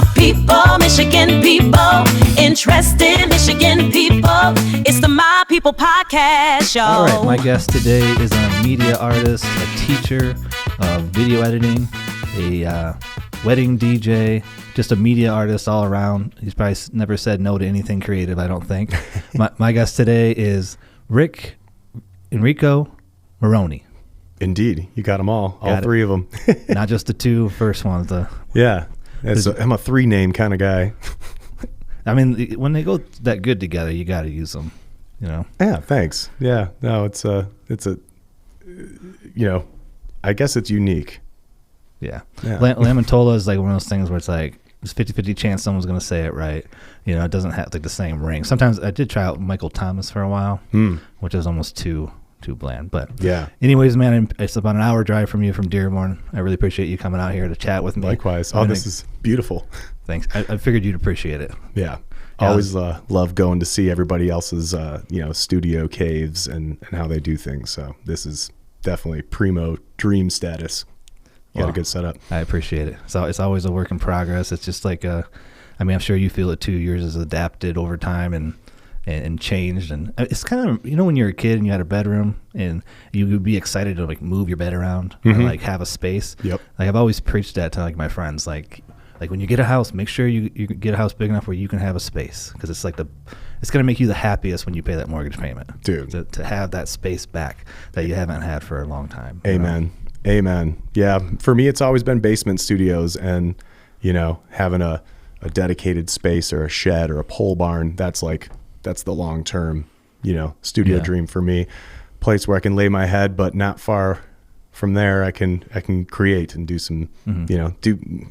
my people, Michigan people, interested Michigan people. It's the My People podcast, y'all. All right, my guest today is a media artist, a teacher of video editing, a wedding DJ, just a media artist all around. He's probably never said no to anything creative, I don't think. My guest today is Enrico Morrone. Indeed, you got them all three of them. Not just the two first ones. Yeah, I'm a three-name kind of guy. I mean, when they go that good together, you got to use them, you know? Yeah, thanks. Yeah, no, it's a, I guess it's unique. Yeah. Lamontola is like one of those things where it's like, there's 50-50 chance someone's going to say it right. You know, it doesn't have like the same ring. Sometimes I did try out Michael Thomas for a while, which is almost too bland. But yeah. Anyways, man, it's about an hour drive from you from Dearborn. I really appreciate you coming out here to chat with me. Likewise. This is beautiful. Thanks. I figured you'd appreciate it. Yeah. I always love going to see everybody else's, studio caves and how they do things. So this is definitely primo dream status. You got a good setup. I appreciate it. So it's always a work in progress. It's just like, I'm sure you feel it too. Yours has adapted over time and changed, and it's kind of, when you're a kid and you had a bedroom and you would be excited to like move your bed around and like have a space. Yep. Like I've always preached that to like my friends, like when you get a house, make sure you get a house big enough where you can have a space, because it's like it's going to make you the happiest when you pay that mortgage payment, dude, to have that space back that you haven't had for a long time. Amen. Amen. Yeah. For me, it's always been basement studios, and, having a dedicated space or a shed or a pole barn, that's the long-term, studio dream for me. Place where I can lay my head, but not far from there, I can create and do some,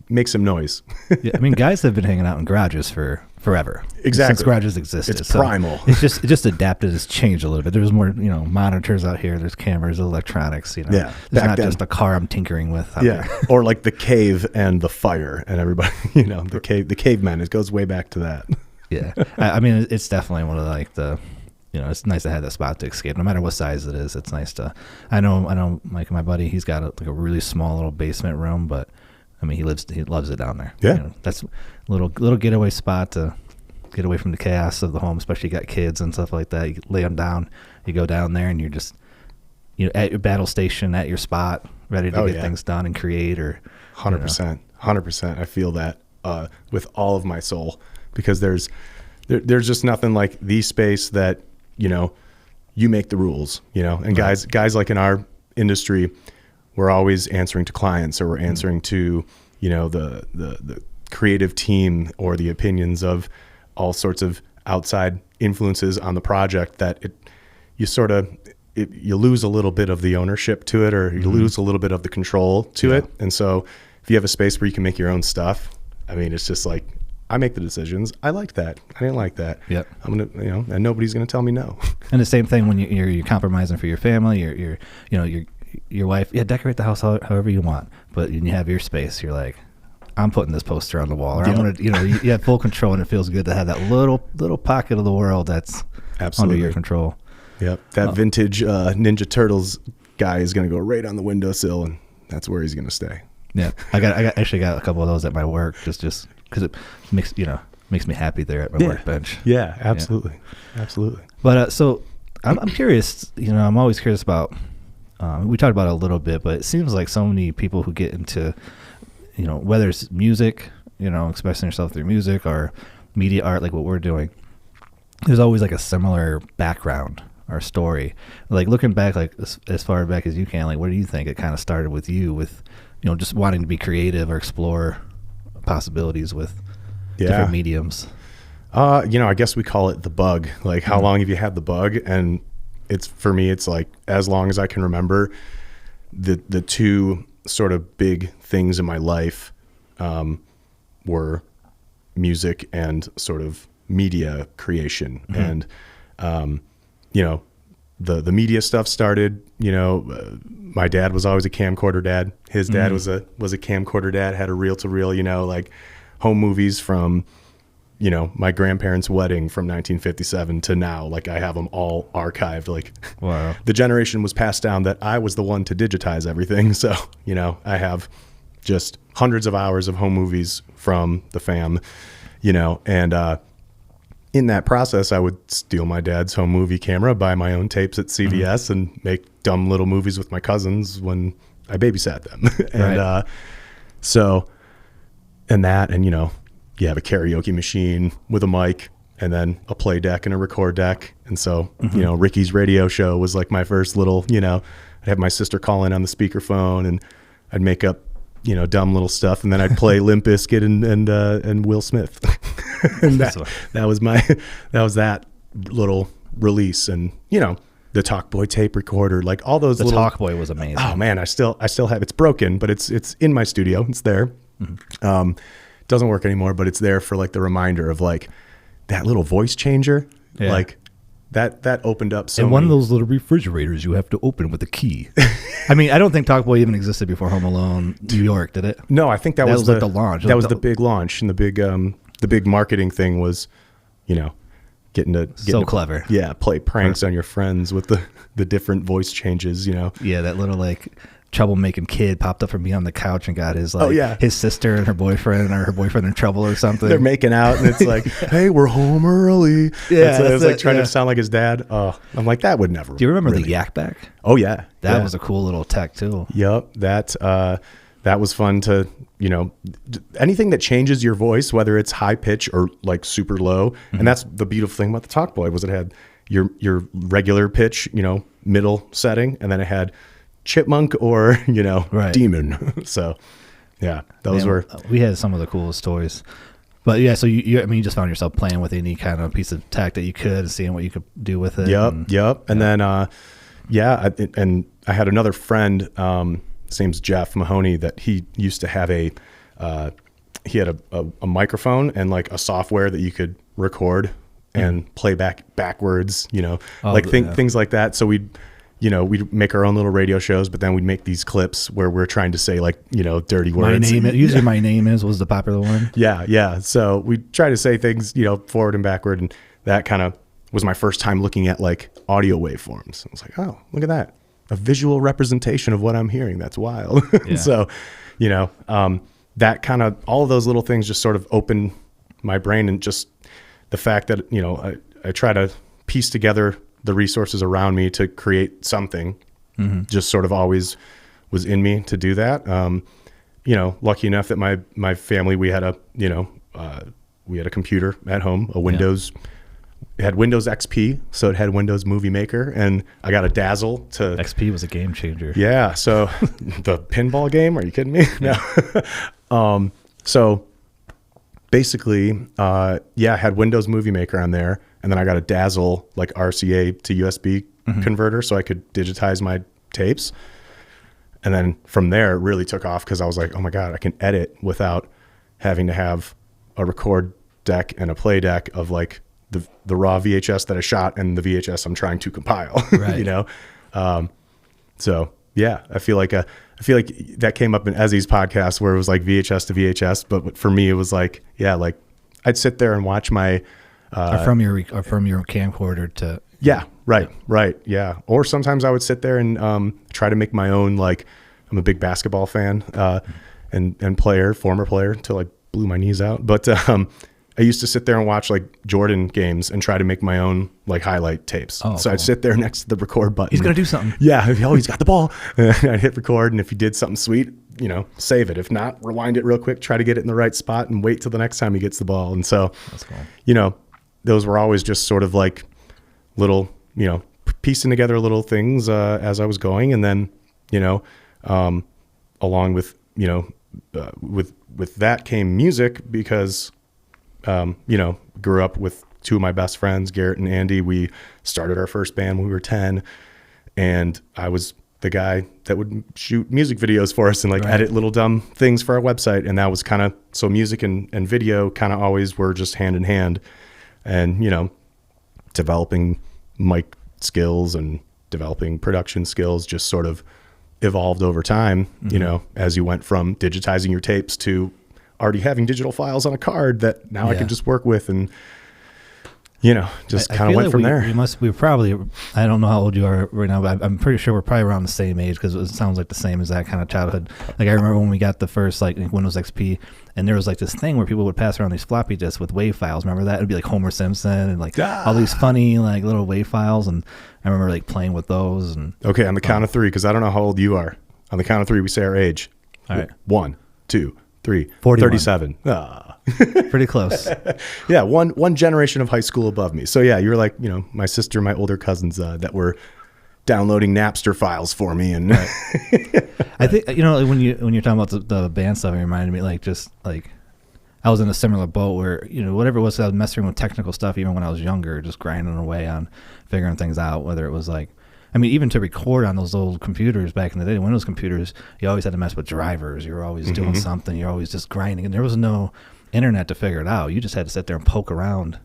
make some noise. Yeah, guys have been hanging out in garages for forever. Exactly. Since garages existed. It's primal. It just adapted. It's changed a little bit. There's more, monitors out here. There's cameras, electronics. Yeah. It's not just a car I'm tinkering with. Yeah. Or like the cave and the fire and everybody. The cavemen. It goes way back to that. Yeah. It's definitely one of it's nice to have that spot to escape, no matter what size it is. It's nice to, I know Mike, my buddy, he's got a really small little basement room, but he loves it down there. Yeah. That's a little getaway spot to get away from the chaos of the home, especially you got kids and stuff like that. You lay them down, you go down there and you're just, at your battle station, at your spot, ready to get things done and create, or 100%. 100%. I feel that with all of my soul. Because there's just nothing like the space that, you make the rules, and guys like in our industry, we're always answering to clients, or we're answering to, the creative team or the opinions of all sorts of outside influences on the project, that you lose a little bit of the ownership to it, or you lose a little bit of the control to it. And so if you have a space where you can make your own stuff, it's just like, I make the decisions. I liked that. I didn't like that. Yep. I'm gonna, and nobody's gonna tell me no. And the same thing when you're compromising for your family, your wife. Yeah, decorate the house however you want, but when you have your space, you're like, I'm putting this poster on the wall, or I'm gonna, you have full control, and it feels good to have that little pocket of the world that's under your control. Yep. That vintage Ninja Turtles guy is gonna go right on the windowsill, and that's where he's gonna stay. Yeah, I actually got a couple of those at my work, just because it makes me happy there at my workbench. Yeah, absolutely. Yeah. Absolutely. But so I'm curious, I'm always curious about, we talked about it a little bit, but it seems like so many people who get into, whether it's music, expressing yourself through music, or media art, like what we're doing, there's always like a similar background or story. Like looking back, like as far back as you can, like what do you think it kind of started with you, with, just wanting to be creative or explore possibilities with different mediums? I guess we call it the bug. Like, how long have you had the bug? And for me, it's like, as long as I can remember, the two sort of big things in my life were music and sort of media creation. And, the media stuff started, my dad was always a camcorder dad. His dad was a camcorder dad, had a reel-to-reel, like home movies from, my grandparents' wedding from 1957 to now. Like, I have them all archived. Like, wow. The generation was passed down that I was the one to digitize everything. So, I have just hundreds of hours of home movies from the fam, you know, and in that process, I would steal my dad's home movie camera, buy my own tapes at CVS, and make dumb little movies with my cousins when I babysat them. And and you know, you have a karaoke machine with a mic and then a play deck and a record deck. And so, you know, Ricky's radio show was like my first little, you know, I'd have my sister call in on the speakerphone and I'd make up, you know, dumb little stuff. And then I'd play Limp Bizkit and Will Smith. And that was that little release. And, you know, the Talkboy tape recorder, like all those little. The Talkboy was amazing. Oh man, I still have, it's broken, but it's in my studio. It's there. Doesn't work anymore, but it's there for like the reminder of like that little voice changer. Yeah. Like that opened up so and one many. of those little refrigerators you have to open with a key. I mean, I don't think Talkboy even existed before Home Alone New York, did it? No, I think that was like the launch. That was the big launch, and the big marketing thing was, you know, getting to clever. Yeah, play pranks on your friends with the different voice changes, you know. Yeah, that little like troublemaking kid popped up from behind the couch and got his his sister and her boyfriend, or her boyfriend in trouble or something. They're making out and it's like, hey, we're home early. Yeah, it's like trying to sound like his dad. Oh, I'm like, that would never. Do you remember really. the Yak Back? Oh yeah, that was a cool little tech too. Yep, that was fun to, you know, anything that changes your voice, whether it's high pitch or like super low. And that's the beautiful thing about the Talkboy, was it had your regular pitch, you know, middle setting, and then it had chipmunk or, you know, demon. So yeah, we had some of the coolest toys. But yeah, so you just found yourself playing with any kind of piece of tech that you could, seeing what you could do with it. Yep. And then and I had another friend, his name's Jeff Mahoney, that he used to have a microphone and like a software that you could record and play backwards, you know, things like that. So we'd make our own little radio shows, but then we'd make these clips where we're trying to say like, you know, dirty words. My name is was the popular one. Yeah. So we try to say things, you know, forward and backward. And that kind of was my first time looking at like audio waveforms. I was like, oh, look at that. A visual representation of what I'm hearing. That's wild. Yeah. So, you know, that kind of, all of those little things just sort of opened my brain, and just the fact that, you know, I try to piece together the resources around me to create something, just sort of always was in me to do that. You know, lucky enough that my family, we had a computer at home, a Windows. It had Windows XP, so it had Windows Movie Maker, and I got a Dazzle to... XP was a game changer. Yeah, so the pinball game, are you kidding me? No. So basically, I had Windows Movie Maker on there, and then I got a Dazzle, like RCA to USB converter, so I could digitize my tapes. And then from there, it really took off, because I was like, oh my God, I can edit without having to have a record deck and a play deck of like the raw VHS that I shot and the VHS I'm trying to compile, you know? So yeah, I feel like that came up in Ezzy's podcast, where it was like VHS to VHS. But for me, it was like, yeah, like I'd sit there and watch my, or from your camcorder to. Yeah. Right. Yeah. Or sometimes I would sit there and, try to make my own, like, I'm a big basketball fan, and former player, till I blew my knees out. But, I used to sit there and watch like Jordan games and try to make my own like highlight tapes. So cool. I'd sit there next to the record button. He's going to do something. Yeah. Oh, he's got the ball. I'd hit record. And if he did something sweet, you know, save it. If not, rewind it real quick, try to get it in the right spot and wait till the next time he gets the ball. And so, that's cool. You know, those were always just sort of like little, you know, piecing together little things as I was going. And then, you know, along with, you know, with that came music, because you know, grew up with two of my best friends, Garrett and Andy. We started our first band when we were 10, and I was the guy that would shoot music videos for us and like edit little dumb things for our website. And that was kind of, so music and video kind of always were just hand in hand. And, you know, developing mic skills and developing production skills just sort of evolved over time, you know, as you went from digitizing your tapes to already having digital files on a card that now I can just work with. And just I kind of feel went like from there. We probably, I don't know how old you are right now, but I'm pretty sure we're probably around the same age because it sounds like the same as that kind of childhood. Like I remember when we got the first like Windows XP, and there was like this thing where people would pass around these floppy disks with WAV files. Remember that? It'd be like Homer Simpson and like all these funny like little WAV files, and I remember like playing with those. And Okay, on the count of three, because I don't know how old you are. On the count of three, we say our age. All right. 1, 2, 3, 41. 37. pretty close. Yeah, one generation of high school above me. So yeah, you're like, my sister, my older cousins that were downloading Napster files for me, and I think when you're talking about the band stuff, it reminded me like just like I was in a similar boat where whatever it was, I was messing with technical stuff even when I was younger, just grinding away on figuring things out. Whether it was like, I mean, even to record on those old computers back in the day, Windows computers, you always had to mess with drivers. You were always doing something. You're always just grinding, and there was no internet to figure it out. You just had to sit there and poke around,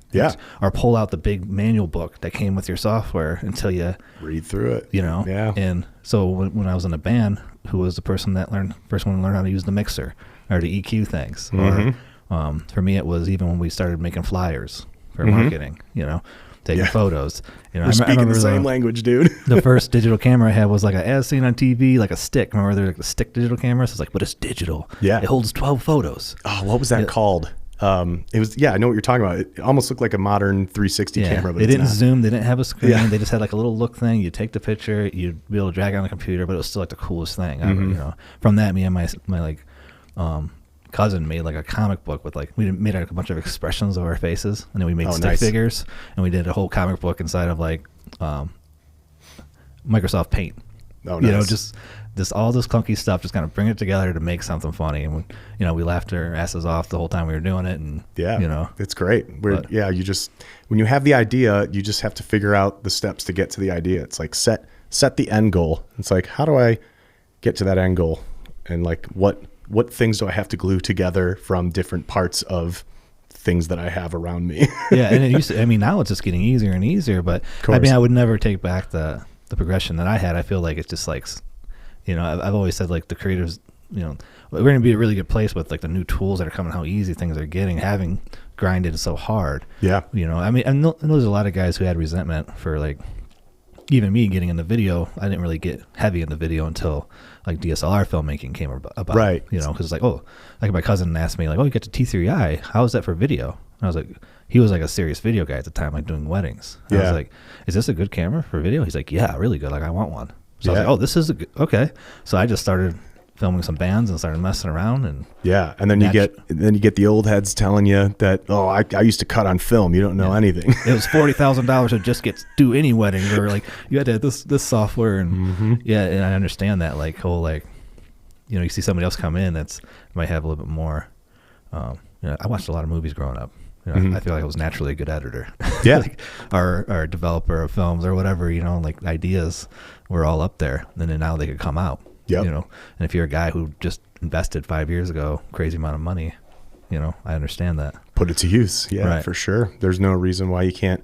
or pull out the big manual book that came with your software until you read through it. Yeah. And so when I was in a band, who was the person that first one to learn how to use the mixer or the EQ things, or for me it was even when we started making flyers for marketing, taking photos. We're speaking the same language, dude. The first digital camera I had was like as seen on TV, like a stick. Remember they're like the stick digital cameras? It's like, but it's digital. Yeah. It holds 12 photos. Oh, what was that called? It was, I know what you're talking about. It almost looked like a modern 360 camera, but they didn't not. zoom. They didn't have a screen. They just had like a little look thing. You take the picture, you'd be able to drag it on the computer, but it was still like the coolest thing ever, From that, me and my like cousin made like a comic book with like, we made like a bunch of expressions of our faces, and then we made stick figures, and we did a whole comic book inside of like Microsoft Paint. Oh, nice. Just all this clunky stuff, just kind of bring it together to make something funny, and we laughed our asses off the whole time we were doing it, and it's great. You just, when you have the idea, you just have to figure out the steps to get to the idea. It's like set the end goal. It's like, how do I get to that end goal, and like what things do I have to glue together from different parts of things that I have around me? And it used to, now it's just getting easier and easier, but I would never take back the progression that I had. I feel like it's just like, I've always said like the creatives, we're going to be a really good place with like the new tools that are coming, how easy things are getting, having grinded so hard. Yeah. I know there's a lot of guys who had resentment for like, even me getting in the video. I didn't really get heavy in the video until like DSLR filmmaking came about. Right. Because it's like, like my cousin asked me like, you get to T3i. How is that for video? And I was like, he was like a serious video guy at the time, like doing weddings. I was like, is this a good camera for video? He's like, yeah, really good. Like I want one. So I was like, this is okay. So I just started filming some bands and started messing around, and and then you get the old heads telling you that I used to cut on film, you don't know anything. It was $40,000 to just do any wedding, or like you had to have this software, and and I understand that like whole like you see somebody else come in that's might have a little bit more. I watched a lot of movies growing up. I feel like I was naturally a good editor. Like our developer of films or whatever, like ideas were all up there, and then now they could come out. And if you're a guy who just invested 5 years ago crazy amount of money, I understand that. Put it to use. For sure. There's no reason why you can't.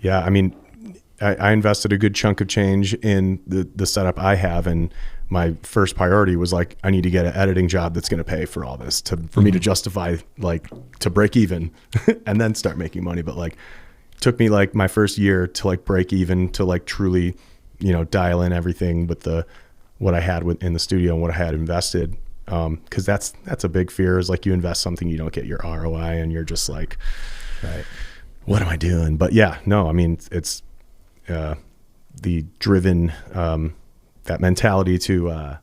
I invested a good chunk of change in the setup I have, and my first priority was like, I need to get an editing job that's going to pay for all this for me to justify, like, to break even and then start making money. But like, it took me like my first year to like break even, to like truly, dial in everything with what I had in the studio and what I had invested. Cause that's a big fear, is like you invest something, you don't get your ROI, and you're just like, what am I doing? But it's the driven, that mentality to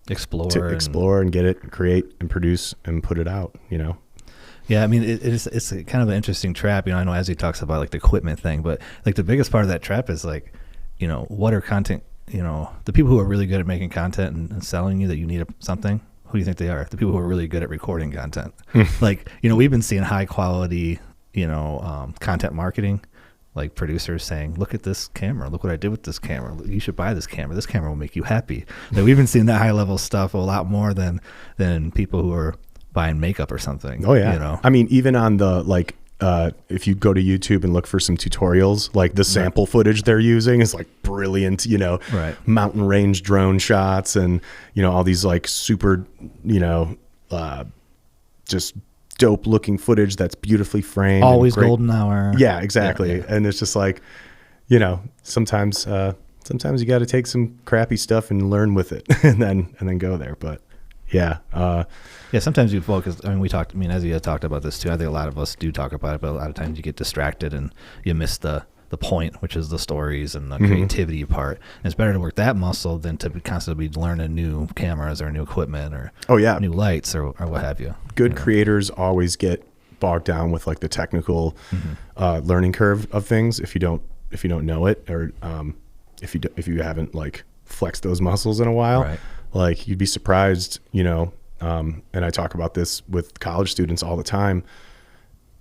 explore and get it, and create and produce and put it out, Yeah, it's kind of an interesting trap. I know as he talks about like the equipment thing, but like the biggest part of that trap is like, what are content, the people who are really good at making content and selling you that you need something, who do you think they are? The people who are really good at recording content. Like, we've been seeing high quality, content marketing, like producers saying, look at this camera, look what I did with this camera, you should buy this camera will make you happy. Like, we've been seeing that high level stuff a lot more than people who are buying makeup or something. Even on the like, if you go to YouTube and look for some tutorials, like the sample footage they're using is like brilliant, mountain range drone shots, and all these like super, just dope looking footage that's beautifully framed. Always golden hour. Yeah, exactly. Yeah. And it's just like, you know, sometimes you got to take some crappy stuff and learn with it and then go there. But yeah. Yeah, sometimes you focus. I mean, as you had talked about this too, I think a lot of us do talk about it, but a lot of times you get distracted and you miss the point, which is the stories and the creativity part. And it's better to work that muscle than to constantly be learning new cameras or new equipment or new lights or what have you. Good creators always get bogged down with like the technical learning curve of things if you don't know it, or if you haven't like flexed those muscles in a while. Right. Like you'd be surprised, you know, and I talk about this with college students all the time,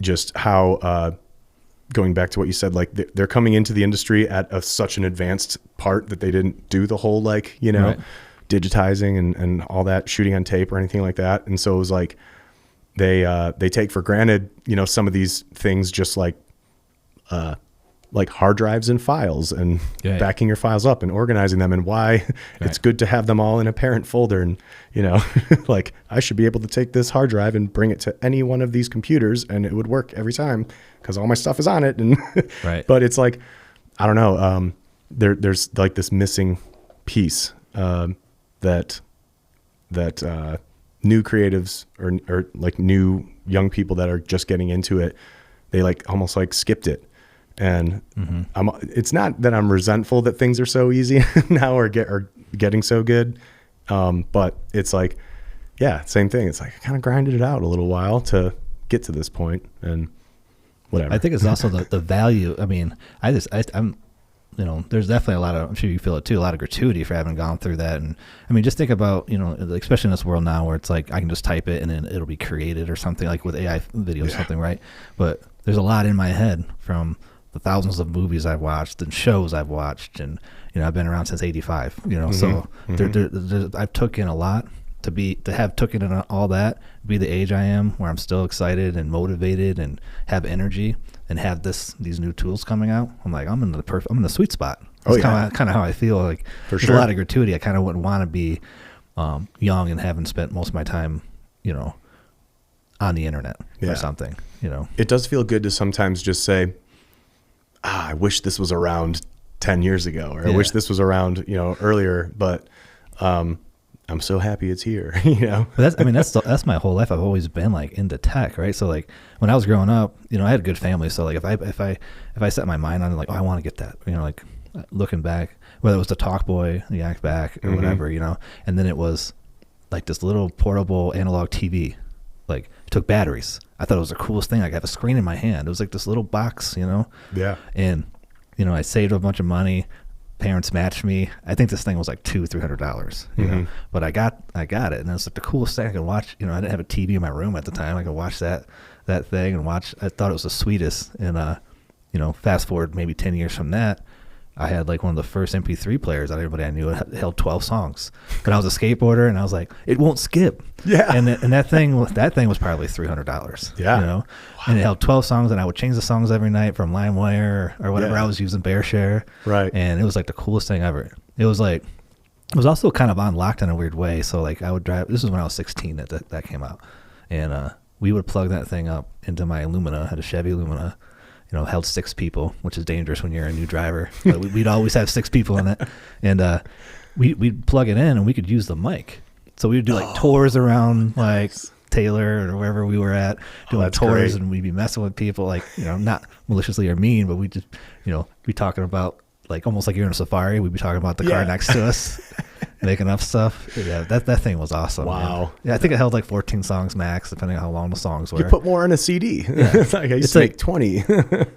just how going back to what you said, like they're coming into the industry at such an advanced part that they didn't do the whole, like, you know, digitizing and all that, shooting on tape or anything like that. And so it was like they take for granted, you know, some of these things, just like hard drives and files and backing your files up and organizing them, and why it's good to have them all in a parent folder. And, you know, like I should be able to take this hard drive and bring it to any one of these computers and it would work every time because all my stuff is on it. And but it's like, I don't know. There's like this missing piece that new creatives or like new young people that are just getting into it, they like almost like skipped it. And it's not that I'm resentful that things are so easy now or getting so good. But it's like, yeah, same thing. It's like I kind of grinded it out a little while to get to this point and whatever. I think it's also the value. I mean, I'm, you know, there's definitely a lot of, I'm sure you feel it too, a lot of gratuity for having gone through that. And I mean, just think about, you know, especially in this world now where it's like, I can just type it and then it'll be created or something, like with AI videos, something, right? But there's a lot in my head from the thousands of movies I've watched and shows I've watched, and you know I've been around since '85. You know, so I've took in a lot to have taken in all that, be the age I am, where I'm still excited and motivated and have energy and have these new tools coming out. I'm like I'm in the sweet spot. That's kind of how I feel. Like for there's a lot of gratuity. I kind of wouldn't want to be young and haven't spent most of my time, you know, on the internet or something. You know, it does feel good to sometimes just say, I wish this was around 10 years ago, or I wish this was around, you know, earlier, but I'm so happy it's here, you know? But that's my whole life. I've always been like into tech, right? So like when I was growing up, you know, I had a good family. So like if I set my mind on it, like, oh, I want to get that, you know, like looking back, whether it was the Talkboy, the Yak Back or whatever, you know, and then it was like this little portable analog TV, like it took batteries. I thought it was the coolest thing. I have a screen in my hand. It was like this little box, you know? Yeah. And, you know, I saved a bunch of money. Parents matched me. I think this thing was like $200-$300, you know? But I got it. And it was like the coolest thing I could watch. You know, I didn't have a TV in my room at the time. I could watch that thing and watch. I thought it was the sweetest. And, you know, fast forward maybe 10 years from that, I had like one of the first MP3 players that everybody I knew. It held 12 songs. But I was a skateboarder, and I was like, it won't skip. Yeah. And that thing was probably $300. Yeah. You know, and it held 12 songs, and I would change the songs every night from LimeWire or whatever I was using, BearShare. Right. And it was like the coolest thing ever. It was also kind of unlocked in a weird way. So like I would drive. This was when I was 16 that came out, and we would plug that thing up into my Lumina. I had a Chevy Lumina. You know, held 6 people, which is dangerous when you're a new driver. But we'd always have 6 people in it. And we'd plug it in, and we could use the mic. So we would do like tours around like Taylor or wherever we were at, doing tours, and we'd be messing with people, like, you know, not maliciously or mean, but we just, you know, be talking about like almost like you're in a safari. We'd be talking about the car next to us, making up stuff. Yeah, that thing was awesome. Wow. Man. Yeah, I think it held like 14 songs max, depending on how long the songs were. You put more on a CD. Yeah. Like I used to make 20.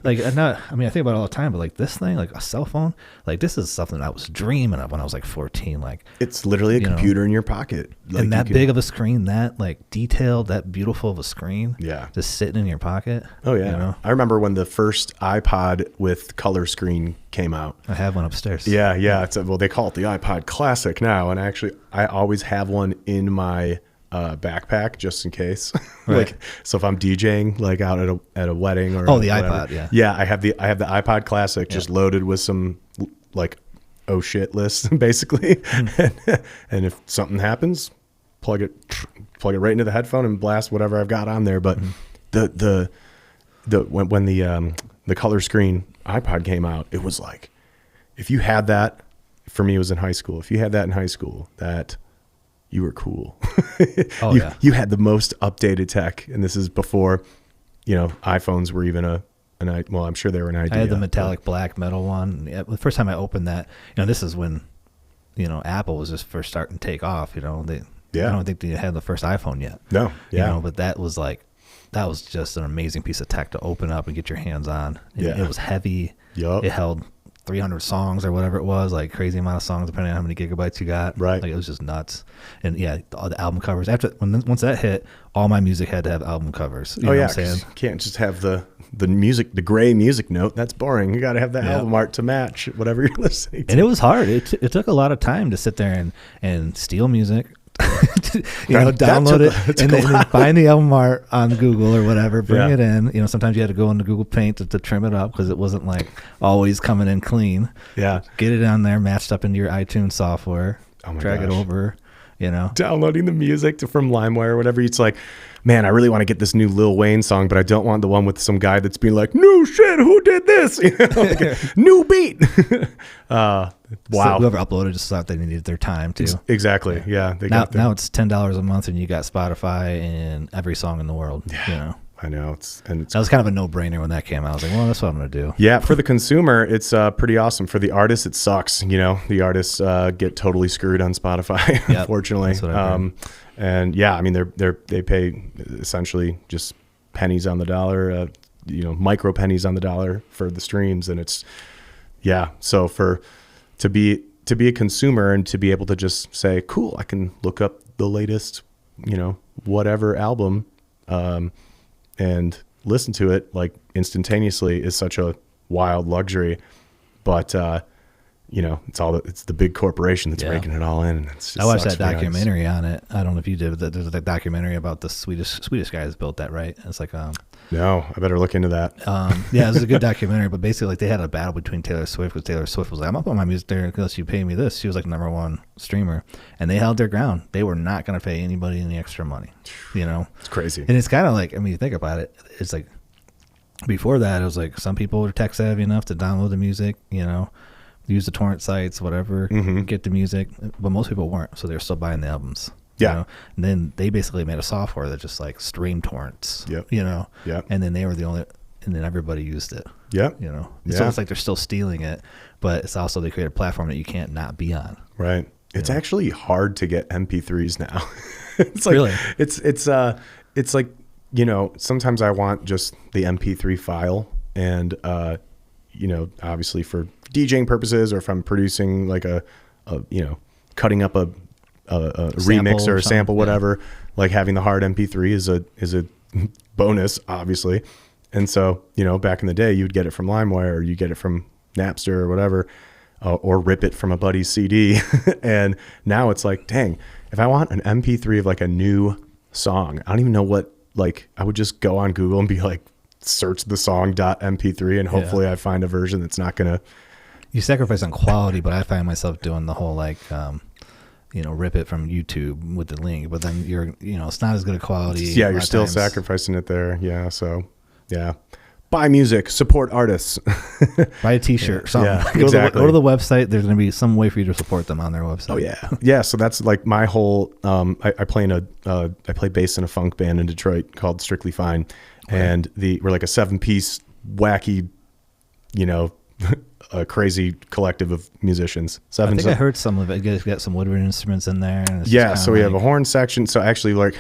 Like I think about it all the time, but like this thing, like a cell phone, like this is something I was dreaming of when I was like 14. Like it's literally a computer in your pocket. Like, and that big of a screen, that like detailed, that beautiful of a screen. Yeah. Just sitting in your pocket. Oh yeah. You know? I remember when the first iPod with color screen came out. I have one upstairs. Yeah. Well, they call it the iPod Classic now, and I always have one in my backpack just in case. Right. Like, so if I'm DJing like out at a wedding or the whatever, iPod, yeah, I have the iPod Classic just loaded with some like oh shit list basically, and if something happens, plug it right into the headphone and blast whatever I've got on there. But when the color screen iPod came out, it was like, if you had that, for me, it was in high school. If you had that in high school, that you were cool. You had the most updated tech, and this is before, iPhones were even well, I'm sure they were an idea. I had the metallic black metal one. Yeah, the first time I opened that, this is when, Apple was just first starting to take off. I don't think they had the first iPhone yet. No, yeah. But that was just an amazing piece of tech to open up and get your hands on. It was heavy. Yep. It held 300 songs or whatever it was, like crazy amount of songs depending on how many gigabytes you got. Right. Like, it was just nuts. And all the album covers. Once that hit, all my music had to have album covers. You know what I'm saying? You can't just have the music, the gray music note. That's boring. You got to have the album art to match whatever you're listening to. And it was hard. It took a lot of time to sit there and steal music. Download it and then find the album art on Google or whatever, bring it in. Sometimes you had to go into Google Paint to trim it up because it wasn't like always coming in clean. Yeah. Get it on there, matched up into your iTunes software, drag it over, Downloading the music from LimeWire or whatever. It's like, man, I really want to get this new Lil Wayne song, but I don't want the one with some guy that's being like, no shit, who did this? New beat. Wow. So whoever uploaded just thought they needed their time too. Exactly. Yeah. Now it's $10 a month and you got Spotify and every song in the world. Yeah. I know. That was kind of a no-brainer when that came out. I was like, well, that's what I'm going to do. Yeah, for the consumer, it's pretty awesome. For the artist, it sucks. The artists get totally screwed on Spotify, unfortunately. That's what I heard. And yeah, I mean, they pay essentially just pennies on the dollar, micro pennies on the dollar for the streams, and it's So to be a consumer and to be able to just say, cool, I can look up the latest, whatever album. And listen to it like instantaneously is such a wild luxury, but it's the big corporation that's raking it all in. And I watched that documentary on it. I don't know if you did, but there's a documentary about the Swedish guys built that, right? It's like no, I better look into that. It was a good documentary, but basically they had a battle between Taylor Swift, because Taylor Swift was like, I'm up on my music there unless you pay me this. She was like #1 streamer, and they held their ground. They were not going to pay anybody any extra money. It's crazy. And it's kind of like, you think about it, it's like before that, it was like some people were tech savvy enough to download the music, use the torrent sites, whatever, get the music, but most people weren't, so they're still buying the albums. And then they basically made a software that just like streamed torrents. And then they were the only, and then everybody used it. It's almost like they're still stealing it, but it's also they created a platform that you can't not be on. Right. It's actually hard to get MP3s now. It's like, really? It's like, sometimes I want just the MP3 file, and obviously for DJing purposes, or if I'm producing like a cutting up a remix or a sample, whatever, like having the hard MP3 is a bonus, obviously. And so, back in the day, you'd get it from LimeWire, or you get it from Napster or whatever, or rip it from a buddy's CD. And now it's like, dang, if I want an MP3 of like a new song, I don't even know what, like, I would just go on Google and be like, search the song.mp3, and hopefully I find a version that's not going to. You sacrifice on quality, but I find myself doing the whole like, rip it from YouTube with the link, but then it's not as good a quality. Yeah, you're still sacrificing it there. Yeah, so yeah. Buy music, support artists. Buy a T-shirt, something. Yeah, exactly. Go to the website. There's going to be some way for you to support them on their website. Oh yeah, yeah. So that's like my whole. I play bass in a funk band in Detroit called Strictly Fine, and we're like a 7-piece wacky, a crazy collective of musicians. I think I heard some of it. You guys got some woodwind instruments in there. And so we have a horn section. So actually, like,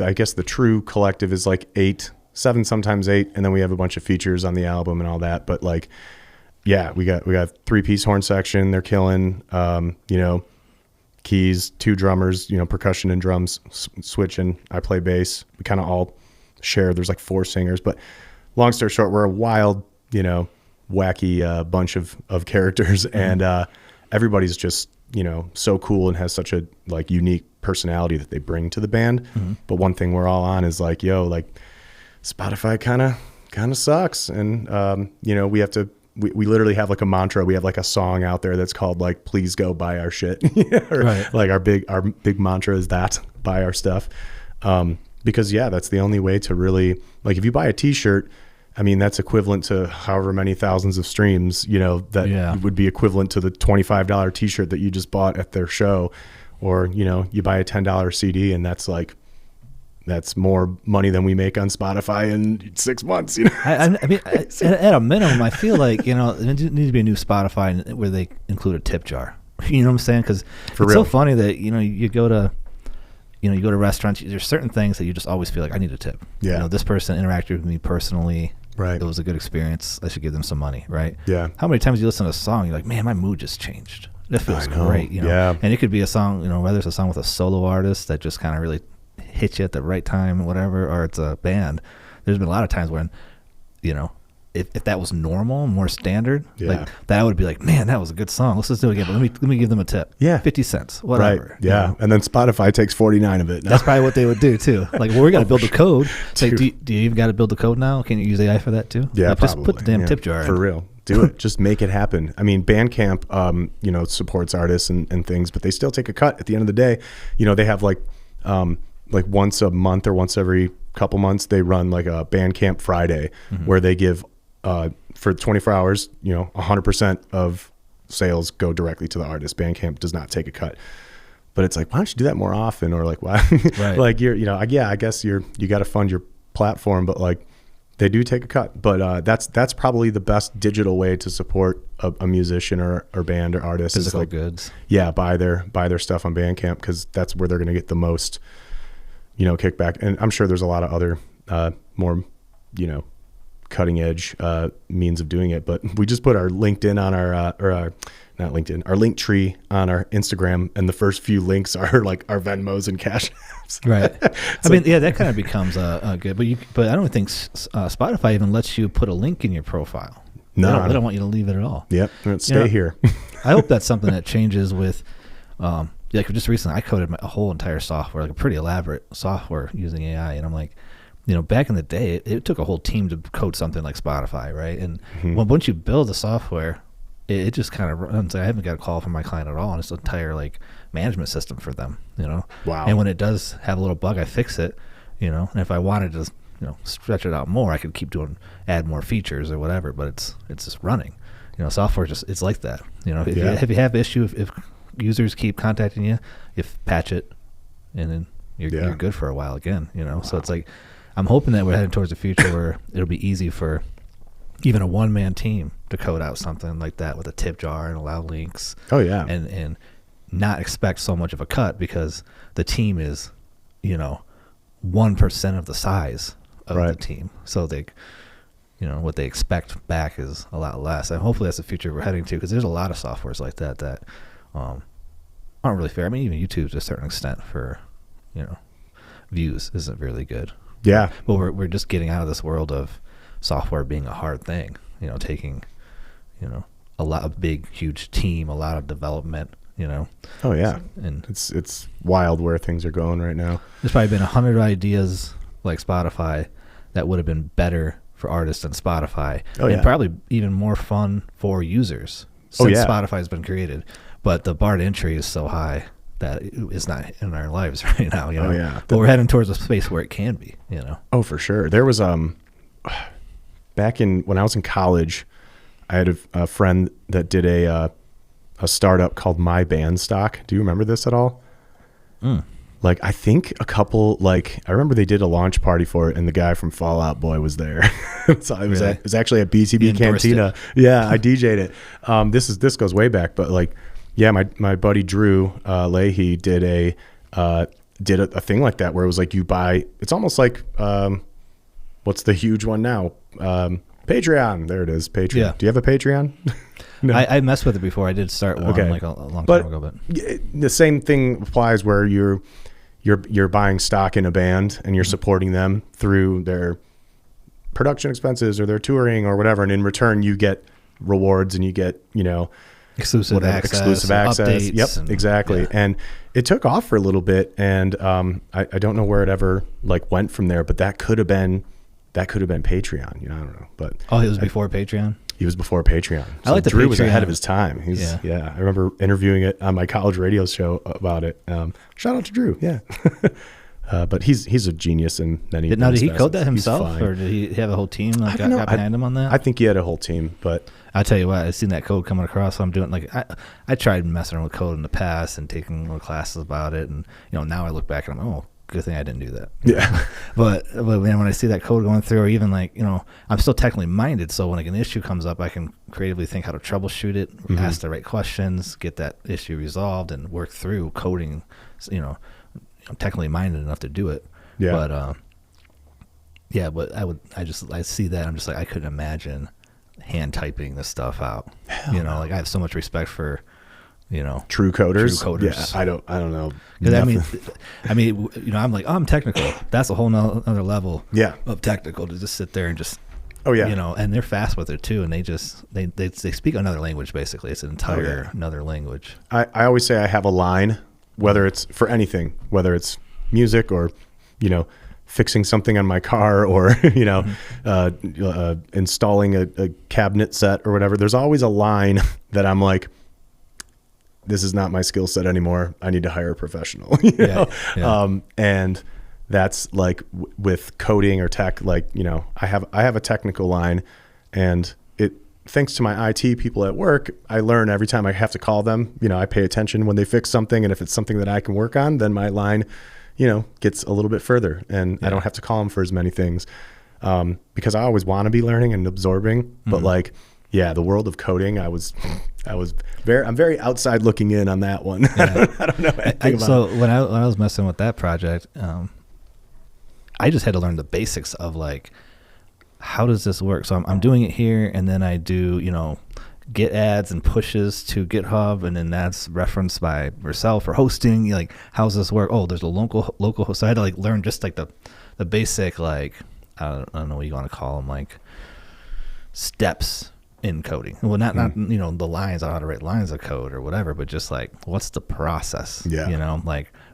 I guess the true collective is like 7, sometimes 8, and then we have a bunch of features on the album and all that. But like, yeah, we got 3-piece horn section. They're killing. Keys, 2 drummers. Percussion and drums switching. I play bass. We kind of all share. There's like 4 singers. But long story short, we're a wild, wacky bunch of characters, and everybody's just so cool and has such a like unique personality that they bring to the band. But one thing we're all on is like, Spotify kind of sucks, and we have to we literally have like a mantra. We have like a song out there that's called like, please go buy our shit. Or, right. Like our big mantra is that, buy our stuff. Because that's the only way to really, like, if you buy a t-shirt, I mean, that's equivalent to however many thousands of streams, that would be equivalent to the $25 t-shirt that you just bought at their show. Or, you buy a $10 CD and that's more money than we make on Spotify in 6 months. I mean, at a minimum, I feel like, there needs to be a new Spotify where they include a tip jar. You know what I'm saying? Because it's real. so funny that, you go to, you go to restaurants, there's certain things that you just always feel like, I need a tip. Yeah. This person interacted with me personally. Right. It was a good experience. I should give them some money, right? Yeah. How many times you listen to a song, you're like, man, my mood just changed. That feels great. Yeah. And it could be a song, whether it's a song with a solo artist that just kind of really hits you at the right time, whatever, or it's a band. There's been a lot of times when, if that was normal, more standard, like that, I would be like, man, that was a good song. Let's just do it again. But let me give them a tip. Yeah. 50 cents, whatever. Right. Yeah. And then Spotify takes 49 of it. That's probably what they would do too. Like, well, we got to build the code. It's like, do you even got to build the code now? Can you use AI for that too? Yeah, like, just put the damn tip jar in. For real. Do it. Just make it happen. I mean, Bandcamp, supports artists and things, but they still take a cut at the end of the day. They have like once a month or once every couple months, they run like a Bandcamp Friday where they give, for 24 hours, 100% of sales go directly to the artist. Bandcamp does not take a cut. But it's like, why don't you do that more often? Or like, why? Right. Like I guess you got to fund your platform, but like, they do take a cut, but that's probably the best digital way to support a musician or band or artist. Physical like, goods. Yeah, buy their stuff on Bandcamp, because that's where they're going to get the most, kickback. And I'm sure there's a lot of other more, cutting edge means of doing it. But we just put our LinkedIn on our link tree on our Instagram, and the first few links are like our Venmos and Cash Apps. Right. I mean, that kind of becomes good, but I don't think Spotify even lets you put a link in your profile. No, they don't want you to leave it at all. Yep. Stay here. I hope that's something that changes with, like just recently, I coded a whole entire software, like a pretty elaborate software using AI, and I'm like, back in the day, it took a whole team to code something like Spotify, right? And once you build the software, it just kind of runs. I haven't got a call from my client at all, and it's an entire like management system for them, Wow. And when it does have a little bug, I fix it, and if I wanted to, stretch it out more, I could keep add more features or whatever. But it's just running, software it's like that. If you have issue, if users keep contacting you, patch it, and then you're good for a while again. Wow. So it's like, I'm hoping that we're heading towards a future where it'll be easy for even a one-man team to code out something like that with a tip jar and allow links. Oh yeah. And not expect so much of a cut, because the team is, 1% of the size of the team. So they, what they expect back is a lot less. And hopefully that's the future we're heading to, because there's a lot of softwares like that aren't really fair. I mean, even YouTube to a certain extent for, views isn't really good. Yeah. But we're just getting out of this world of software being a hard thing, taking, a big, huge team, a lot of development, Oh yeah. And it's wild where things are going right now. There's probably been 100 ideas like Spotify that would have been better for artists than Spotify. And probably even more fun for users since Spotify's been created. But the bar to entry is so high that it's not in our lives right now, Oh yeah. But we're heading towards a space where it can be, Oh, for sure. There was back when I was in college, I had a friend that did a startup called My Band Stock. Do you remember this at all? Like, I think I remember they did a launch party for it, and the guy from Fall Out Boy was there. So it was actually at BTB Cantina. Yeah, I DJ'd it. This goes way back, but like, yeah, my buddy Drew Leahy did a thing like that, where it was like, you buy, it's almost like what's the huge one now? Patreon. There it is. Patreon. Yeah. Do you have a Patreon? No. I messed with it before. I did start one like a long time ago, but the same thing applies where you're buying stock in a band and you're supporting them through their production expenses or their touring or whatever, and in return you get rewards and you get exclusive access, updates. Yep, and, exactly. Yeah. And it took off for a little bit, and I don't know where it ever went from there, but that could have been Patreon. I don't know, but it was before Patreon. he was before Patreon. I like the Drew was Patreon. ahead of his time. Yeah. I remember interviewing it on my college radio show about it. Shout out to Drew. Yeah. But he's a genius in many. Now, did he code that He's himself, fine. or did he have a whole team that I don't know. got behind him on that? I think he had a whole team, but I'll tell you what, I've seen that code coming across. So I'm doing I tried messing around with code in the past and taking little classes about it, and now I look back and I'm good thing I didn't do that. Yeah. But man, when I see that code going through, or even I'm still technically minded, so when an issue comes up, I can creatively think how to troubleshoot it, ask the right questions, get that issue resolved, and work through coding. I'm technically minded enough to do it. Yeah. But I see that, I'm just like, I couldn't imagine hand typing this stuff out. I have so much respect for true coders. Yeah, I don't know. Because I'm like, I'm technical. That's a whole other level. Yeah. Of technical to just sit there and just. Oh yeah. And they're fast with it too, and they speak another language basically. It's an entire another language. I always say I have a line, whether it's for anything, whether it's music or fixing something on my car or installing a cabinet set or whatever. There's always a line that I'm like, this is not my skill set anymore. I need to hire a professional. And that's like with coding or tech, I have a technical line, and thanks to my IT people at work, I learn every time I have to call them. I pay attention when they fix something, and if it's something that I can work on, then my line gets a little bit further, and I don't have to call them for as many things, because I always want to be learning and absorbing. But the world of coding, I'm very outside looking in on that one. Yeah. I don't know anything about so when I was messing with that project, I just had to learn the basics of how does this work? So I'm doing it here, and then I do, get adds and pushes to GitHub, and then that's referenced by Vercel for hosting. How's this work? Oh, there's a local host. So I had to learn just the basic, I don't know what you want to call them, steps in coding. Well, not the lines, I don't know how to write lines of code or whatever, but just what's the process? Yeah.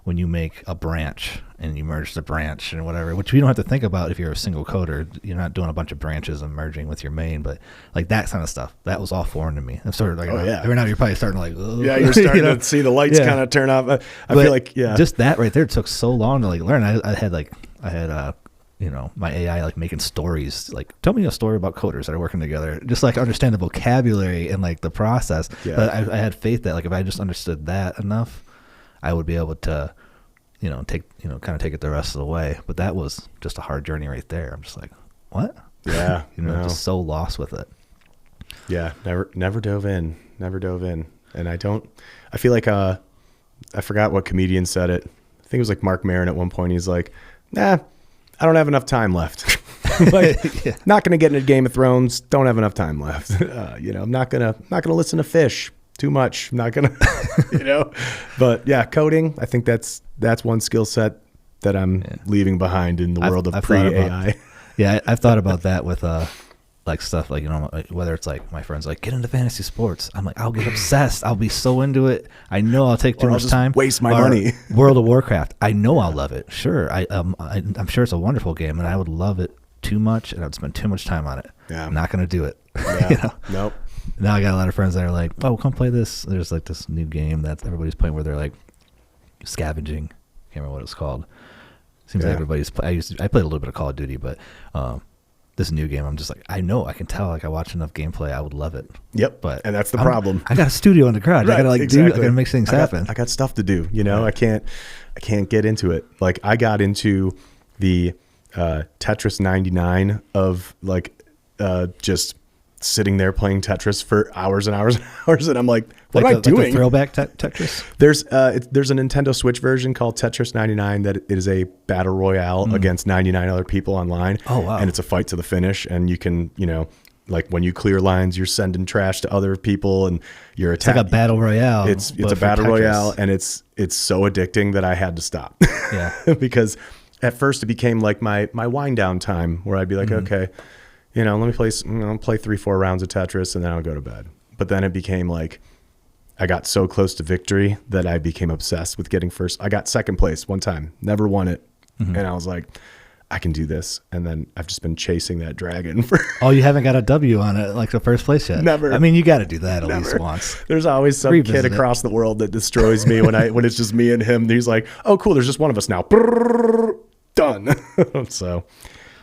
When you make a branch and you merge the branch and whatever, which you don't have to think about if you're a single coder. You're not doing a bunch of branches and merging with your main, but that kind of stuff, that was all foreign to me. I'm sort of every now you're probably starting to you're starting to see the lights kind of turn off. I feel like just that right there took so long to learn. I had my AI making stories, tell me a story about coders that are working together, just understand the vocabulary and the process. But I had faith that if I just understood that enough, I would be able to take it the rest of the way. But that was just a hard journey right there. I'm just like, what? Yeah. Just so lost with it. Yeah. Never dove in. And I feel like I forgot what comedian said it. I think it was Mark Maron at one point. He's like, nah, I don't have enough time left. Not going to get into Game of Thrones. Don't have enough time left. I'm not going to listen to Fish too much. I'm not going to, but yeah, coding. I think that's one skill set that I'm leaving behind in the world of pre-AI. Yeah. I've thought about that with, stuff whether it's my friends get into fantasy sports. I'm I'll get obsessed. I'll be so into it. I know I'll take too much time. Waste my money. World of Warcraft. I know I'll love it. Sure. I'm sure it's a wonderful game, and I would love it too much, and I'd spend too much time on it. Yeah. I'm not going to do it. Yeah. Nope. Now I got a lot of friends that are like, oh, come play this. There's this new game that everybody's playing where they're scavenging. Can't remember what it's called. Seems like everybody's. I played a little bit of Call of Duty, but this new game, I'm just I know, I can tell, I watch enough gameplay, I would love it. Yep. And that's the problem. I got a studio in the garage. Right, I gotta exactly. I gotta make things happen. I got stuff to do. I can't get into it. I got into the Tetris 99 of just sitting there playing Tetris for hours and hours and hours, and I'm like, what am I doing? The throwback Tetris. There's a Nintendo Switch version called Tetris 99 that it is a battle royale against 99 other people online. Oh wow! And it's a fight to the finish, and you can when you clear lines, you're sending trash to other people, and you're attacking. It's like a battle royale. It's a battle royale, and it's so addicting that I had to stop. Yeah. Because at first it became my wind down time where I'd be like, okay, let me play 3-4 rounds of Tetris and then I'll go to bed. But then it became I got so close to victory that I became obsessed with getting first. I got second place one time, never won it. And I was like, I can do this. And then I've just been chasing that dragon for. Oh, you haven't got a W on it, like the first place yet? Never. I mean, you got to do that at least once. There's always some kid across the world that destroys me when it's just me and him. He's like, oh, cool. There's just one of us now. Done. So,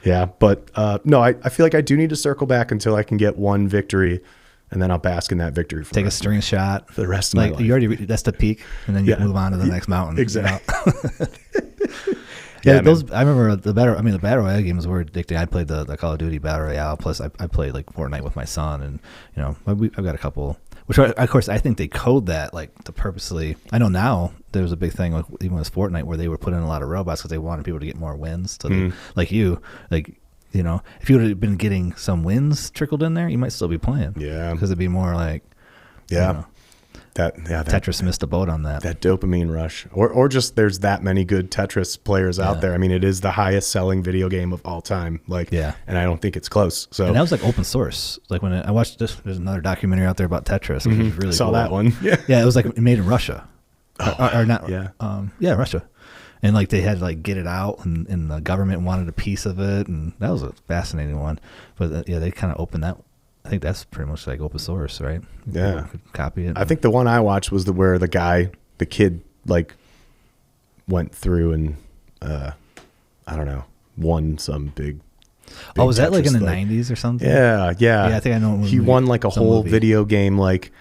yeah. But no, I feel like I do need to circle back until I can get one victory. And then I'll bask in that victory. Take a screenshot for the rest of my life. You already that's the peak, and then you move on to the next mountain. Exactly. Yeah, those. I remember the battle royale games were addicting. I played the Call of Duty battle royale. Plus, I played like Fortnite with my son, and I've got a couple. Which of course I think they code that like to purposely. I know now there was a big thing even with Fortnite where they were putting in a lot of robots because they wanted people to get more wins. So they, like you, like. If you would have been getting some wins trickled in there, you might still be playing. Yeah. Because it'd be more like, Tetris missed a boat on that. That dopamine rush. Or just there's that many good Tetris players out there. I mean, it is the highest selling video game of all time. And I don't think it's close. So and that was like open source. Like when I watched this, there's another documentary out there about Tetris, which was really Saw cool. that one. Yeah. Yeah, it was like made in Russia. Or not. Yeah. Russia. And like they had to like get it out, and the government wanted a piece of it, and that was a fascinating one. But they kind of opened that. I think that's pretty much like open source, right? Yeah, could copy it. I think the one I watched was where the kid like went through and I don't know, won some big. Was that like in the Tetris, 90s or something? Yeah. Yeah, I think I know. He won like a whole video game. Like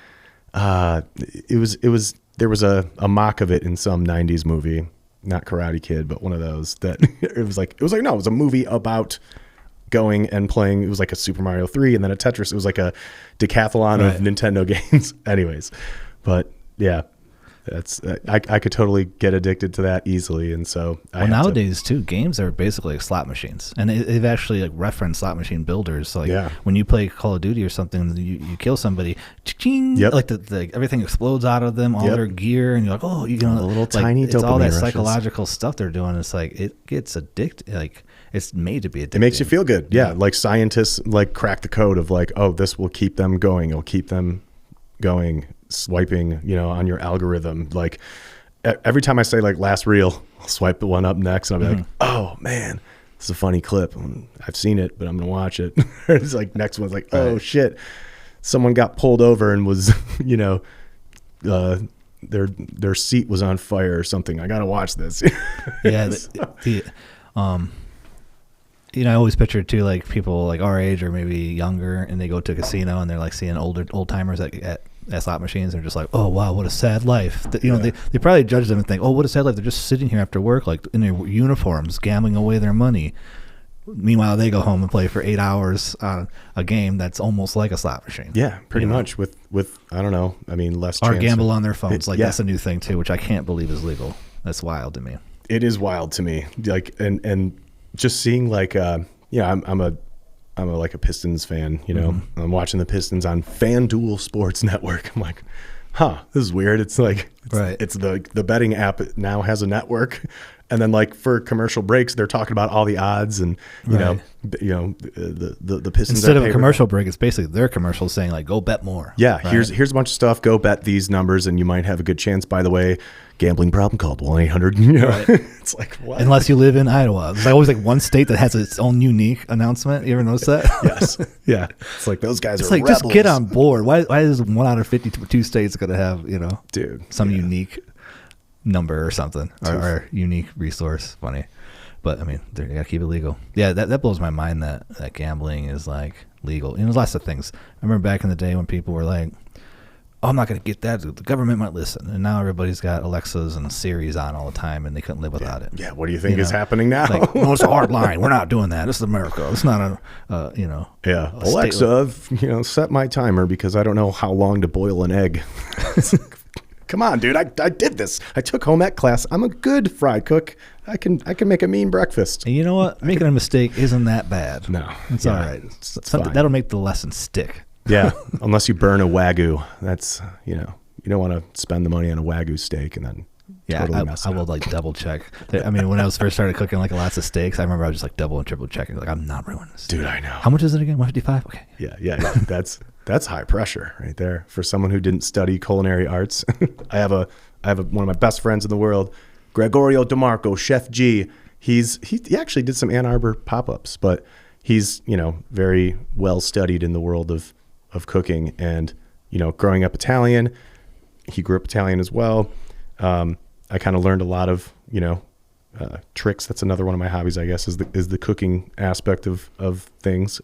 it was there was a mock of it in some 90s movie. Not Karate Kid, but one of those that it was a movie about going and playing. It was like a Super Mario 3 and then a Tetris. It was like a decathlon of Nintendo games. Anyways, but yeah, that's I could totally get addicted to that easily. And so nowadays too, games are basically like slot machines, and they've actually like referenced slot machine builders. So like when you play Call of Duty or something, you kill somebody, like the everything explodes out of them, all their gear, and you're like, oh, a little tiny. It's all that rushes. Psychological stuff they're doing. It's like it gets addicted. Like it's made to be addictive. It makes you feel good. Yeah, like scientists like crack the code of like, oh, this will keep them going. It'll keep them going. Swiping, on your algorithm. Like every time I say like last reel, I'll swipe the one up next, and I'll be like, oh man, this is a funny clip. I've seen it, but I'm gonna watch it. It's like next one's like, oh shit, someone got pulled over and was, their seat was on fire or something. I gotta watch this. I always picture too, like people like our age or maybe younger, and they go to a casino and they're like seeing old timers at slot machines. They're just like, oh wow, what a sad life. They probably judge them and think, oh, what a sad life. They're just sitting here after work, like in their uniforms, gambling away their money. Meanwhile, they go home and play for 8 hours on a game that's almost like a slot machine. Yeah, pretty much with I don't know. I mean, less. Or gamble on their phones. That's a new thing too, which I can't believe is legal. That's wild to me. It is wild to me. Like and just seeing like I'm a Pistons fan, I'm watching the Pistons on FanDuel Sports Network. I'm like, this is weird. It's like, it's the betting app now has a network. And then like for commercial breaks, they're talking about all the odds and, the Pistons. Instead of a commercial break, it's basically their commercials saying like, go bet more. Yeah. Right? Here's a bunch of stuff. Go bet these numbers and you might have a good chance. By the way, gambling problem, called 1-800. It's like, what? Unless you live in Iowa. There's always like one state that has its own unique announcement. You ever notice that? Yes. Yeah. It's like those guys it's are like, rebels. Just get on board. Why is 1 out of 52 states going to have, some unique number or something or unique resource? Funny. But I mean, you got to keep it legal. Yeah, that blows my mind that gambling is like legal. There's lots of things. I remember back in the day when people were like, oh, I'm not going to get that. The government might listen. And now everybody's got Alexas and Siris on all the time, and they couldn't live without it. Yeah, what do you think is happening now? Like, no, it's a hard line. We're not doing that. This is America. It's not Yeah, Alexa, set my timer because I don't know how long to boil an egg. Come on, dude. I did this. I took home ec class. I'm a good fry cook. I can make a mean breakfast. And you know what? Making a mistake isn't that bad. No. It's all right. It's fine. That'll make the lesson stick. Yeah, unless you burn a Wagyu. That's, you don't want to spend the money on a Wagyu steak and then totally mess it up. I will like double check. I mean, when I was first started cooking like lots of steaks, I remember I was just like double and triple checking. Like, I'm not ruining this. Dude, I know. How much is it again? 155? Okay. Yeah. That's high pressure right there for someone who didn't study culinary arts. I have one of my best friends in the world, Gregorio DeMarco, Chef G. he actually did some Ann Arbor pop-ups, but he's, you know, very well studied in the world of cooking, and, you know, growing up Italian, he grew up Italian as well. I kind of learned a lot of, you know, tricks. That's another one of my hobbies, I guess, is the cooking aspect of things.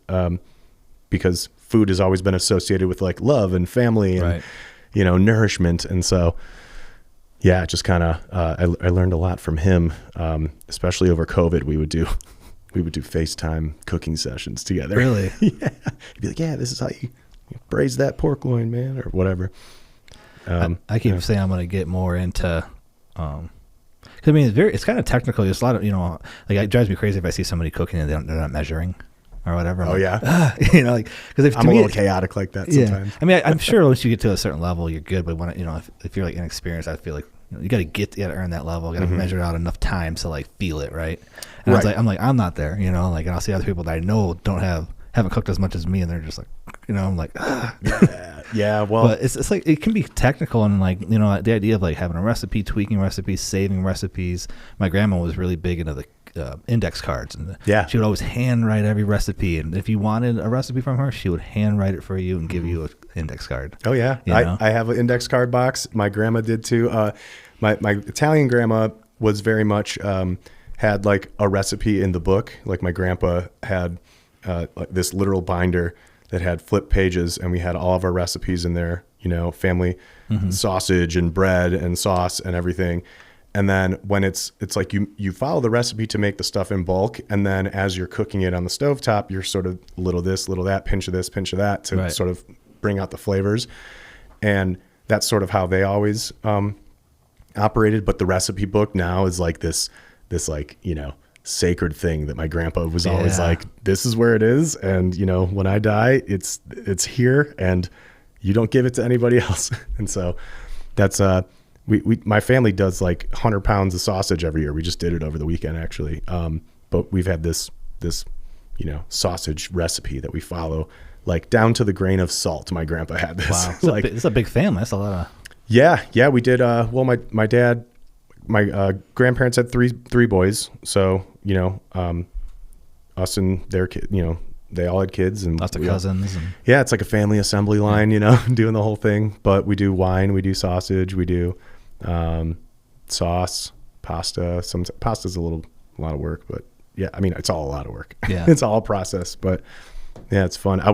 Because food has always been associated with like love and family and, you know, nourishment. And so, yeah, just kind of, I learned a lot from him, especially over COVID. We would do FaceTime cooking sessions together. Really? Yeah. He'd be like, yeah, this is how you braise that pork loin, man, or whatever. I keep saying I'm going to get more into, cause I mean, it's kind of technical. There's a lot of, you know, like it drives me crazy if I see somebody cooking and they're not measuring or whatever. I'm you know, like, cause I'm a little chaotic like that sometimes. I mean, I'm sure once you get to a certain level, you're good. But when, you know, if you're like inexperienced, I feel like, you know, you got to earn that level. You got to measure it out enough times to like feel it. Right. And I'm not there, you know, like, and I'll see other people that I know haven't cooked as much as me, and they're just like, you know, I'm like, yeah. Well, but it's like it can be technical, and like, you know, the idea of like having a recipe, tweaking recipes, saving recipes. My grandma was really big into the index cards, and she would always handwrite every recipe, and if you wanted a recipe from her, she would handwrite it for you and give you an index card. Oh yeah, I have an index card box. My grandma did too. My Italian grandma was very much had like a recipe in the book. Like my grandpa had like this literal binder that had flip pages, and we had all of our recipes in there, you know, family sausage and bread and sauce and everything. And then when it's like you follow the recipe to make the stuff in bulk, and then as you're cooking it on the stovetop, you're sort of little this, little that, pinch of this, pinch of that to sort of bring out the flavors. And that's sort of how they always operated. But the recipe book now is like this like, you know, sacred thing that my grandpa was always like, this is where it is, and, you know, when I die, it's here, and you don't give it to anybody else. And so that's my family does like 100 pounds of sausage every year. We just did it over the weekend, actually. But we've had this you know, sausage recipe that we follow, like down to the grain of salt. My grandpa had this. Wow. Like, it's a big family. That's a lot of. Yeah, we did. Well, my dad, my grandparents had three boys, so, you know, us and their kid, you know, they all had kids, and lots of cousins. Yeah, it's like a family assembly line, you know, doing the whole thing. But we do wine, we do sausage, we do sauce, pasta. Pasta's a lot of work, but yeah, I mean, it's all a lot of work. Yeah, it's all a process, but yeah, it's fun. I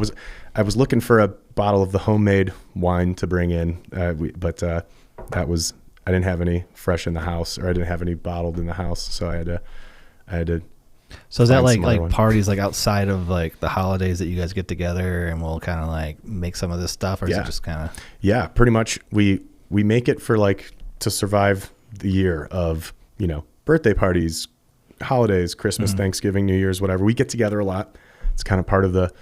was looking for a bottle of the homemade wine to bring in, but that was, I didn't have any fresh in the house, or I didn't have any bottled in the house, so I had to. So is that like parties like outside of like the holidays that you guys get together and we'll kind of like make some of this stuff, or is it just kind of? Yeah, pretty much. We make it for like to survive the year of, you know, birthday parties, holidays, Christmas, Thanksgiving, New Year's, whatever. We get together a lot. It's kind of part of the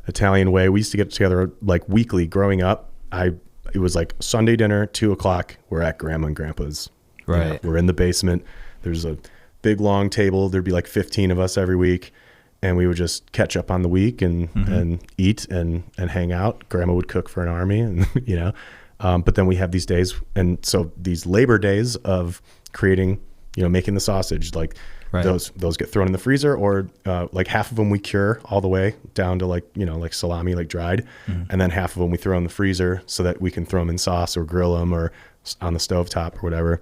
Italian way. We used to get together like weekly growing up. It was like Sunday dinner, 2:00. We're at Grandma and Grandpa's. Right. You know, we're in the basement. There's a big long table. There'd be like 15 of us every week, and we would just catch up on the week and eat and hang out. Grandma would cook for an army, and you know, but then we have these days, and so these labor days of creating, you know, making the sausage, like those get thrown in the freezer, or like half of them we cure all the way down to like, you know, like salami, like dried, and then half of them we throw in the freezer so that we can throw them in sauce or grill them or on the stovetop or whatever.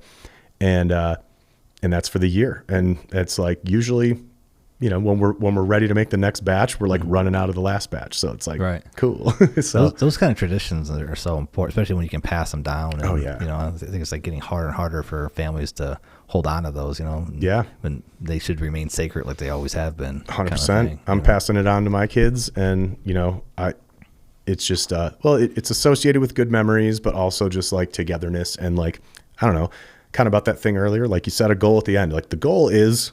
And that's for the year. And it's like usually, you know, when we're ready to make the next batch, we're like running out of the last batch. So it's like, cool. So those kind of traditions are so important, especially when you can pass them down. And, you know, I think it's like getting harder and harder for families to hold on to those, you know. Yeah. And they should remain sacred like they always have been. 100%. I'm passing it on to my kids, and, you know, it's just, it's associated with good memories, but also just like togetherness and like, I don't know, kind of about that thing earlier, like you set a goal at the end. Like the goal is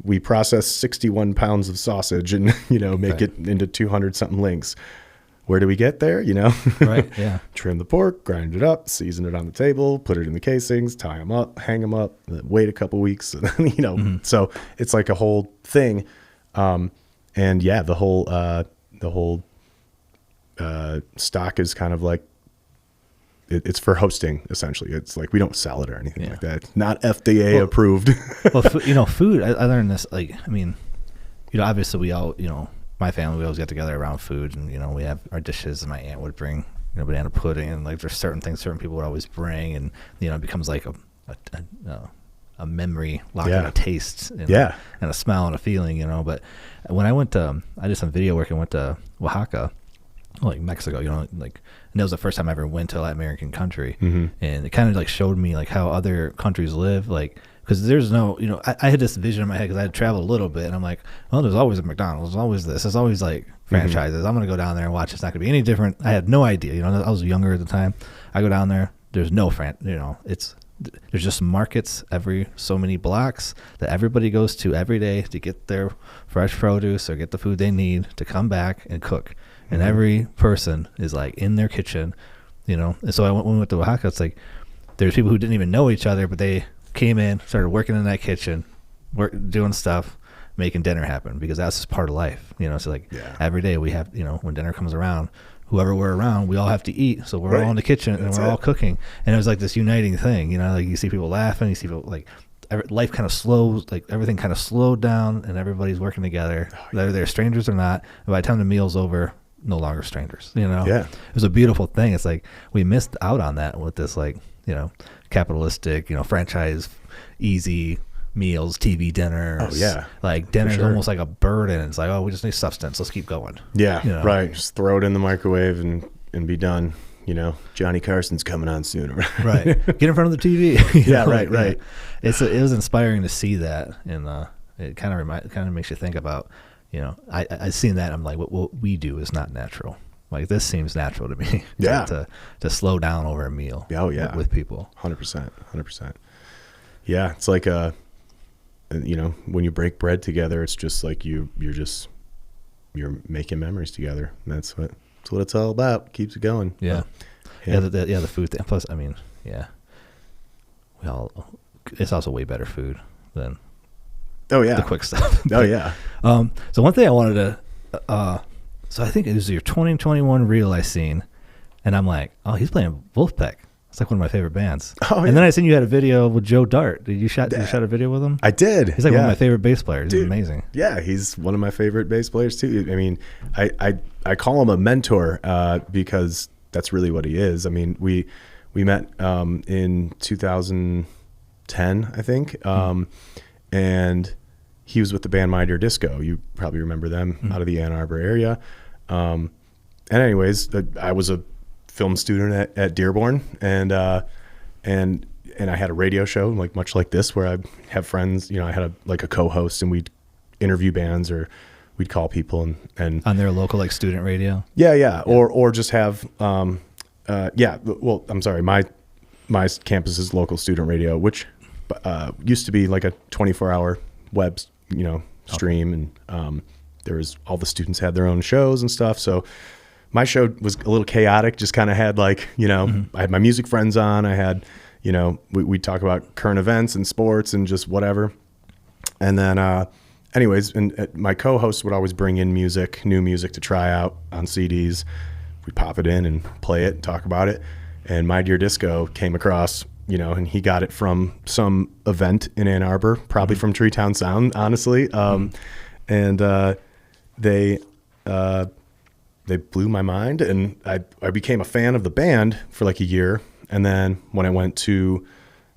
we process 61 pounds of sausage and, you know, make it into 200 something links. Where do we get there? You know, Yeah. Trim the pork, grind it up, season it on the table, put it in the casings, tie them up, hang them up, wait a couple weeks, and then, you know, so it's like a whole thing. And yeah, the whole stock is kind of like, it's for hosting essentially. It's like we don't sell it or anything like that. It's not FDA approved. Well, food. I learned this. Like, I mean, obviously we all, my family, we always get together around food, and we have our dishes. And my aunt would bring, banana pudding, and like there's certain things certain people would always bring, and it becomes like a memory locked in a taste, and a smell and a feeling, But when I did some video work and went to Oaxaca, like Mexico, and that was the first time I ever went to a Latin American country, and it kind of like showed me like how other countries live, like, because there's no, I had this vision in my head because I had traveled a little bit, and I'm like, well, there's always a McDonald's, there's always this, there's always like franchises. I'm gonna go down there and watch. It's not gonna be any different. I had no idea, I was younger at the time. I go down there, there's no there's just markets every so many blocks that everybody goes to every day to get their fresh produce or get the food they need to come back and cook. And every person is like in their kitchen, And so when we went to Oaxaca, it's like there's people who didn't even know each other, but they came in, started working in that kitchen, doing stuff, making dinner happen, because that's just part of life. So like every day we have, when dinner comes around, whoever we're around, we all have to eat. So we're all in the kitchen and we're all cooking. And it was like this uniting thing, like you see people laughing, you see people like life kind of slows, like everything kind of slowed down, and everybody's working together, whether they're strangers or not. And by the time the meal's over, no longer strangers, It was a beautiful thing. It's like we missed out on that with this, like, capitalistic, franchise, easy meals, TV dinners. Oh yeah. Like dinner's almost like a burden. It's like, oh, we just need substance. Let's keep going. Yeah. Right. Just throw it in the microwave and be done. Johnny Carson's coming on soon. Right. Get in front of the TV. Yeah. Right. It was inspiring to see that. And it kind of makes you think about, I seen that. I'm like, what we do is not natural. Like, this seems natural to me. Yeah. To slow down over a meal. Oh yeah. With people. 100%. Yeah. It's like, when you break bread together, it's just like you're making memories together. And that's what it's all about. Keeps it going. Yeah. The food thing. Plus, I mean, it's also way better food than the quick stuff. Oh yeah. So one thing I wanted to, so I think it was your 2021 reel I seen, and I'm like, oh, he's playing Wolfpack. It's like one of my favorite bands. Oh, yeah. And then I seen you had a video with Joe Dart. Did you shot a video with him? I did. He's like one of my favorite bass players. Dude, he's amazing. Yeah, he's one of my favorite bass players too. I mean, I call him a mentor because that's really what he is. I mean, we met in 2010, I think, and he was with the band My Dear Disco. You probably remember them out of the Ann Arbor area. And anyways, I was a film student at Dearborn, and I had a radio show, like much like this, where I have friends. I had a co-host, and we'd interview bands, or we'd call people and on their local like student radio. Yeah. Or just have well, I'm sorry, my campus's local student radio, which used to be like a 24-hour web stream, and there was all the students had their own shows and stuff. So my show was a little chaotic, just kind of had like, I had my music friends on. I had, we'd talk about current events and sports and just whatever. And then, anyways, and my co-host would always bring in new music to try out on CDs. We'd pop it in and play it and talk about it. And My Dear Disco came across, and he got it from some event in Ann Arbor, probably from Treetown Sound, honestly. And they blew my mind, and I became a fan of the band for like a year. And then when I went to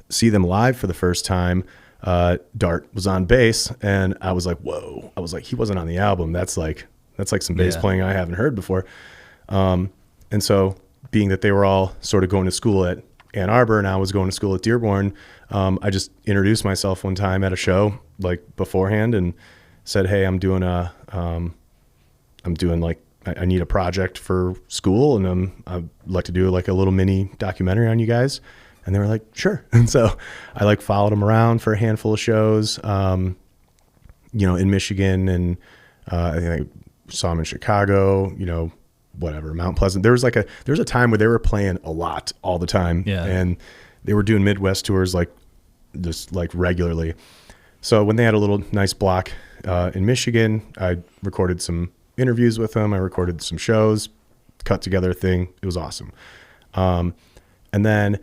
see them live for the first time, Dart was on bass, and I was like, whoa. I was like, he wasn't on the album. That's like some bass playing I haven't heard before. And so being that they were all sort of going to school at Ann Arbor and I was going to school at Dearborn, I just introduced myself one time at a show like beforehand and said, hey, I need a project for school, and I'd like to do like a little mini documentary on you guys. And they were like, sure. And so I like followed them around for a handful of shows, in Michigan, and I think I saw them in Chicago, whatever, Mount Pleasant. There was a time where they were playing a lot all the time, and they were doing Midwest tours like just like regularly. So when they had a little nice block in Michigan, I recorded some interviews with them. I recorded some shows, cut together a thing. It was awesome. And then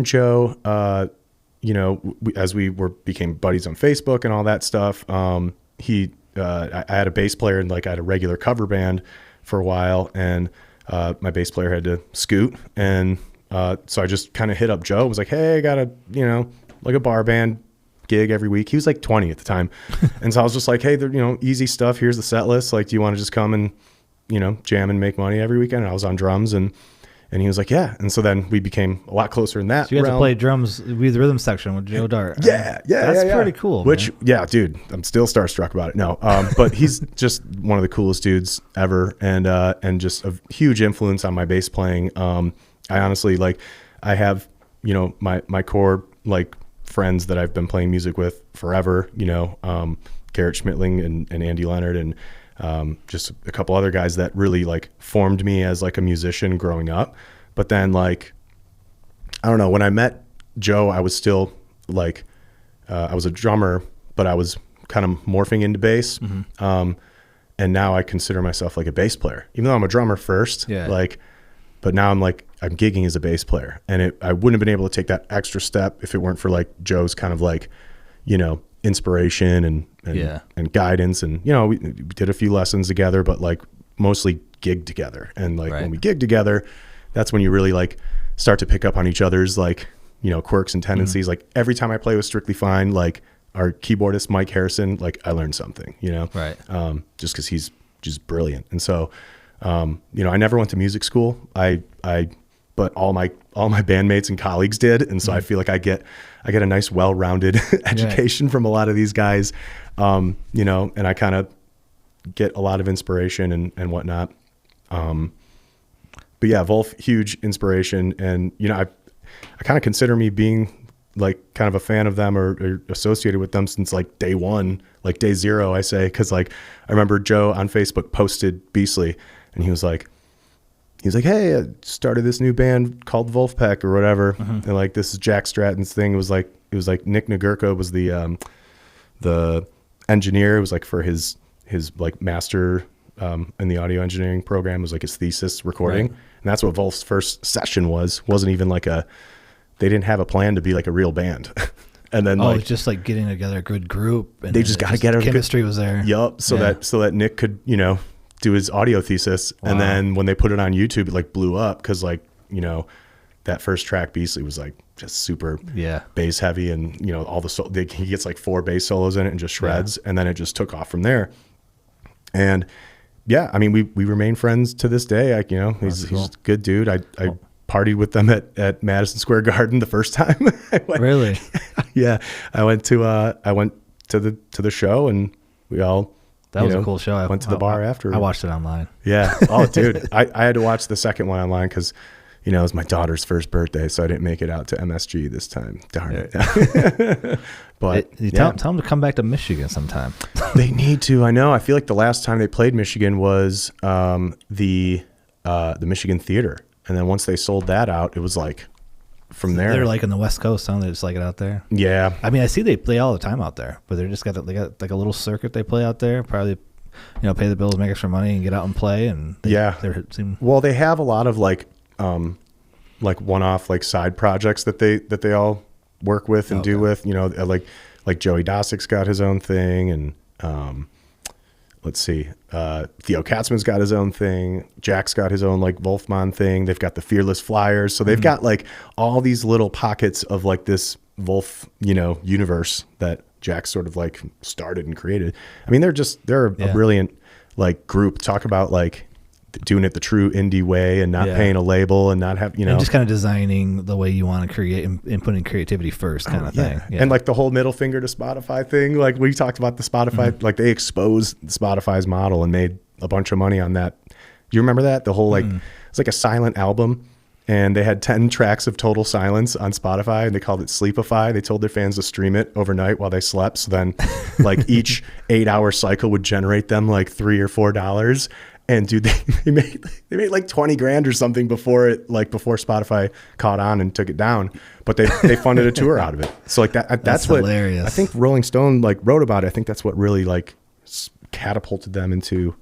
Joe, as we became buddies on Facebook and all that stuff, I had a bass player and like I had a regular cover band for a while, and my bass player had to scoot, and so I just kind of hit up Joe. Was like, hey, I got a like a bar band gig every week. He was like 20 at the time, and so I was just like, hey, easy stuff. Here's the set list. Like, do you want to just come and jam and make money every weekend? And I was on drums, and he was like, yeah. And so then we became a lot closer in that. So you got to play drums with the rhythm section with Joe Dart. Yeah. That's pretty cool. Which, man. yeah, dude, I'm still starstruck about it. No, but he's just one of the coolest dudes ever, and just a huge influence on my bass playing. I honestly, like, I have, my core, like, friends that I've been playing music with forever, Garrett Schmittling and Andy Leonard, and just a couple other guys that really like formed me as like a musician growing up. But then, like, I don't know, when I met Joe, I was still like, I was a drummer, but I was kind of morphing into bass. Mm-hmm. And now I consider myself like a bass player, even though I'm a drummer first. Yeah. Like, but now I'm gigging as a bass player, and I wouldn't have been able to take that extra step if it weren't for like Joe's kind of like, inspiration and guidance. And, we did a few lessons together, but like mostly gigged together. And like when we gig together, that's when you really like start to pick up on each other's like, quirks and tendencies. Mm-hmm. Like every time I play with Strictly Fine, like our keyboardist, Mike Harrison, like I learned something, Right. Just cause he's just brilliant. And so, I never went to music school. But all my bandmates and colleagues did. And so I feel like I get a nice, well-rounded education from a lot of these guys, and I kind of get a lot of inspiration and whatnot. But yeah, Wolf, huge inspiration. And, I kind of consider me being like kind of a fan of them or associated with them since like day one, like day zero, I say. Cause like, I remember Joe on Facebook posted Beastly, and he was like, hey, I started this new band called Wolfpack or whatever. Mm-hmm. And like, this is Jack Stratton's thing. It was like Nick Nagurko was the engineer. It was like for his like master, in the audio engineering program. It was like his thesis recording. Right. And that's what Wolf's first session wasn't even like they didn't have a plan to be like a real band. And then it's just like getting together a good group. And they just got to get chemistry was there. Yup. So that Nick could, do his audio thesis. Wow. And then when they put it on YouTube, it like blew up. Cause like, that first track Beastly was like just super bass heavy, and, all the he gets like 4 bass solos in it and just shreds. Yeah. And then it just took off from there. And yeah, I mean, we remain friends to this day. Like, he's a good dude. I partied with them at Madison Square Garden the first time. Really? Yeah. I went to the show, and we all, that was a cool show. I went to the bar after. I watched it online. Yeah. Oh, dude. I had to watch the second one online because, it was my daughter's first birthday, so I didn't make it out to MSG this time. Darn it. But tell them to come back to Michigan sometime. They need to. I know. I feel like the last time they played Michigan was the Michigan Theater, and then once they sold that out, it was like from there. They're like in the West Coast, huh? They just like it out there. Yeah. I mean, I see they play all the time out there, but they got like a little circuit they play out there. Probably, pay the bills, make extra money, and get out and play. And they have a lot of like one-off like side projects that they all work with and do with. Like Joey Dossick's got his own thing, and let's see, Theo Katzman's got his own thing. Jack's got his own like Wolfman thing. They've got the Fearless Flyers. So they've got like all these little pockets of like this Wolf, universe that Jack sort of like started and created. I mean, they're a brilliant like group. Talk about like doing it the true indie way and not paying a label and not have, and just kind of designing the way you want to create and putting creativity first kind of thing. Yeah. And like the whole middle finger to Spotify thing, like we talked about the Spotify, like they exposed Spotify's model and made a bunch of money on that. Do you remember that? The whole, like, it's like a silent album, and they had 10 tracks of total silence on Spotify, and they called it Sleepify. They told their fans to stream it overnight while they slept. So then like each 8-hour cycle would generate them like $3 or $4. And dude, they made like 20 grand or something before Spotify caught on and took it down. But they funded a tour out of it. So like that's what hilarious. I think Rolling Stone like wrote about it. I think that's what really like catapulted them into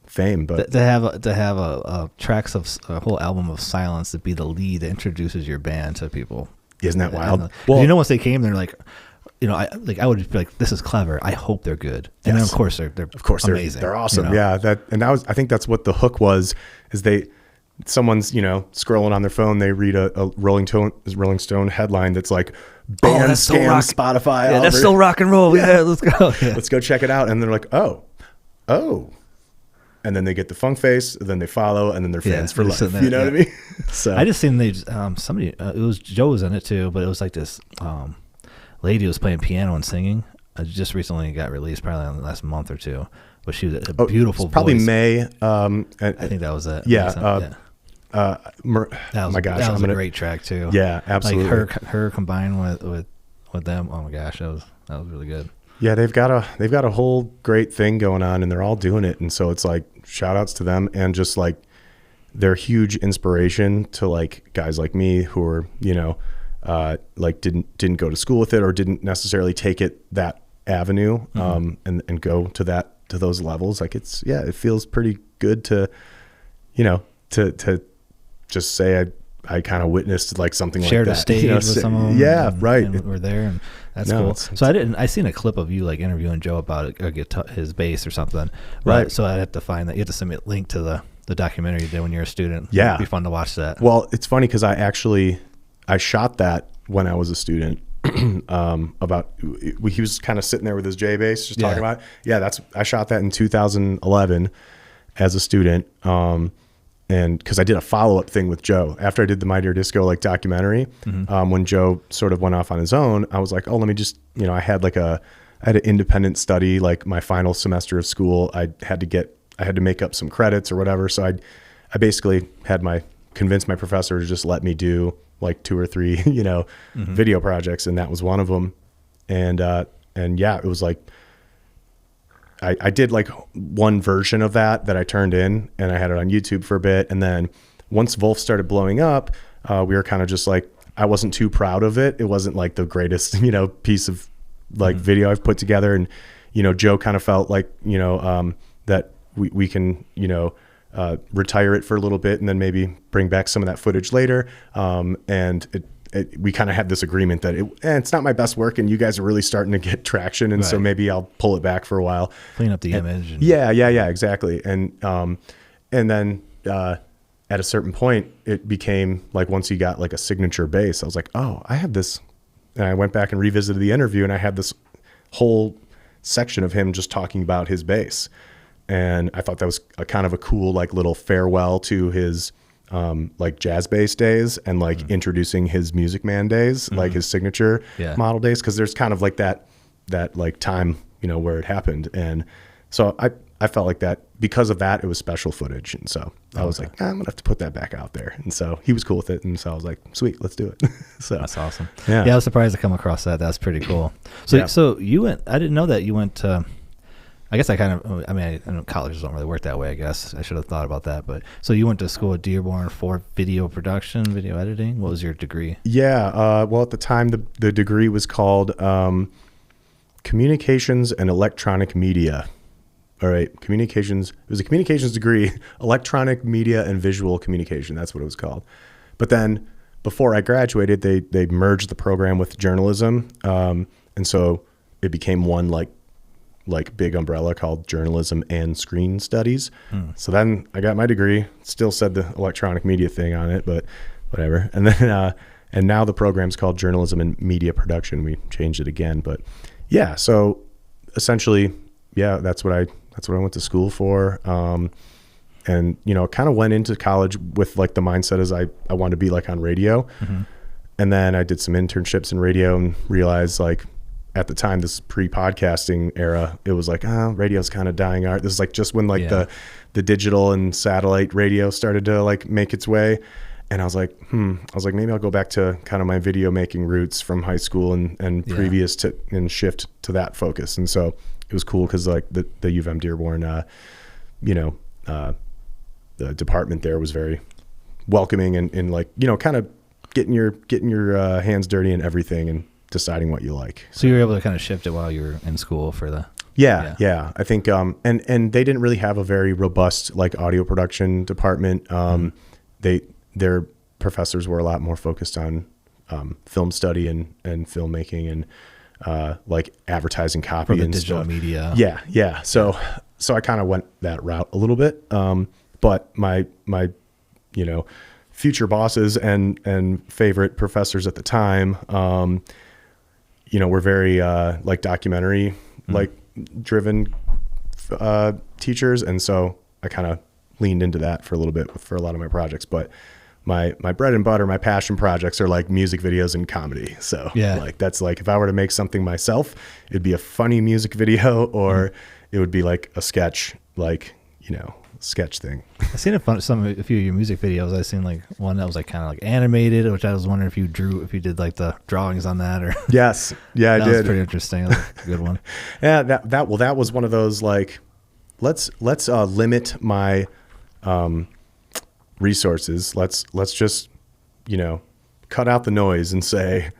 fame. But to have a tracks of a whole album of silence to be the lead that introduces your band to people. isn't that wild? Well, once they came, they're like, I would be like, this is clever. I hope they're good. And then of course they're amazing. They're awesome. Yeah. I think that's what the hook was, is someone's, scrolling on their phone. They read a Rolling Stone headline that's like, band scam Spotify. Yeah, that's still rock and roll. Yeah, let's go. Yeah. Let's go check it out. And they're like, oh. And then they get the funk face, then they follow, and then they're fans for life. You know what I mean? So I just seen somebody, it was Joe was in it too, but it was like this lady was playing piano and singing. Just recently got released, probably in the last month or two. But she was a beautiful voice. Probably May. I think that was it. Yeah. That was a great track too. Yeah, absolutely. Like her combined with them. Oh my gosh, that was really good. Yeah, they've got a whole great thing going on, and they're all doing it. And so it's like, shout outs to them, and just like they're huge inspiration to like guys like me who are, like didn't go to school with it, or didn't necessarily take it that avenue, and go to those levels. Like it feels pretty good to, to just say I kind of witnessed like something like that. Shared a stage with some of them. Yeah, right. And we're there, and that's cool. So I seen a clip of you like interviewing Joe about his bass or something. Right. So I'd have to find that. You have to send me a link to the documentary you did when you were a student. Yeah. It'd be fun to watch that. Well, it's funny because I shot that when I was a student. He was kind of sitting there with his J bass just talking about it. Yeah, I shot that in 2011 as a student. And because I did a follow-up thing with Joe after I did the My Dear Disco like documentary, when Joe sort of went off on his own, I was like, oh, let me just, I had an independent study, like my final semester of school. I had to make up some credits or whatever. So I basically convinced my professor to just let me do like 2 or 3, video projects. And that was one of them. And yeah, it was like, I did like one version of that I turned in, and I had it on YouTube for a bit. And then once Wolf started blowing up, we were kind of just like, I wasn't too proud of it. It wasn't like the greatest, piece of like video I've put together. And, Joe kind of felt like, that we can, retire it for a little bit and then maybe bring back some of that footage later. And we kind of had this agreement that it's not my best work, and you guys are really starting to get traction. And so maybe I'll pull it back for a while. Clean up the image. Yeah, exactly. And then at a certain point, it became like, once you got like a signature bass, I was like, oh, I have this. And I went back and revisited the interview, and I had this whole section of him just talking about his bass. And I thought that was a kind of a cool, like little farewell to his, like jazz bass days, and like introducing his Music Man days, like his signature model days. Cause there's kind of like that like time, where it happened. And so I felt like that because of that, it was special footage. And so I was like, I'm gonna have to put that back out there. And so he was cool with it. And so I was like, sweet, let's do it. So that's awesome. Yeah. I was surprised to come across that. That's pretty cool. So, so you went, I didn't know that you went to, I guess I know colleges don't really work that way, I guess. I should have thought about that. But so you went to school at Dearborn for video production, video editing. What was your degree? Yeah. Well, at the time, the degree was called Communications and Electronic Media. All right. It was a communications degree, electronic media and visual communication. That's what it was called. But then before I graduated, they merged the program with journalism. And so it became one like big umbrella called journalism and screen studies. So then I got my degree, still said the electronic media thing on it, but whatever. And then, and now the program's called journalism and media production. We changed it again, but yeah. So essentially, that's what I went to school for. And, kind of went into college with like the mindset as I want to be like on radio. And then I did some internships in radio and realized like, at the time, this pre-podcasting era, it was like, radio's kind of dying art. This is like just when like the digital and satellite radio started to like make its way. And I was like, maybe I'll go back to kind of my video making roots from high school and previous to, and shift to that focus. And so it was cool because like the U of M Dearborn, the department there was very welcoming and like, kind of getting your hands dirty and everything and deciding what you like. So you were able to kind of shift it while you were in school for the Yeah. I think, and they didn't really have a very robust like audio production department. Their professors were a lot more focused on film study and filmmaking and like advertising copy For the and digital stuff. media. Yeah. So I kind of went that route a little bit. But my future bosses and favorite professors at the time, were very like documentary like driven teachers, and so I kind of leaned into that for a little bit for a lot of my projects. But my bread and butter, my passion projects are like music videos and comedy. So like that's like if I were to make something myself, it'd be a funny music video, or it would be like a sketch, like sketch thing. I've seen a few of your music videos. I've seen like one that was like kind of like animated, which I was wondering if you did like the drawings on that, or Yes, yeah, I did. That was pretty interesting. That was a good one. Yeah, that was one of those like, let's limit my resources. Let's just cut out the noise and say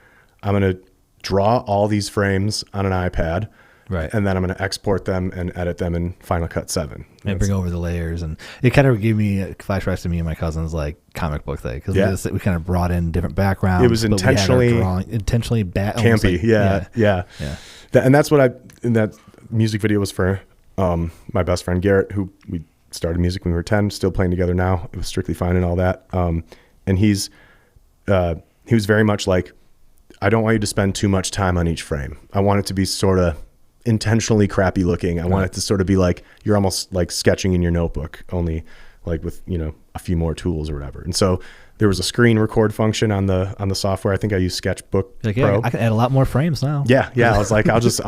I'm gonna draw all these frames on an iPad. Right. And then I'm going to export them and edit them in Final Cut 7. And bring over the layers. And it kind of gave me flashbacks to me and my cousin's like comic book thing. Because we kind of brought in different backgrounds. It was intentionally Like, campy. Yeah. And that's what that music video was for my best friend Garrett, who we started music when we were 10, still playing together now. It was Strictly Fine and all that. And he was very much like, I don't want you to spend too much time on each frame. I want it to be sort of intentionally crappy looking. I want it to sort of be like you're almost like sketching in your notebook, only like with a few more tools or whatever. And so there was a screen record function on the software. I think I used Sketchbook Pro. I can add a lot more frames now. Yeah. I was like, I'll just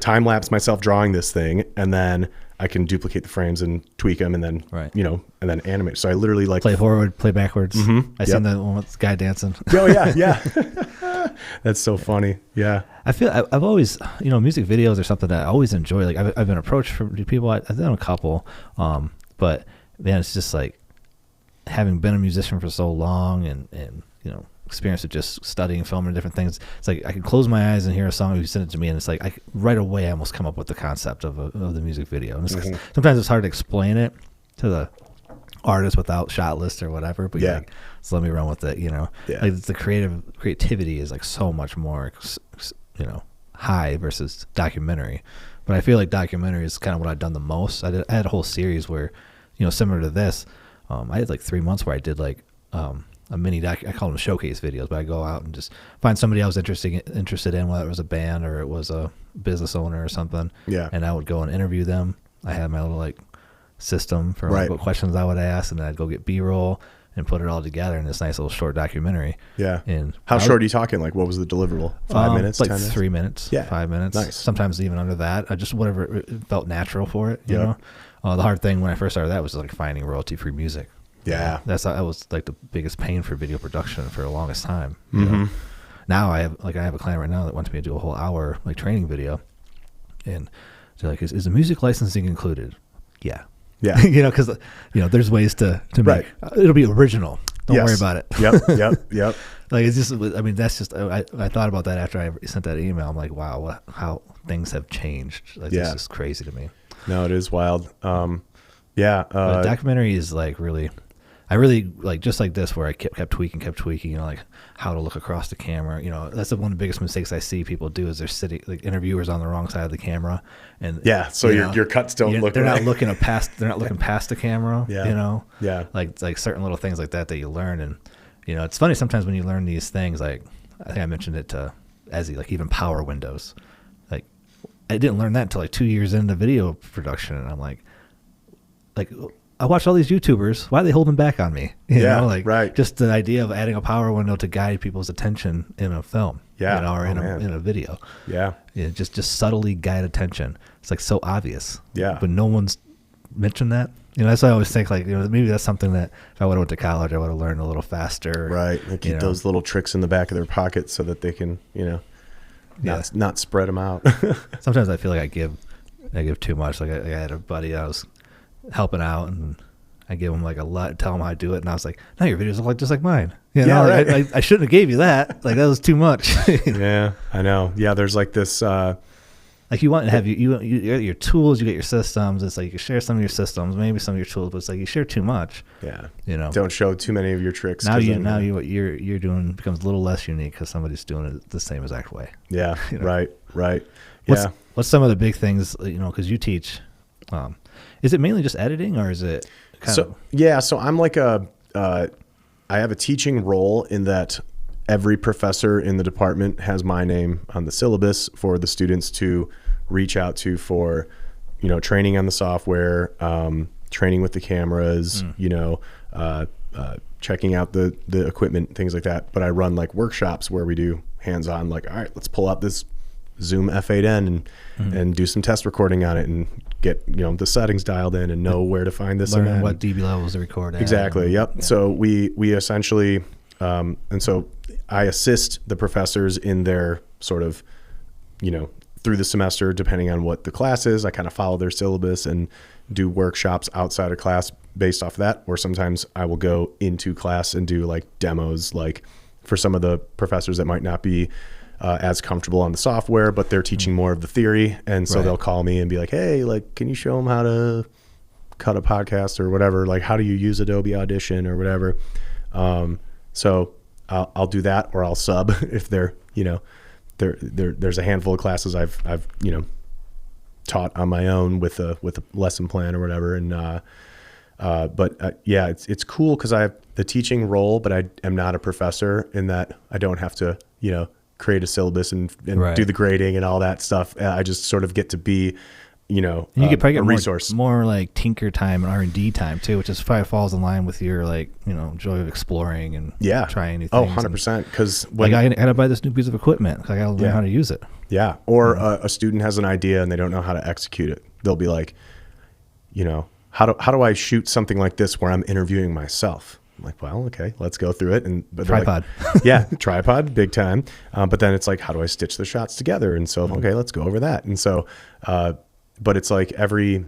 time lapse myself drawing this thing, and then I can duplicate the frames and tweak them, and then and then animate. So I literally like play forward, play backwards. Mm-hmm. I seen the one with the guy dancing. Oh yeah. That's so funny. Yeah. I feel I've always, music videos are something that I always enjoy. Like I've been approached from people. I've done a couple, but man, it's just like having been a musician for so long and experience of just studying film and different things. It's like I can close my eyes and hear a song. You send it to me, and it's like right away I almost come up with the concept of the music video. And sometimes it's hard to explain it to the artist without shot list or whatever. But like, so let me run with it. Like the creativity is like so much more, high versus documentary. But I feel like documentary is kind of what I've done the most. I had a whole series where, similar to this, I had like 3 months where I did like a mini I call them showcase videos, but I go out and just find somebody I was interested in, whether it was a band or it was a business owner or something. Yeah. And I would go and interview them. I had my little like system for like, what questions I would ask, and then I'd go get B-roll and put it all together in this nice little short documentary. Yeah. And how short are you talking? Like, what was the deliverable? 5 minutes? Like 10 minutes? 3 minutes. Yeah. 5 minutes. Nice. Sometimes even under that. I just whatever it felt natural for it. You know. The hard thing when I first started that was like finding royalty-free music. Yeah. That was like the biggest pain for video production for the longest time. You know? Now I have a client right now that wants me to do a whole hour like training video, and they're like, "Is the music licensing included?" Yeah. Yeah. Because there's ways to make it'll be original. Don't worry about it. Yep. Like it's just, that's just, I thought about that after I sent that email. I'm like, wow, how things have changed. Like, it's just crazy to me. No, it is wild. But documentary is like I really like, just like this, where I kept tweaking, like how to look across the camera. That's one of the biggest mistakes I see people do is they're sitting, like interviewers on the wrong side of the camera. And so your cuts don't look they're right. not looking past the camera. Like certain little things like that you learn. And it's funny sometimes when you learn these things, like I think I mentioned it to Ezzy, like even power windows. Like I didn't learn that until like 2 years into video production, and I'm like I watched all these YouTubers. Why are they holding back on me? Just the idea of adding a power window to guide people's attention in a film, or in a video. Just subtly guide attention. It's like so obvious. But no one's mentioned that. That's why I always think like, maybe that's something that if I would have went to college, I would have learned a little faster. Right. They keep those little tricks in the back of their pocket so that they can, not spread them out. Sometimes I feel like I give too much. Like I had a buddy I was helping out, and I give him like a lot, tell him how I do it, and I was like, "Now your videos look like just like mine." Right. I shouldn't have gave you that. Like that was too much. Yeah, I know. Yeah, there's like this Like you want to have you get your tools, you get your systems. It's like you share some of your systems, maybe some of your tools, but it's like you share too much. Yeah. You know, Don't show too many of your tricks. Now what you're doing becomes a little less unique because somebody's doing it the same exact way. Yeah. You know? Right. What's some of the big things, because you teach, is it mainly just editing or is it so I'm like I have a teaching role in that every professor in the department has my name on the syllabus for the students to reach out to for, training on the software, training with the cameras, checking out the equipment, things like that. But I run like workshops where we do hands-on, like, all right, let's pull out this Zoom F8N and do some test recording on it and get, the settings dialed in and know where to find this learn and that. What dB levels to record at. Exactly. Yep. Yeah. So we essentially, and so I assist the professors in their sort of, through the semester, depending on what the class is. I kind of follow their syllabus and do workshops outside of class based off of that. Or sometimes I will go into class and do like demos, like for some of the professors that might not be as comfortable on the software, but they're teaching more of the theory. And so they'll call me and be like, hey, like, can you show them how to cut a podcast or whatever? Like, how do you use Adobe Audition or whatever? So I'll do that, or I'll sub if they're, there's a handful of classes I've taught on my own with a lesson plan or whatever. And, it's cool because I have the teaching role, but I am not a professor in that I don't have to, create a syllabus and do the grading and all that stuff. I just sort of get to be, and you could probably get a resource. More like tinker time and R&D time too, which is probably falls in line with your joy of exploring and trying new things. 100%. Because I gotta buy this new piece of equipment. I gotta learn how to use it. Yeah. Or a student has an idea and they don't know how to execute it. They'll be like, how do I shoot something like this where I'm interviewing myself? I'm like, well, okay, let's go through it. But tripod. Like, tripod, big time. But then it's like, how do I stitch the shots together? And so, okay, let's go over that. And so, but it's like every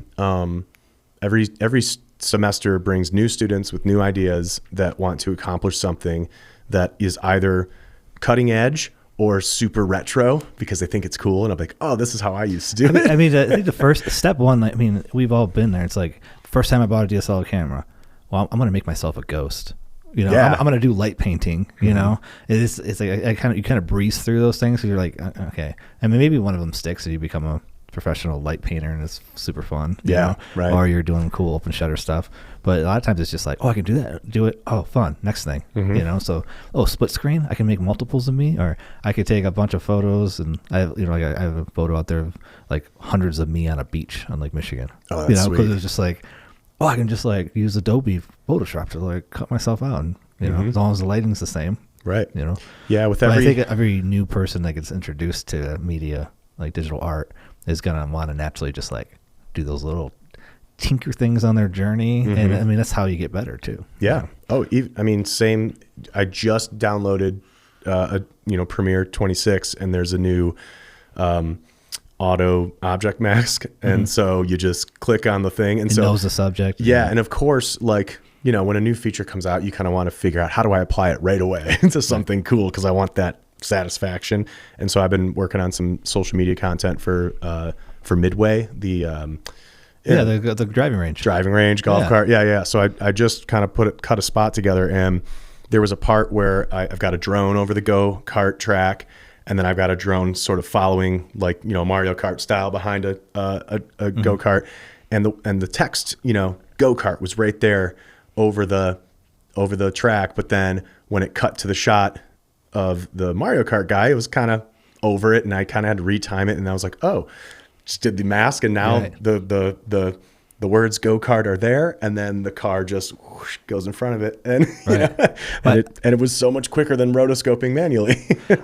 semester brings new students with new ideas that want to accomplish something that is either cutting edge or super retro because they think it's cool. And I'm like, oh, this is how I used to do it. I think the first step one, we've all been there. It's like first time I bought a DSLR camera. Well, I'm going to make myself a ghost. I'm going to do light painting. It's like you kind of breeze through those things. So you're like, okay. Maybe one of them sticks and you become a professional light painter and it's super fun. Right. Or you're doing cool open shutter stuff. But a lot of times it's just like, oh, I can do that. Do it. Oh, fun. Next thing. So, split screen. I can make multiples of me, or I could take a bunch of photos and I have a photo out there of like hundreds of me on a beach on Lake Michigan. Oh, that's sweet. Because it's just like, oh, I can just like use Adobe Photoshop to like cut myself out, and as long as the lighting's the same, right? With I think every new person that gets introduced to media like digital art is gonna want to naturally just like do those little tinker things on their journey, and that's how you get better too. Yeah. Same. I just downloaded Premiere 26, and there's a new auto object mask, and so you just click on the thing and it knows the subject. And of course, like when a new feature comes out, you kind of want to figure out how do I apply it right away into something cool, because I want that satisfaction. And so I've been working on some social media content for Midway, the driving range golf cart. So I just kind of cut a spot together, and there was a part where I've got a drone over the go kart track. And then I've got a drone sort of following, like, Mario Kart style behind a go-kart, and the text, go-kart was right there over the track. But then when it cut to the shot of the Mario Kart guy, it was kind of over it, and I kind of had to retime it. And I was like, oh, just did the mask, and now the words go-kart are there, and then the car just whoosh, goes in front of it. And, and it was so much quicker than rotoscoping manually.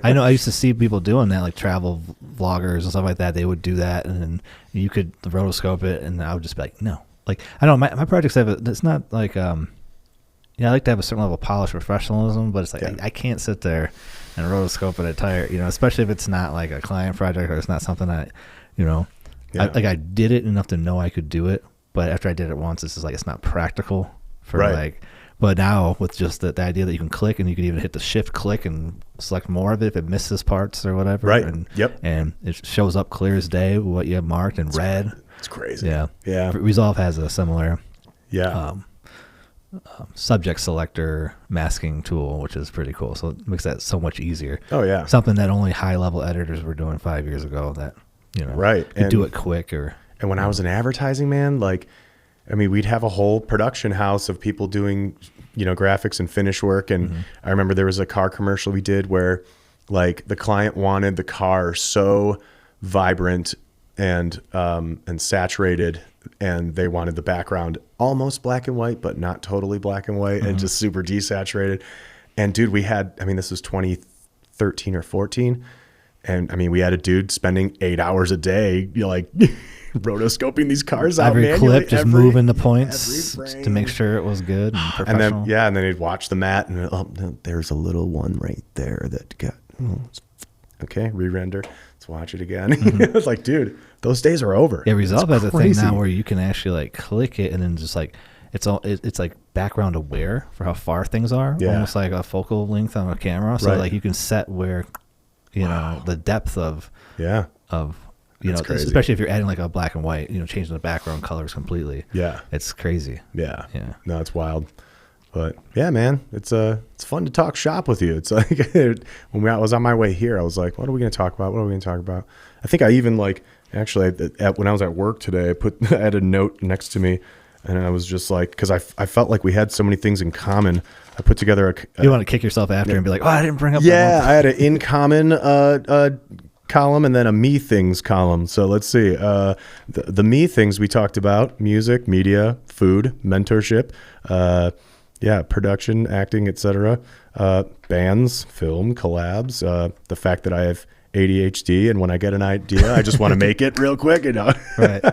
I know I used to see people doing that, like travel vloggers and stuff like that. They would do that, and then you could rotoscope it, and I would just be like, no. Like, I don't know, my projects it's not like, I like to have a certain level of polish professionalism, but it's like, I can't sit there and rotoscope an entire, especially if it's not like a client project or it's not something that, I did it enough to know I could do it. But after I did it once, it's just like, it's not practical for like But now with just the idea that you can click and you can even hit the shift click and select more of it if it misses parts or whatever. Right. And, Yep. And it shows up clear as day what you have marked in red. It's crazy. Yeah. Yeah. Resolve has a similar subject selector masking tool, which is pretty cool. So it makes that so much easier. Oh, yeah. Something that only high level editors were doing 5 years ago that, right. could do it quick or. And when I was in advertising, man, like, I mean, we'd have a whole production house of people doing, graphics and finish work. And I remember there was a car commercial we did where like the client wanted the car so vibrant and saturated, and they wanted the background almost black and white, but not totally black and white and just super desaturated. And dude, this was 2013 or 14. And I mean, we had a dude spending 8 hours a day, rotoscoping these cars out every manually. Clip, just moving the points to make sure it was good and professional. And then he'd watch the mat and there's a little one right there that got, okay, re-render. Let's watch it again. It's like, dude, those days are over. Yeah, Resolve has a thing now where you can actually like click it and then just like, it's like background aware for how far things are, almost like a focal length on a camera. So like you can set where, the depth of, especially if you're adding like a black and white, changing the background colors completely. Yeah. It's crazy. Yeah. Yeah. No, it's wild. But yeah, man, it's fun to talk shop with you. It's like when I was on my way here, I was like, what are we going to talk about? What are we going to talk about? I think I even when I was at work today, I had a note next to me and I was just like, cause I felt like we had so many things in common. I put together you want to kick yourself after and be like, oh, I didn't bring up that one. I had an in common, column and then a me things column. So let's see. The me things we talked about: music, media, food, mentorship, production, acting, etc. Bands, film, collabs. The fact that I have ADHD and when I get an idea, I just want to make it real quick. Right.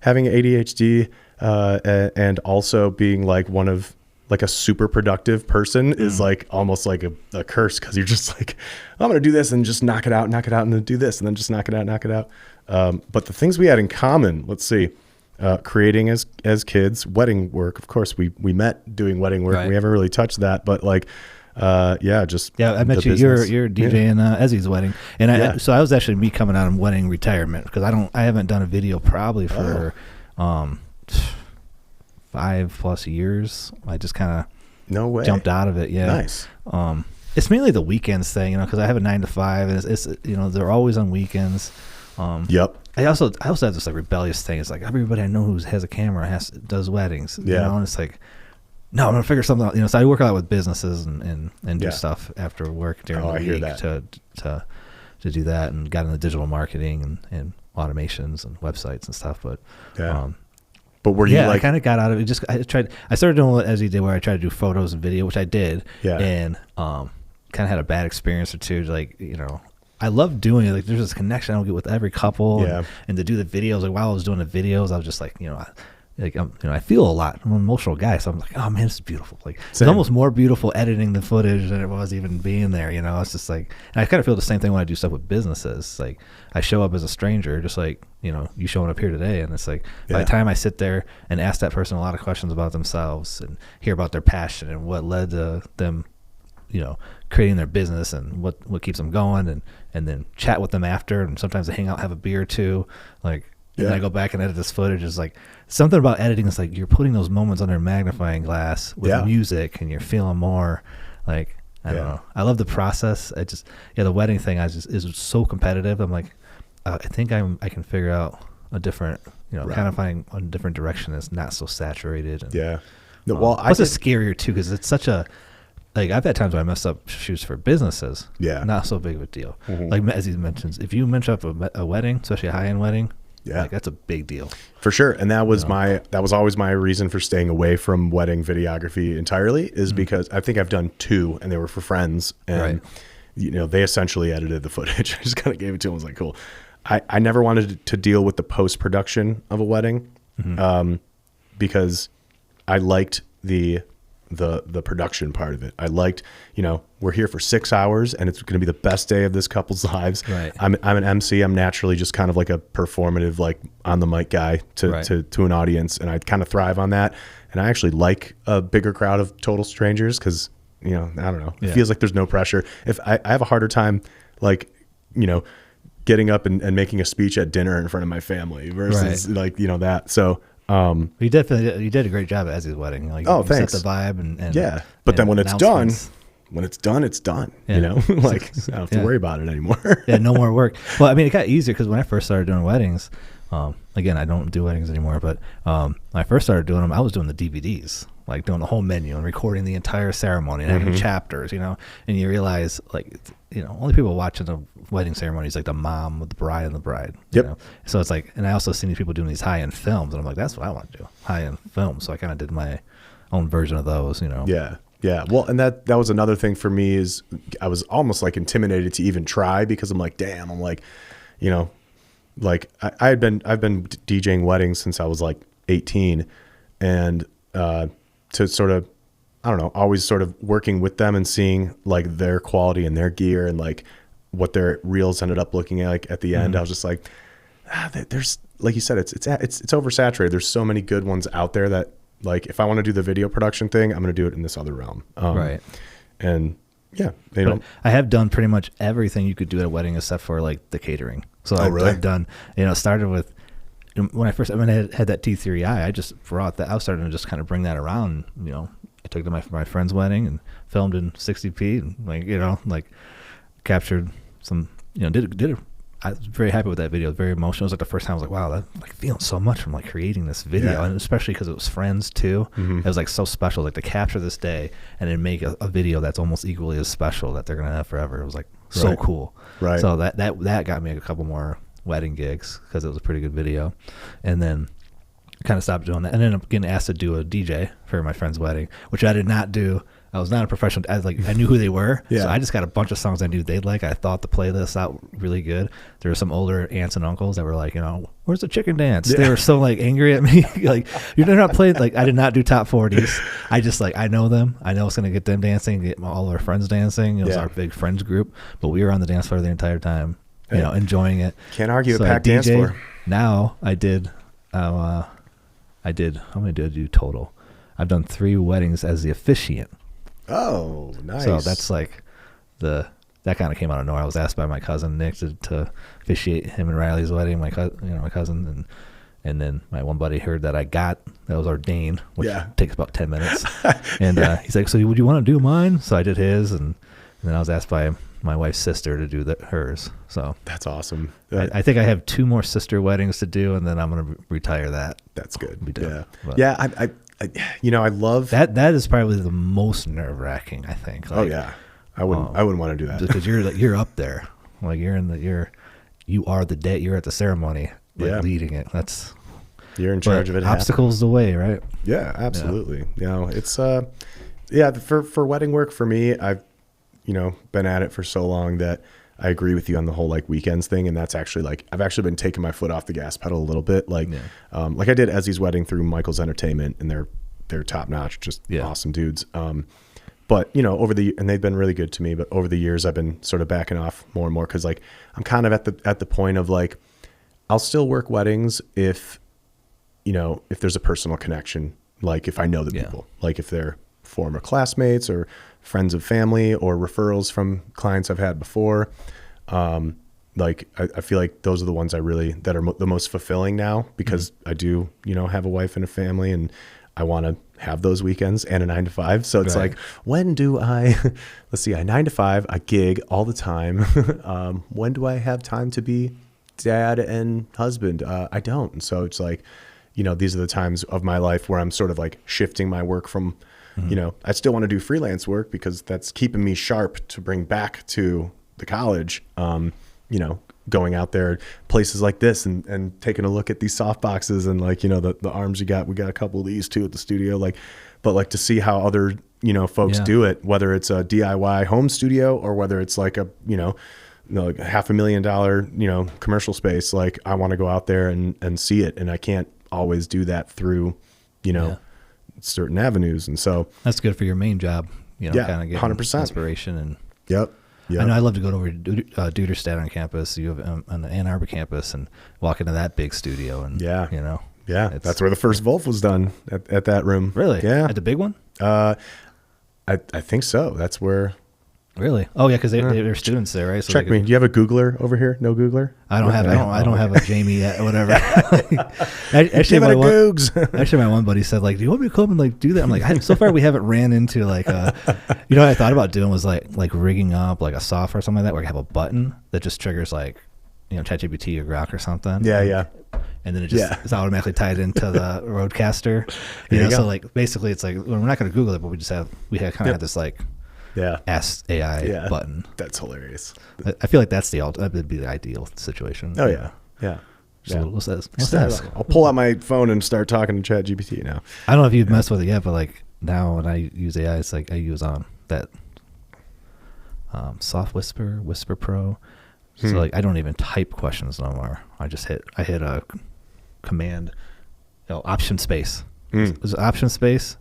Having ADHD and also being like one of like a super productive person is like almost like a curse, because you're just like, I'm going to do this and just knock it out, and then do this and then just knock it out. But the things we had in common, let's see, creating as kids, wedding work. Of course, we met doing wedding work. Right. We haven't really touched that, but like, I met you. You're DJing Ezzy's wedding, and so I was actually coming out of wedding retirement because I haven't done a video probably for 5+ years. I just kind of jumped out of it. Yeah. Nice. It's mainly the weekends thing, because I have a 9 to 5 and it's they're always on weekends. Yep. I also have this like rebellious thing. It's like everybody I know who has a camera does weddings. And it's like, no, I'm gonna figure something out. So I work a lot with businesses and do stuff after work during the week to do that, and got into digital marketing and automations and websites and stuff. But but were you I kind of got out of it. I started doing what Ezzy did, where I tried to do photos and video, which I did. Yeah. And kind of had a bad experience or two. Like, I love doing it. Like, there's this connection I don't get with every couple. Yeah. And to do the videos, like while I was doing the videos, I was just like, I feel a lot. I'm an emotional guy, so I'm like, oh man, this is beautiful. Like, it's almost more beautiful editing the footage than it was even being there. It's just like, and I kind of feel the same thing when I do stuff with businesses. Like, I show up as a stranger, just like you showing up here today, and it's like by the time I sit there and ask that person a lot of questions about themselves and hear about their passion and what led to them, creating their business and what keeps them going, and then chat with them after, and sometimes they hang out, have a beer or two, like. And then I go back and edit this footage. It's like something about editing. It's like you're putting those moments under a magnifying glass with music, and you're feeling more like, I don't know. I love the process. The wedding thing is so competitive. I'm like, I think I can figure out a different, kind of finding a different direction that's not so saturated. And, it's scarier too, because it's such a, like, I've had times where I messed up shoots for businesses. Yeah. Not so big of a deal. Mm-hmm. Like, as he mentions, if you mention up a wedding, especially a high-end wedding, like, that's a big deal. For sure. And that was that was always my reason for staying away from wedding videography entirely, is because I think I've done 2 and they were for friends, and they essentially edited the footage. I just kind of gave it to them. I was like, cool. I never wanted to deal with the post-production of a wedding, because I liked the production part of it. I liked, we're here for 6 hours and it's going to be the best day of this couple's lives. Right. I'm an MC. I'm naturally just kind of like a performative, like on the mic guy to an audience. And I kind of thrive on that. And I actually like a bigger crowd of total strangers because, I don't know. It feels like there's no pressure. If I have a harder time, like, getting up and making a speech at dinner in front of my family versus like, that. So, you did a great job at Ezzy's wedding. Like, oh, you thanks. set the vibe and yeah. But then when it's done, it's done, Yeah. like I don't have to worry about it anymore. Yeah. No more work. Well, I mean, it got easier because when I first started doing weddings, again, I don't do weddings anymore, but when I first started doing them, I was doing the DVDs, like doing the whole menu and recording the entire ceremony and having chapters, and you realize like, only people watching the wedding ceremony is like the mom with the bride and the bride. Yep. So it's like, and I also seen these people doing these high-end films, and I'm like, that's what I want to do, high-end films. So I kind of did my own version of those, Yeah. Yeah. Well, and that was another thing for me is I was almost like intimidated to even try because I'm like, damn, I'm like, like I've been DJing weddings since I was like 18, and to sort of, I don't know, always sort of working with them and seeing like their quality and their gear and like what their reels ended up looking like at the end. I was just like, there's, like you said, it's oversaturated. There's so many good ones out there that, like, if I want to do the video production thing, I'm going to do it in this other realm. Right. And yeah, I have done pretty much everything you could do at a wedding except for like the catering. So I've done, started with, when I had that T3i, I just brought that. I was starting to just kind of bring that around. I took it to my friend's wedding and filmed in 60p and like captured some, did it. I was very happy with that video. It was very emotional. It was like the first time I was like, wow, I'm like feeling so much from like creating this video, and especially because it was friends too. It was like so special, like to capture this day and then make a video that's almost equally as special that they're gonna have forever. It was like so cool. Right. So that got me a couple more wedding gigs because it was a pretty good video, and then kind of stopped doing that, and ended up getting asked to do a DJ for my friend's wedding, which I did not do. I was not a professional. I knew who they were, so I just got a bunch of songs I knew they'd like. I thought the playlist out really good. There were some older aunts and uncles that were like, where's the chicken dance? They were so like angry at me, like you're not playing. Like I did not do top 40s. I just like I know them. I know it's gonna get them dancing, get all our friends dancing. It was our big friends group, but we were on the dance floor the entire time, enjoying it. Can't argue with packed dance floor. Now I did. How many did I do total? I've done 3 weddings as the officiant. Oh, nice. So that's like that kind of came out of nowhere. I was asked by my cousin Nick to officiate him and Riley's wedding. My cousin, and then my one buddy heard that that was ordained, which takes about 10 minutes. And he's like, "So would you want to do mine?" So I did his, and then I was asked by my wife's sister to do hers. So that's awesome. I think I have 2 more sister weddings to do, and then I'm going to retire that. That's good. Yeah. I love that. That is probably the most nerve wracking, I think. Like, I wouldn't want to do that because you're up there, like you are the day, you're at the ceremony, like leading it. You're in charge of it. Obstacles the way, right? Yeah, absolutely. It's for wedding work for me, I've been at it for so long that I agree with you on the whole like weekends thing, and that's actually like I've actually been taking my foot off the gas pedal a little bit, like I did Ezzy's wedding through Michael's Entertainment, and they're top notch, just awesome dudes. But and they've been really good to me. But over the years, I've been sort of backing off more and more because like I'm kind of at the point of like I'll still work weddings if there's a personal connection, like if I know the people, like if they're former classmates or friends of family or referrals from clients I've had before. Like I feel like those are the ones that are the most fulfilling now because I do, have a wife and a family, and I want to have those weekends and a 9-to-5. So it's like, when do I, let's see, I 9-to-5, I gig all the time. When do I have time to be dad and husband? I don't. And so it's like, these are the times of my life where I'm sort of like shifting my work from, I still want to do freelance work because that's keeping me sharp to bring back to the college, going out there places like this and taking a look at these soft boxes and like, the arms we got a couple of these too at the studio, but like to see how other, folks do it, whether it's a DIY home studio or whether it's like a, like $500,000, commercial space. Like I want to go out there and see it. And I can't always do that through, certain avenues. And so that's good for your main job, kind of get 100% inspiration. And Yep. I know I love to go over to Duderstadt on campus. You have on the Ann Arbor campus and walk into that big studio and Yeah, that's where the first Wolf was done at that room. Really? Yeah. At the big one? I think so. That's where. Really? Oh yeah, because they're students there, right? So Check me. Do you have a Googler over here? No Googler? I don't have a Jamie yet, whatever. Actually, my one buddy said, like, do you want me to come and like do that? I'm like, so far we haven't ran into like what I thought about doing was like rigging up like a software or something like that where I have a button that just triggers like, ChatGPT or Grok or something. Yeah. And then it just it's automatically tied into the Rodecaster. So like basically it's like we're not going to Google it, but we kind of have this like Ask AI button. That's hilarious. I feel like that would be the ideal situation. Oh yeah. So what's that? I'll pull out my phone and start talking to ChatGPT now. I don't know if you've messed with it yet, but like now when I use AI, it's like I use that Soft Whisper Pro. So like I don't even type questions no more. I hit a command, option space. There's option space.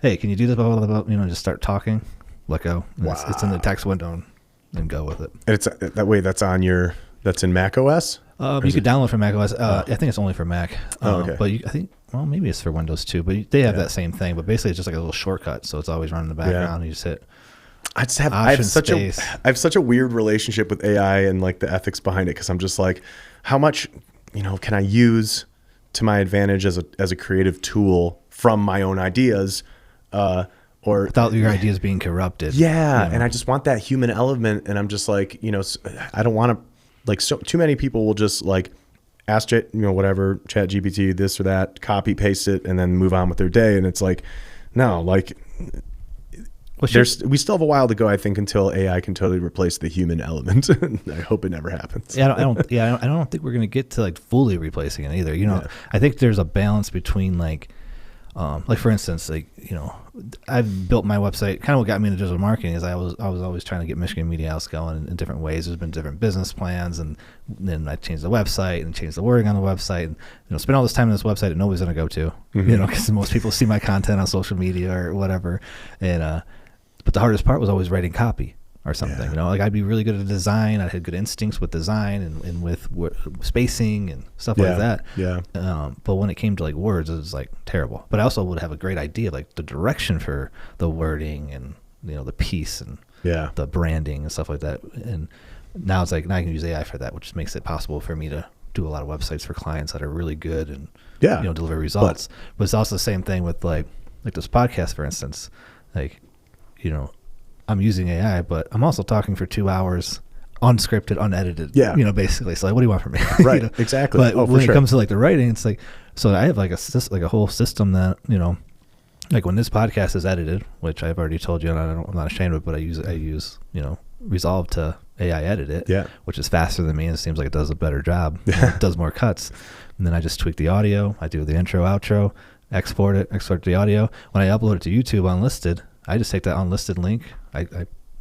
Hey, can you do this? Blah, blah, blah, blah, just start talking. Let go. Wow. It's in the text window and go with it. And it's that way. That's in Mac OS. You could download from Mac OS. I think it's only for Mac. Okay. But I think maybe it's for Windows too. But they have that same thing. But basically, it's just like a little shortcut, so it's always running in the background. You just hit. I have such a weird relationship with AI and like the ethics behind it, because I'm just like, how much can I use to my advantage as a creative tool from my own ideas, or without your ideas being corrupted. Yeah, and I just want that human element, and I'm just like, I don't want to, like, so too many people will just like ask whatever ChatGPT this or that, copy paste it, and then move on with their day, and it's like, no, like. We still have a while to go, I think, until AI can totally replace the human element. I hope it never happens. Yeah, I don't think we're going to get to like fully replacing it either. I think there's a balance between like for instance, like I've built my website. Kind of what got me into digital marketing is I was always trying to get Michigan Media House going in different ways. There's been different business plans, and then I changed the website and changed the wording on the website, and spend all this time on this website that nobody's going to go to, because most people see my content on social media or whatever, and but the hardest part was always writing copy or something. Like I'd be really good at design. I had good instincts with design and with spacing and stuff like that. Yeah. But when it came to like words, it was like terrible. But I also would have a great idea of like the direction for the wording and the piece and the branding and stuff like that. And now it's like now I can use AI for that, which makes it possible for me to do a lot of websites for clients that are really good and deliver results. But it's also the same thing with like this podcast, for instance. Like, I'm using AI, but I'm also talking for 2 hours, unscripted, unedited. Yeah. Basically. So like, what do you want from me? Right. Exactly. But when it comes to like the writing, it's like, so I have like a whole system that, like when this podcast is edited, which I've already told you, and I'm not ashamed of it, but I use Resolve to AI edit it, which is faster than me, and it seems like it does a better job. It does more cuts. And then I just tweak the audio. I do the intro, outro, export the audio. When I upload it to YouTube unlisted, I just take that unlisted link, I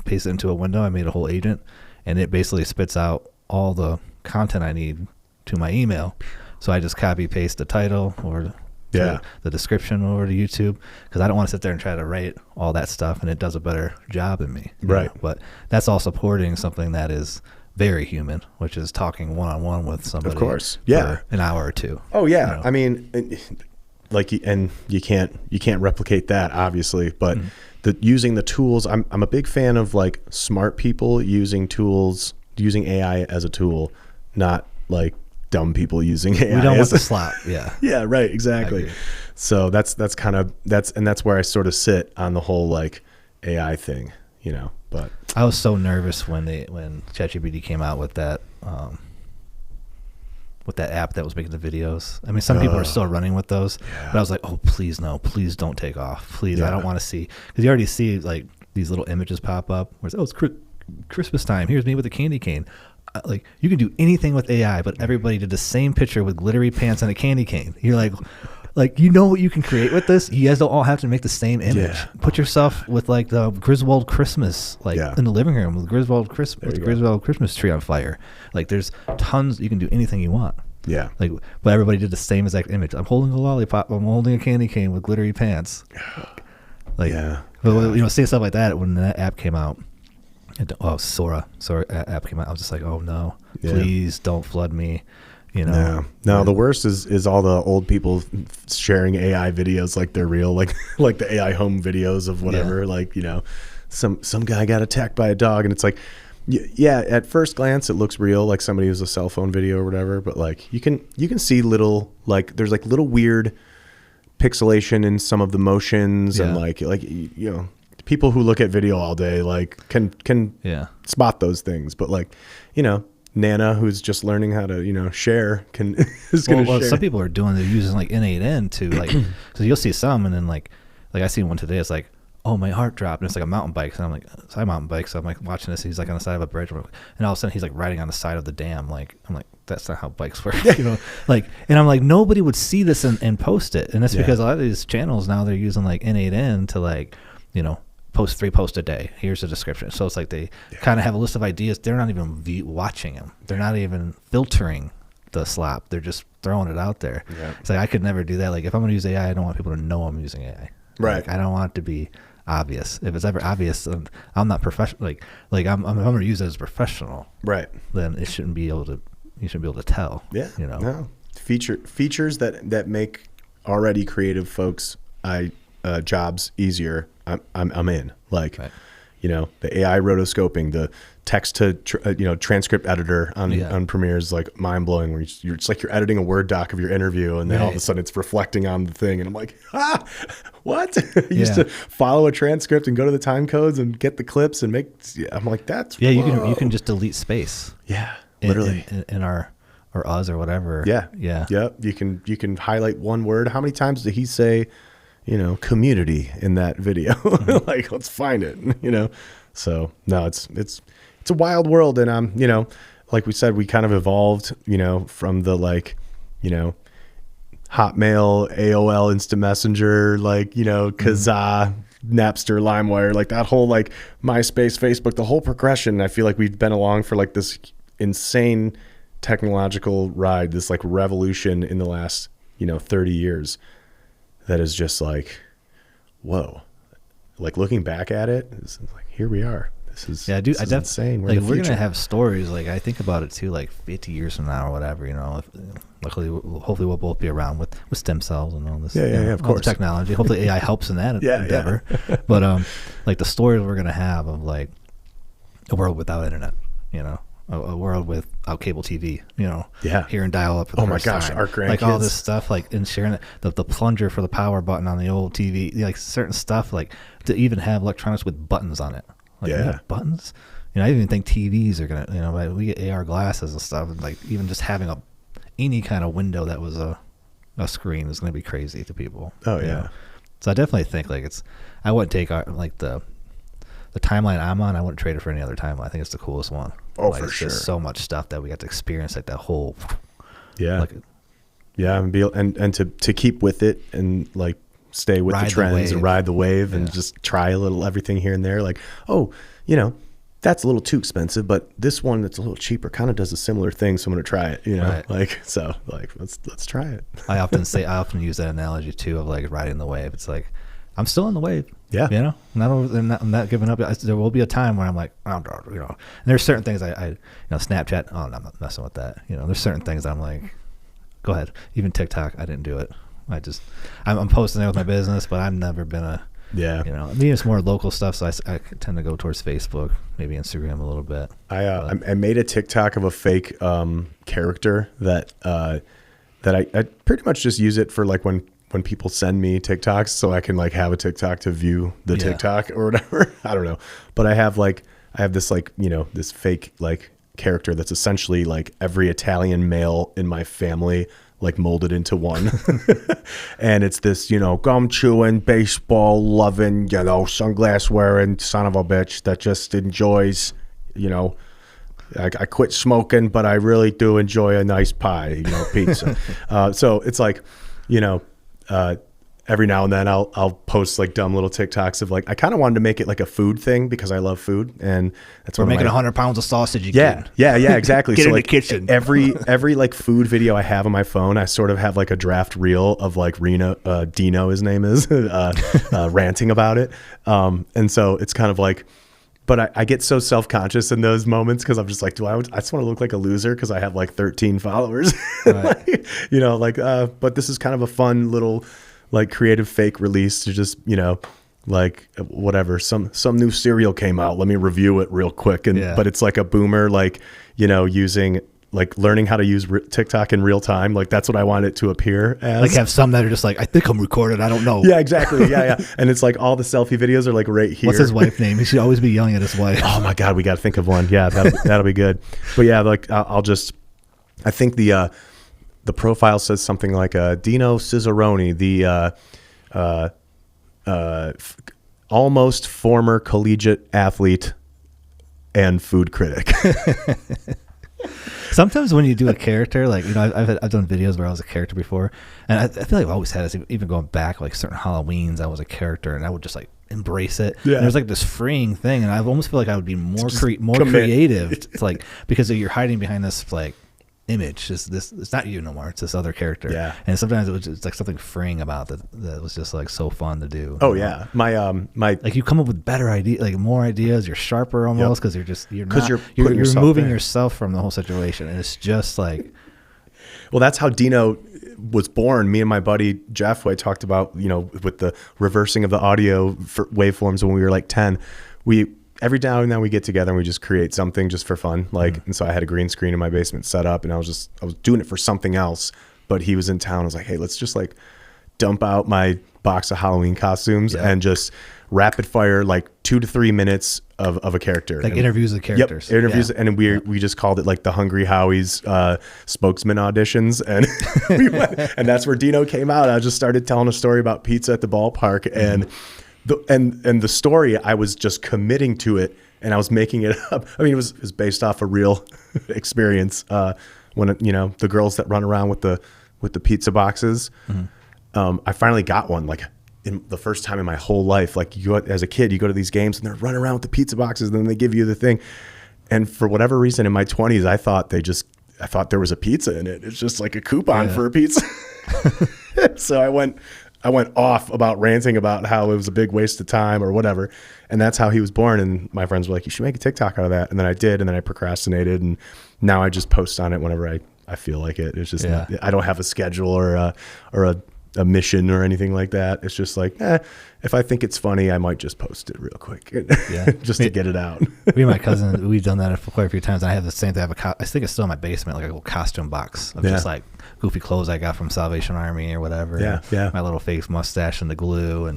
paste it into a window, I made a whole agent, and it basically spits out all the content I need to my email. So I just copy paste the title or the description over to YouTube, because I don't want to sit there and try to write all that stuff, and it does a better job than me. Right. But that's all supporting something that is very human, which is talking one-on-one with somebody. Of course. For an hour or two. Oh yeah. I mean, like, and you can't replicate that, obviously, but using the tools, I'm a big fan of like smart people using AI as a tool, not like dumb people using AI. We don't want the slop. Yeah. Yeah. Right. Exactly. So that's where I sort of sit on the whole like AI thing, but I was so nervous when ChatGPT came out with that app that was making the videos. I mean, some people are still running with those, but I was like, oh, please no, please don't take off. Please. I don't want to see, because you already see like these little images pop up where it's, it's Christmas time. Here's me with a candy cane. Like, you can do anything with AI, but everybody did the same picture with glittery pants and a candy cane. You're like what you can create with this? You guys don't all have to make the same image. Yeah. Put yourself with like the Griswold Christmas, in the living room with Griswold Christmas tree on fire. Like, there's tons. You can do anything you want. Yeah. Like, but everybody did the same exact image. I'm holding a lollipop. I'm holding a candy cane with glittery pants. Like, but say stuff like that when that app came out. Sora app came out. I was just like, oh no, please don't flood me. you know. No, the worst is all the old people sharing AI videos like they're real, like the AI home videos of whatever. Like, you know, some guy got attacked by a dog, and it's like, yeah, at first glance it looks real, like somebody used a cell phone video or whatever. But like you can see little, like there's like little weird pixelation in some of the motions, and like you know, people who look at video all day like can spot those things. But like, you know, Nana, who's just learning how to, you know, share, is going to share. Some people are they're using like N8N to like, so you'll see some, and then like I seen one today. It's like, oh, my heart dropped, and it's like a mountain bike. And I'm like, so I mountain bike. So I'm like watching this. He's like on the side of a bridge, and all of a sudden he's like riding on the side of the dam. Like, I'm like, that's not how bikes work, you know? Like, and I'm like, nobody would see this and post it. And that's because a lot of these channels now, they're using like N8N to like, you know, post 3 posts a day. Here's the description. So it's like they kind of have a list of ideas. They're not even watching them. They're not even filtering the slop. They're just throwing it out there. Yeah. It's like I could never do that. Like if I'm going to use AI, I don't want people to know I'm using AI. Right. Like, I don't want it to be obvious. If it's ever obvious, I'm not professional. Like I'm going to use it as a professional. Right. Then it shouldn't be able to. You shouldn't be able to tell. Yeah. You know. No. Features that make already creative folks jobs easier. I'm in. Like, you know, the AI rotoscoping, the text to transcript editor on Premiere is like mind blowing. Where it's like you're editing a Word doc of your interview, and then all of a sudden it's reflecting on the thing, and I'm like, what? I used to follow a transcript and go to the time codes and get the clips and make. I'm like, that's you can just delete space. Yeah, literally in our or us or whatever. Yeah. You can highlight one word. How many times did he say, you know, community in that video? Like, let's find it, you know? So no, it's a wild world. And you know, like we said, we kind of evolved, you know, from the like, you know, Hotmail, AOL, Instant Messenger, like, you know, Kazaa, Napster, LimeWire, like that whole like MySpace, Facebook, the whole progression. I feel like we've been along for like this insane technological ride, this like revolution in the last, you know, 30 years. That is just like, whoa. Like looking back at it, it's like, here we are. This is insane. We're we're gonna have stories. Like I think about it too, like 50 years from now or whatever. You know, hopefully we'll both be around with stem cells and all this. Of course. Technology. Hopefully AI helps in that endeavor. But like the stories we're gonna have of like a world without internet. You know. A world without cable TV, you know, hearing dial up for the first time. Our grandkids, like all this stuff, like and sharing the plunger for the power button on the old TV, like certain stuff, like to even have electronics with buttons on it. Like, you have buttons. You know, I even think TVs are gonna, you know, like we get AR glasses and stuff, and like even just having any kind of window that was a screen is gonna be crazy to people. Oh yeah. Know? So I definitely think like I wouldn't take like the timeline I'm on. I wouldn't trade it for any other timeline. I think it's the coolest one. Oh, like, for sure. Just so much stuff that we got to experience, like that whole. And to keep with it and like stay with the trends and ride the wave and just try a little everything here and there. Like, oh, you know, that's a little too expensive, but this one that's a little cheaper kind of does a similar thing. So I'm going to try it. You know, like so, like let's try it. I often use that analogy too of like riding the wave. It's like I'm still in the wave. Yeah. You know, I'm not giving up. There will be a time where I'm like, oh, you know, and there's certain things I you know, Snapchat, oh, I'm not messing with that. You know, there's certain things that I'm like, go ahead. Even TikTok, I didn't do it. I'm posting there with my business, but I've never been you know, I mean, it's more local stuff. So I tend to go towards Facebook, maybe Instagram a little bit. I made a TikTok of a fake character that I pretty much just use it for like when people send me TikToks, so I can like have a TikTok to view the TikTok or whatever. I don't know. But I have this like, you know, this fake like character that's essentially like every Italian male in my family, like molded into one. And it's this, you know, gum chewing, baseball loving, you know, sunglass wearing son of a bitch that just enjoys, you know, I quit smoking, but I really do enjoy a nice pie, you know, pizza. So it's like, you know, every now and then I'll post like dumb little TikToks of like, I kind of wanted to make it like a food thing because I love food, and that's we're making 100 pounds of sausage. Yeah, exactly. Get so in like the kitchen. every like food video I have on my phone, I sort of have like a draft reel of like Dino, his name is, ranting about it. And so it's kind of like but I get so self-conscious in those moments because I'm just like, I just want to look like a loser because I have like 13 followers. Right. Like, you know, like, but this is kind of a fun little like creative fake release to just, you know, like whatever, some new cereal came out. Let me review it real quick. But it's like a boomer, like, you know, using like learning how to use TikTok in real time. Like that's what I want it to appear as. Like have some that are just like, I think I'm recorded. I don't know. Yeah, exactly. Yeah. And it's like all the selfie videos are like right here. What's his wife's name? He should always be yelling at his wife. Oh my God, we got to think of one. Yeah, that'll be good. But yeah, like I think the profile says something like Dino Cicerone, the almost former collegiate athlete and food critic. Sometimes when you do a character, like, you know, I've done videos where I was a character before, and I feel like I've always had this, even going back, like certain Halloweens, I was a character, and I would just like embrace it. Yeah. And there's like this freeing thing, and I almost feel like I would be more creative. It's like, because you're hiding behind this like image. It's not you no more. It's this other character. Yeah. And sometimes it's like something freeing about that was just like so fun to do. Oh yeah, my like you come up with better ideas, like more ideas. You're sharper almost because you're moving yourself from the whole situation, and it's just like. Well, that's how Dino was born. Me and my buddy Jeff, who I talked about, you know, with the reversing of the audio for waveforms when we were like 10, every now and then we get together and we just create something just for fun. Like, and so I had a green screen in my basement set up, and I was doing it for something else, but he was in town. I was like, hey, let's just like dump out my box of Halloween costumes and just rapid fire, like 2 to 3 minutes of a character. Like interviews of characters. Yep, interviews. Yeah. And we just called it like the Hungry Howie's spokesman auditions. And we went, and that's where Dino came out. I just started telling a story about pizza at the ballpark, and the story, I was just committing to it, and I was making it up. I mean, it was based off a real experience. When you know, the girls that run around with the pizza boxes, I finally got one. Like in the first time in my whole life, like as a kid, you go to these games and they're running around with the pizza boxes, and then they give you the thing. And for whatever reason, in my 20s, I thought there was a pizza in it. It's just like a coupon for a pizza. So I went off about ranting about how it was a big waste of time or whatever. And that's how he was born. And my friends were like, you should make a TikTok out of that. And then I did. And then I procrastinated. And now I just post on it whenever I feel like it. It's just, I don't have a schedule or a mission or anything like that. It's just like, if I think it's funny, I might just post it real quick just to get it out. Me and my cousin, we've done that quite a few times. I have the same thing. I think it's still in my basement, like a little costume box of just like goofy clothes I got from Salvation Army or whatever. Yeah. My little fake mustache and the glue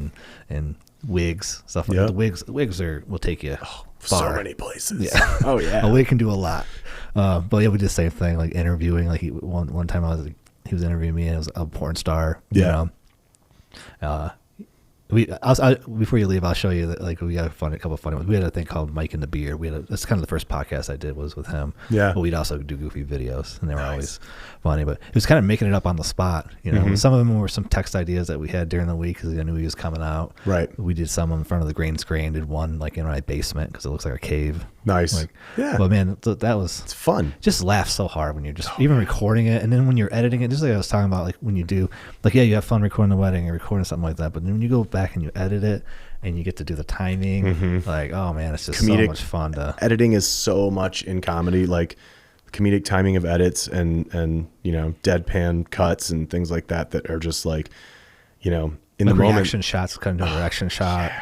and wigs, stuff like that. The wigs will take you far. So many places. Yeah. Oh yeah. A wig can do a lot. But yeah, we did the same thing, like interviewing. Like one time he was interviewing me, and it was a porn star. Yeah. You know? Before you leave, I'll show you that, like, we got a couple of funny ones. We had a thing called Mike and the Beard. That's kind of the first podcast I did was with him. Yeah. But we'd also do goofy videos, and they were always funny. But it was kind of making it up on the spot. You know, some of them were some text ideas that we had during the week because I knew he was coming out. Right. We did some in front of the green screen. Did one like in my basement because it looks like a cave. Nice. Like, yeah. But man, it's fun. Just laugh so hard when you're just even recording it, and then when you're editing it, just like I was talking about, like when you do, like, yeah, you have fun recording the wedding or recording something like that, but then when you go back and you edit it and you get to do the timing, like, oh man, it's just so much fun to. Editing is so much in comedy, like comedic timing of edits and you know, deadpan cuts and things like that are just like, you know, in like the moment. Reaction shots, kind of a reaction shot.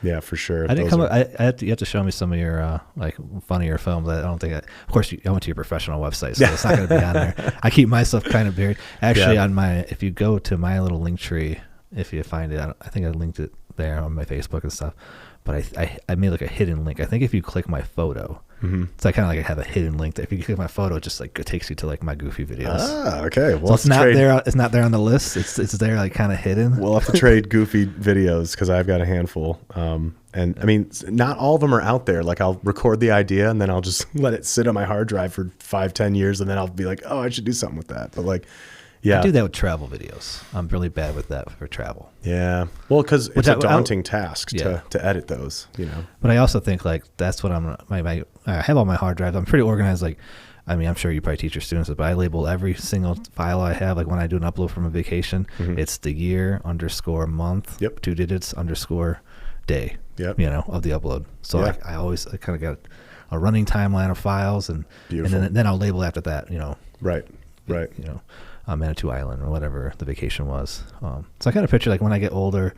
Yeah, for sure. I didn't you have to show me some of your like funnier films. I don't think. Of course, I went to your professional website, so it's not going to be on there. I keep my stuff kind of buried. Actually, if you go to my little link tree, if you find it, I think I linked it there on my Facebook and stuff. But I made like a hidden link. I think if you click my photo, so I kind of like have a hidden link that if you click my photo, it just like it takes you to like my goofy videos. Ah, okay. Well, so it's not there. It's not there on the list. It's there like kind of hidden. We'll have to trade goofy videos because I've got a handful. And I mean, not all of them are out there. Like I'll record the idea and then I'll just let it sit on my hard drive for 5-10 years, and then I'll be like, oh, I should do something with that. But like, yeah, I do that with travel videos. I'm really bad with that for travel. Yeah, well, because it's a daunting task to edit those, you know. But I also think like that's what I have on my hard drive. I'm pretty organized. Like I mean, I'm sure you probably teach your students, but I label every single file I have. Like when I do an upload from a vacation, it's the year _ month, 2 digits _ day, of the upload. So I kind of got a running timeline of files, and then I'll label after that, Right. Manitou Island or whatever the vacation was. So I kind of picture like when I get older,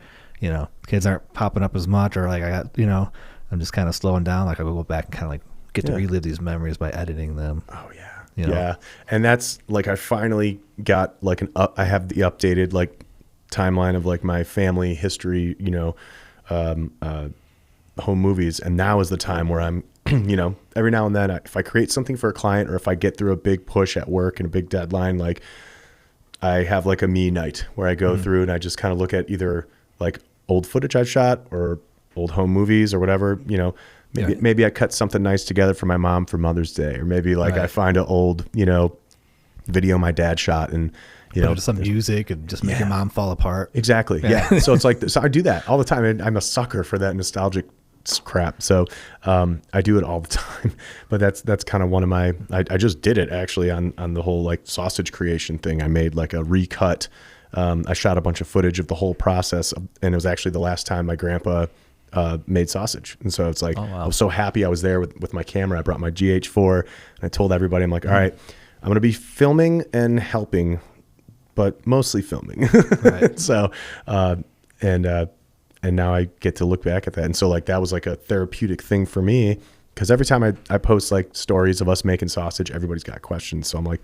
kids aren't popping up as much, or like I got, I'm just kind of slowing down. Like I will go back and kind of like get to relive these memories by editing them. Oh yeah. Yeah. And that's like, I finally got like I have the updated like timeline of like my family history, home movies. And now is the time where I'm, every now and then, if I create something for a client, or if I get through a big push at work and a big deadline, like I have like a me night where I go through and I just kind of look at either like old footage I shot or old home movies or whatever, maybe I cut something nice together for my mom for Mother's Day, or maybe like I find an old, video my dad shot, and just some music and just make your mom fall apart. Exactly. Yeah. So it's like, so I do that all the time, and I'm a sucker for that nostalgic crap. So I do it all the time. But that's kind of one of my, I just did it actually on the whole like sausage creation thing. I made like a recut. I shot a bunch of footage of the whole process, and it was actually the last time my grandpa made sausage. And so it's like, I was so happy I was there with my camera. I brought my GH4, and I told everybody, I'm like, all right, I'm going to be filming and helping, but mostly filming. Right. So, and now I get to look back at that. And so like, that was like a therapeutic thing for me, because every time I post like stories of us making sausage, everybody's got questions. So I'm like,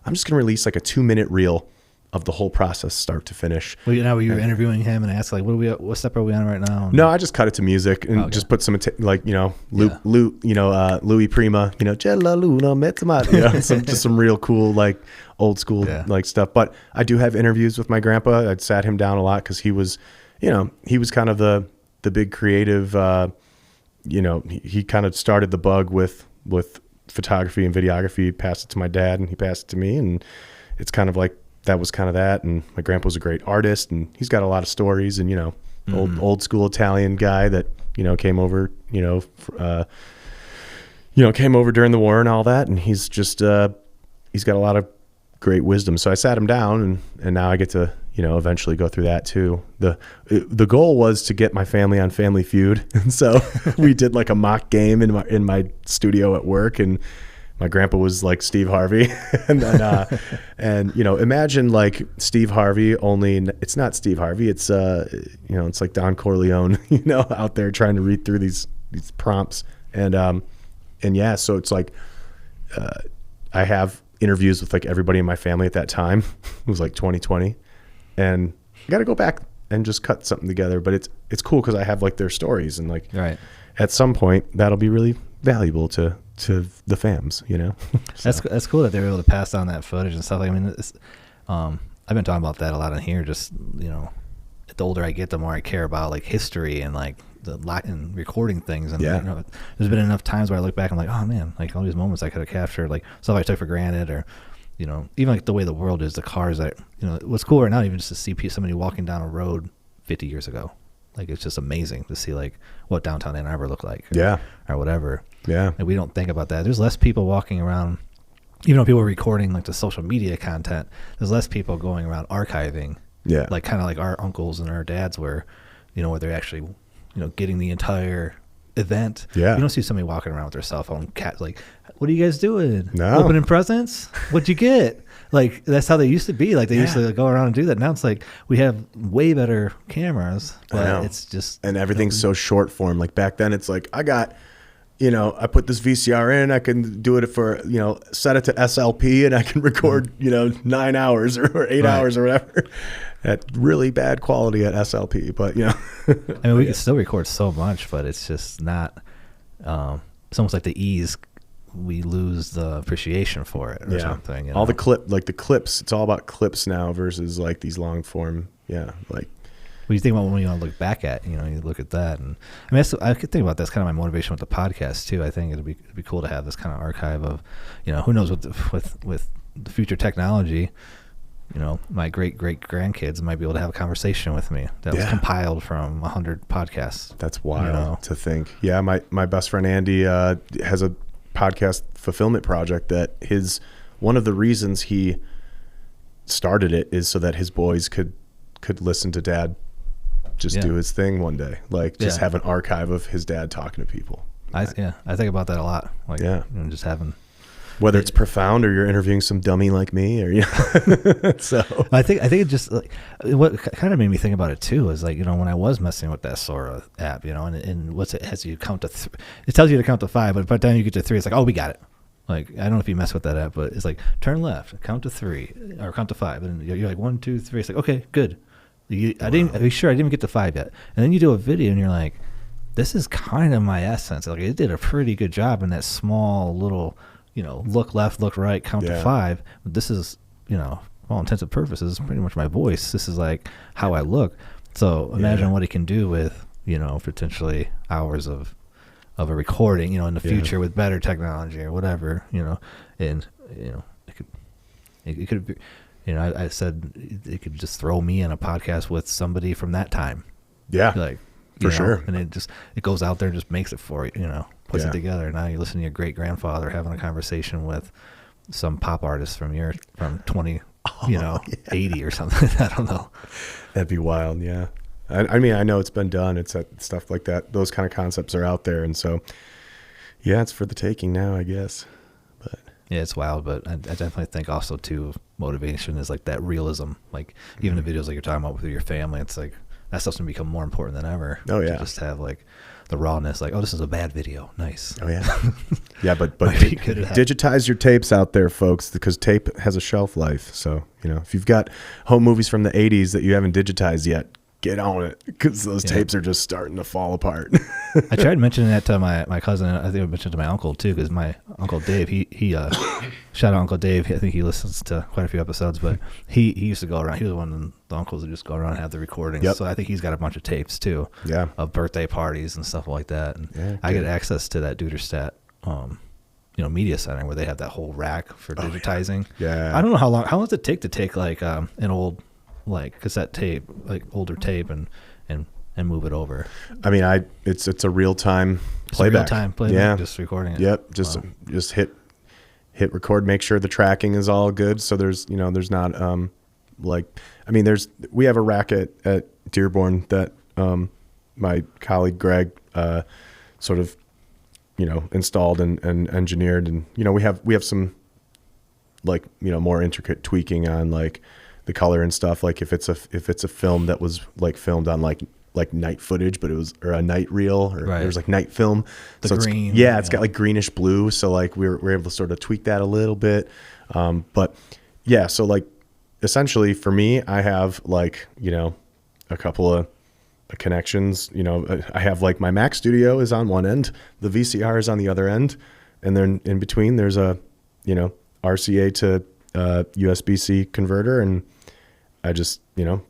I'm just going to release like a 2-minute reel of the whole process, start to finish. Well, were you interviewing him and asked like, what step are we on right now? No, I just cut it to music and just put some like, Louis Prima, Jella Luna Metzama, just some real cool, like old school like stuff. But I do have interviews with my grandpa. I'd sat him down a lot, because he was kind of the big creative, he kind of started the bug with photography and videography, passed it to my dad, and he passed it to me. And it's kind of like, that was kind of that. And my grandpa was a great artist, and he's got a lot of stories, and, old school Italian guy that, came over, came over during the war and all that. And he's just, he's got a lot of great wisdom. So I sat him down, and now I get to, eventually go through that too. The goal was to get my family on Family Feud. And so we did like a mock game in my studio at work, and my grandpa was like Steve Harvey. And then, imagine like Steve Harvey, only it's not Steve Harvey. It's, it's like Don Corleone, out there trying to read through these prompts. And yeah, so it's like, I have interviews with like everybody in my family at that time. It was like 2020. And I got to go back and just cut something together. But it's cool, because I have like their stories, and like at some point that'll be really valuable to the fams, So. That's cool that they were able to pass on that footage and stuff. Like, I mean, I've been talking about that a lot in here. Just the older I get, the more I care about like history and like and recording things. And there's been enough times where I look back and I'm like, oh man, like all these moments I could have captured, like stuff I took for granted, or even like the way the world is, the cars that what's cool right now, even just to see somebody walking down a road 50 years ago. Like, it's just amazing to see like what downtown Ann Arbor looked like, or whatever. Yeah. And we don't think about that. There's less people walking around, even though people are recording like the social media content, there's less people going around archiving. Yeah. Like kind of like our uncles and our dads were, where they're actually, getting the entire event. Yeah. You don't see somebody walking around with their cell phone, like, what are you guys doing? No. Opening presents? What'd you get? Like, that's how they used to be. Like, they used to go around and do that. Now it's like we have way better cameras, but it's just... And everything's so short form. Like, back then, it's like, I got, I put this VCR in, I can do it for, set it to SLP, and I can record, 9 hours or 8 hours or whatever at really bad quality at SLP. But, I mean, we can still record so much, but it's just not... it's almost like the ease... we lose the appreciation for it or something. All the clips, it's all about clips now versus like these long form. Yeah. Like, what do you think about when you want to look back at, you look at that? And I mean, I could think about that's kind of my motivation with the podcast too. I think it'd be cool to have this kind of archive of, who knows with the future technology, my great grandkids might be able to have a conversation with me that was compiled from 100 podcasts. That's wild to think. Yeah. My best friend Andy has a podcast fulfillment project that one of the reasons he started it is so that his boys could listen to dad just do his thing one day, like just have an archive of his dad talking to people. I think about that a lot. Like, just having, whether it's profound or you're interviewing some dummy like me, or so I think it just like what kind of made me think about it too is like, when I was messing with that Sora app, and what's it has you count to it tells you to count to 5, but by the time you get to 3, it's like, oh, we got it. Like, I don't know if you mess with that app, but it's like turn left, count to 3, or count to 5, and you're like 1, 2, 3. It's like, okay, good. I didn't even get to 5 yet, and then you do a video and you're like, this is kind of my essence. Like, it did a pretty good job in that small little, look left, look right, count to 5. This is, for all intents and purposes, pretty much my voice. This is like how I look. So imagine what it can do with, potentially hours of a recording, in the future with better technology or whatever, and, it could be, I said it could just throw me in a podcast with somebody from that time. Yeah. Like, for sure. And it goes out there and just makes it for you, puts it together. Now you listen to your great grandfather having a conversation with some pop artist from 20, 80 or something. I don't know. That'd be wild. Yeah. I mean, I know it's been done. It's stuff like that. Those kind of concepts are out there. And so, it's for the taking now, I guess. But yeah, it's wild. But I definitely think also too, motivation is like that realism. Like even the videos like you're talking about with your family, it's like, that stuff's gonna become more important than ever. Oh yeah, to just have like the rawness, like, oh, this is a bad video, nice. Oh yeah, yeah, but digitize your tapes out there, folks, because tape has a shelf life. So if you've got home movies from the '80s that you haven't digitized yet, get on it, because those tapes are just starting to fall apart. I tried mentioning that to my cousin. I think I mentioned it to my uncle too, because my Uncle Dave, he shout out Uncle Dave. I think he listens to quite a few episodes, but he used to go around. He was one of the uncles that just go around and have the recordings. Yep. So I think he's got a bunch of tapes too. Yeah. Of birthday parties and stuff like that. And I get access to that Duderstadt, media center where they have that whole rack for digitizing. Yeah. I don't know how long does it take to take like an old like cassette tape, like older tape, and move it over. I mean, it's a real time playback. Yeah, just recording it. Yep, just hit record. Make sure the tracking is all good. So there's not we have a rack at Dearborn that my colleague Greg sort of installed and engineered, and we have some like more intricate tweaking on like the color and stuff. Like if it's a film that was like filmed on like night footage, but it was, or a night reel, or there's like night film. The green. It's got like greenish blue. So like we're able to sort of tweak that a little bit. But yeah, so like essentially for me, I have like, a couple of connections, I have like my Mac Studio is on one end, the VCR is on the other end. And then in between there's a, RCA to USB-C converter, and I just,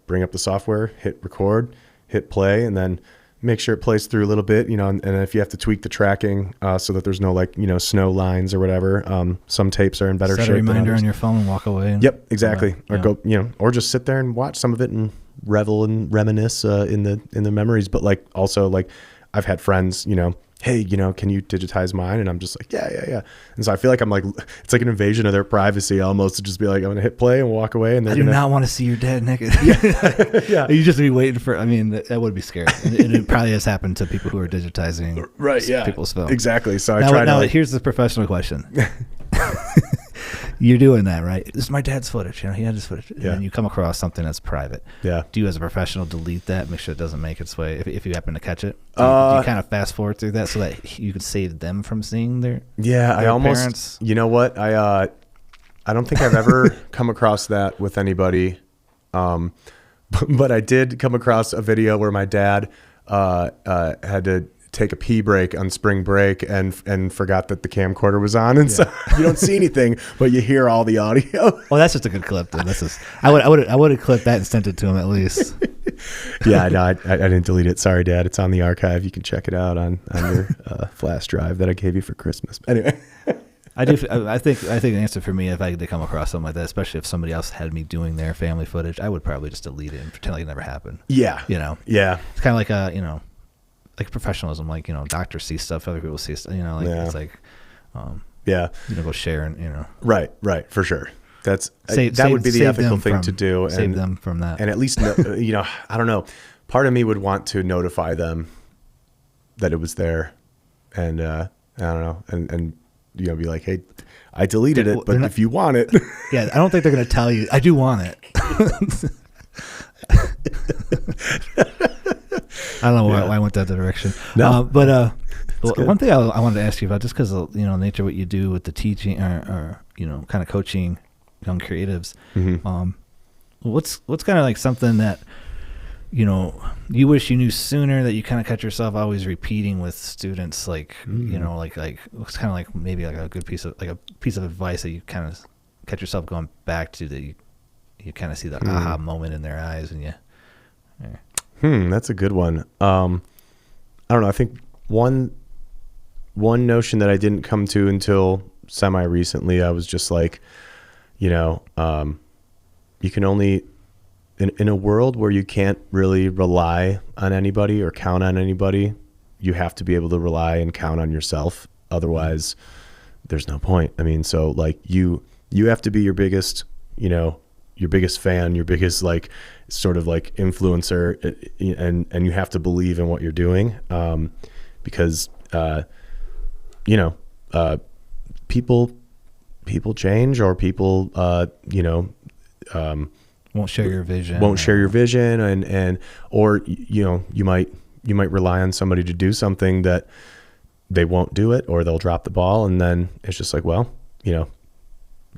bring up the software, hit record, hit play, and then make sure it plays through a little bit, and if you have to tweak the tracking so that there's no like, snow lines or whatever, some tapes are in better shape. Set a reminder on your phone and walk away. Yep, exactly. Or go, or just sit there and watch some of it and revel and reminisce in the memories. But like also like I've had friends, hey, can you digitize mine? And I'm just like, yeah. And so I feel like I'm like, it's like an invasion of their privacy almost, to just be like, I'm going to hit play and walk away. And I do not want to see your dad naked. Yeah. You just be waiting for, I mean, that would be scary. And it probably has happened to people who are digitizing people's film. Exactly. So here's the professional question. You're doing that, right? This is my dad's footage. He had his footage. And then you come across something that's private. Yeah. Do you, as a professional, delete that, make sure it doesn't make its way, if you happen to catch it? Do you kind of fast forward through that so that you could save them from seeing their I almost parents? You know what? I don't think I've ever come across that with anybody. But I did come across a video where my dad had to take a pee break on spring break and forgot that the camcorder was on, and so you don't see anything, but you hear all the audio. Well, that's just a good clip. Then I would have clipped that and sent it to him at least. Yeah, no, I didn't delete it. Sorry, Dad. It's on the archive. You can check it out on your flash drive that I gave you for Christmas. Anyway. I think the answer for me, if I did come across something like that, especially if somebody else had me doing their family footage, I would probably just delete it and pretend like it never happened. Yeah. Yeah. It's kind of like like professionalism, like, doctors see stuff, other people see stuff, it's like, go share and Right, for sure. That would be the ethical thing to do. Save them from that. And at least, I don't know. Part of me would want to notify them that it was there, and I don't know, and be like, hey, I deleted it, but if you want it, yeah, I don't think they're gonna tell you. I do want it. I don't know why I went that direction. No, but one thing I wanted to ask you about, just because the nature of what you do with the teaching or kind of coaching young creatives. Mm-hmm. What's kind of like something that you wish you knew sooner that you kind of catch yourself always repeating with students, like like it's kind of like maybe like a good piece of advice that you kind of catch yourself going back to, that you kind of see the aha moment in their eyes, and that's a good one. I don't know. I think one notion that I didn't come to until semi recently, I was just like, you can only, in a world where you can't really rely on anybody or count on anybody, you have to be able to rely and count on yourself. Otherwise, there's no point. I mean, so like you have to be your biggest fan, your biggest like sort of like influencer, and you have to believe in what you're doing, because people change, or people won't share your vision. Or you might rely on somebody to do something that they won't do it, or they'll drop the ball, and then it's just like, well,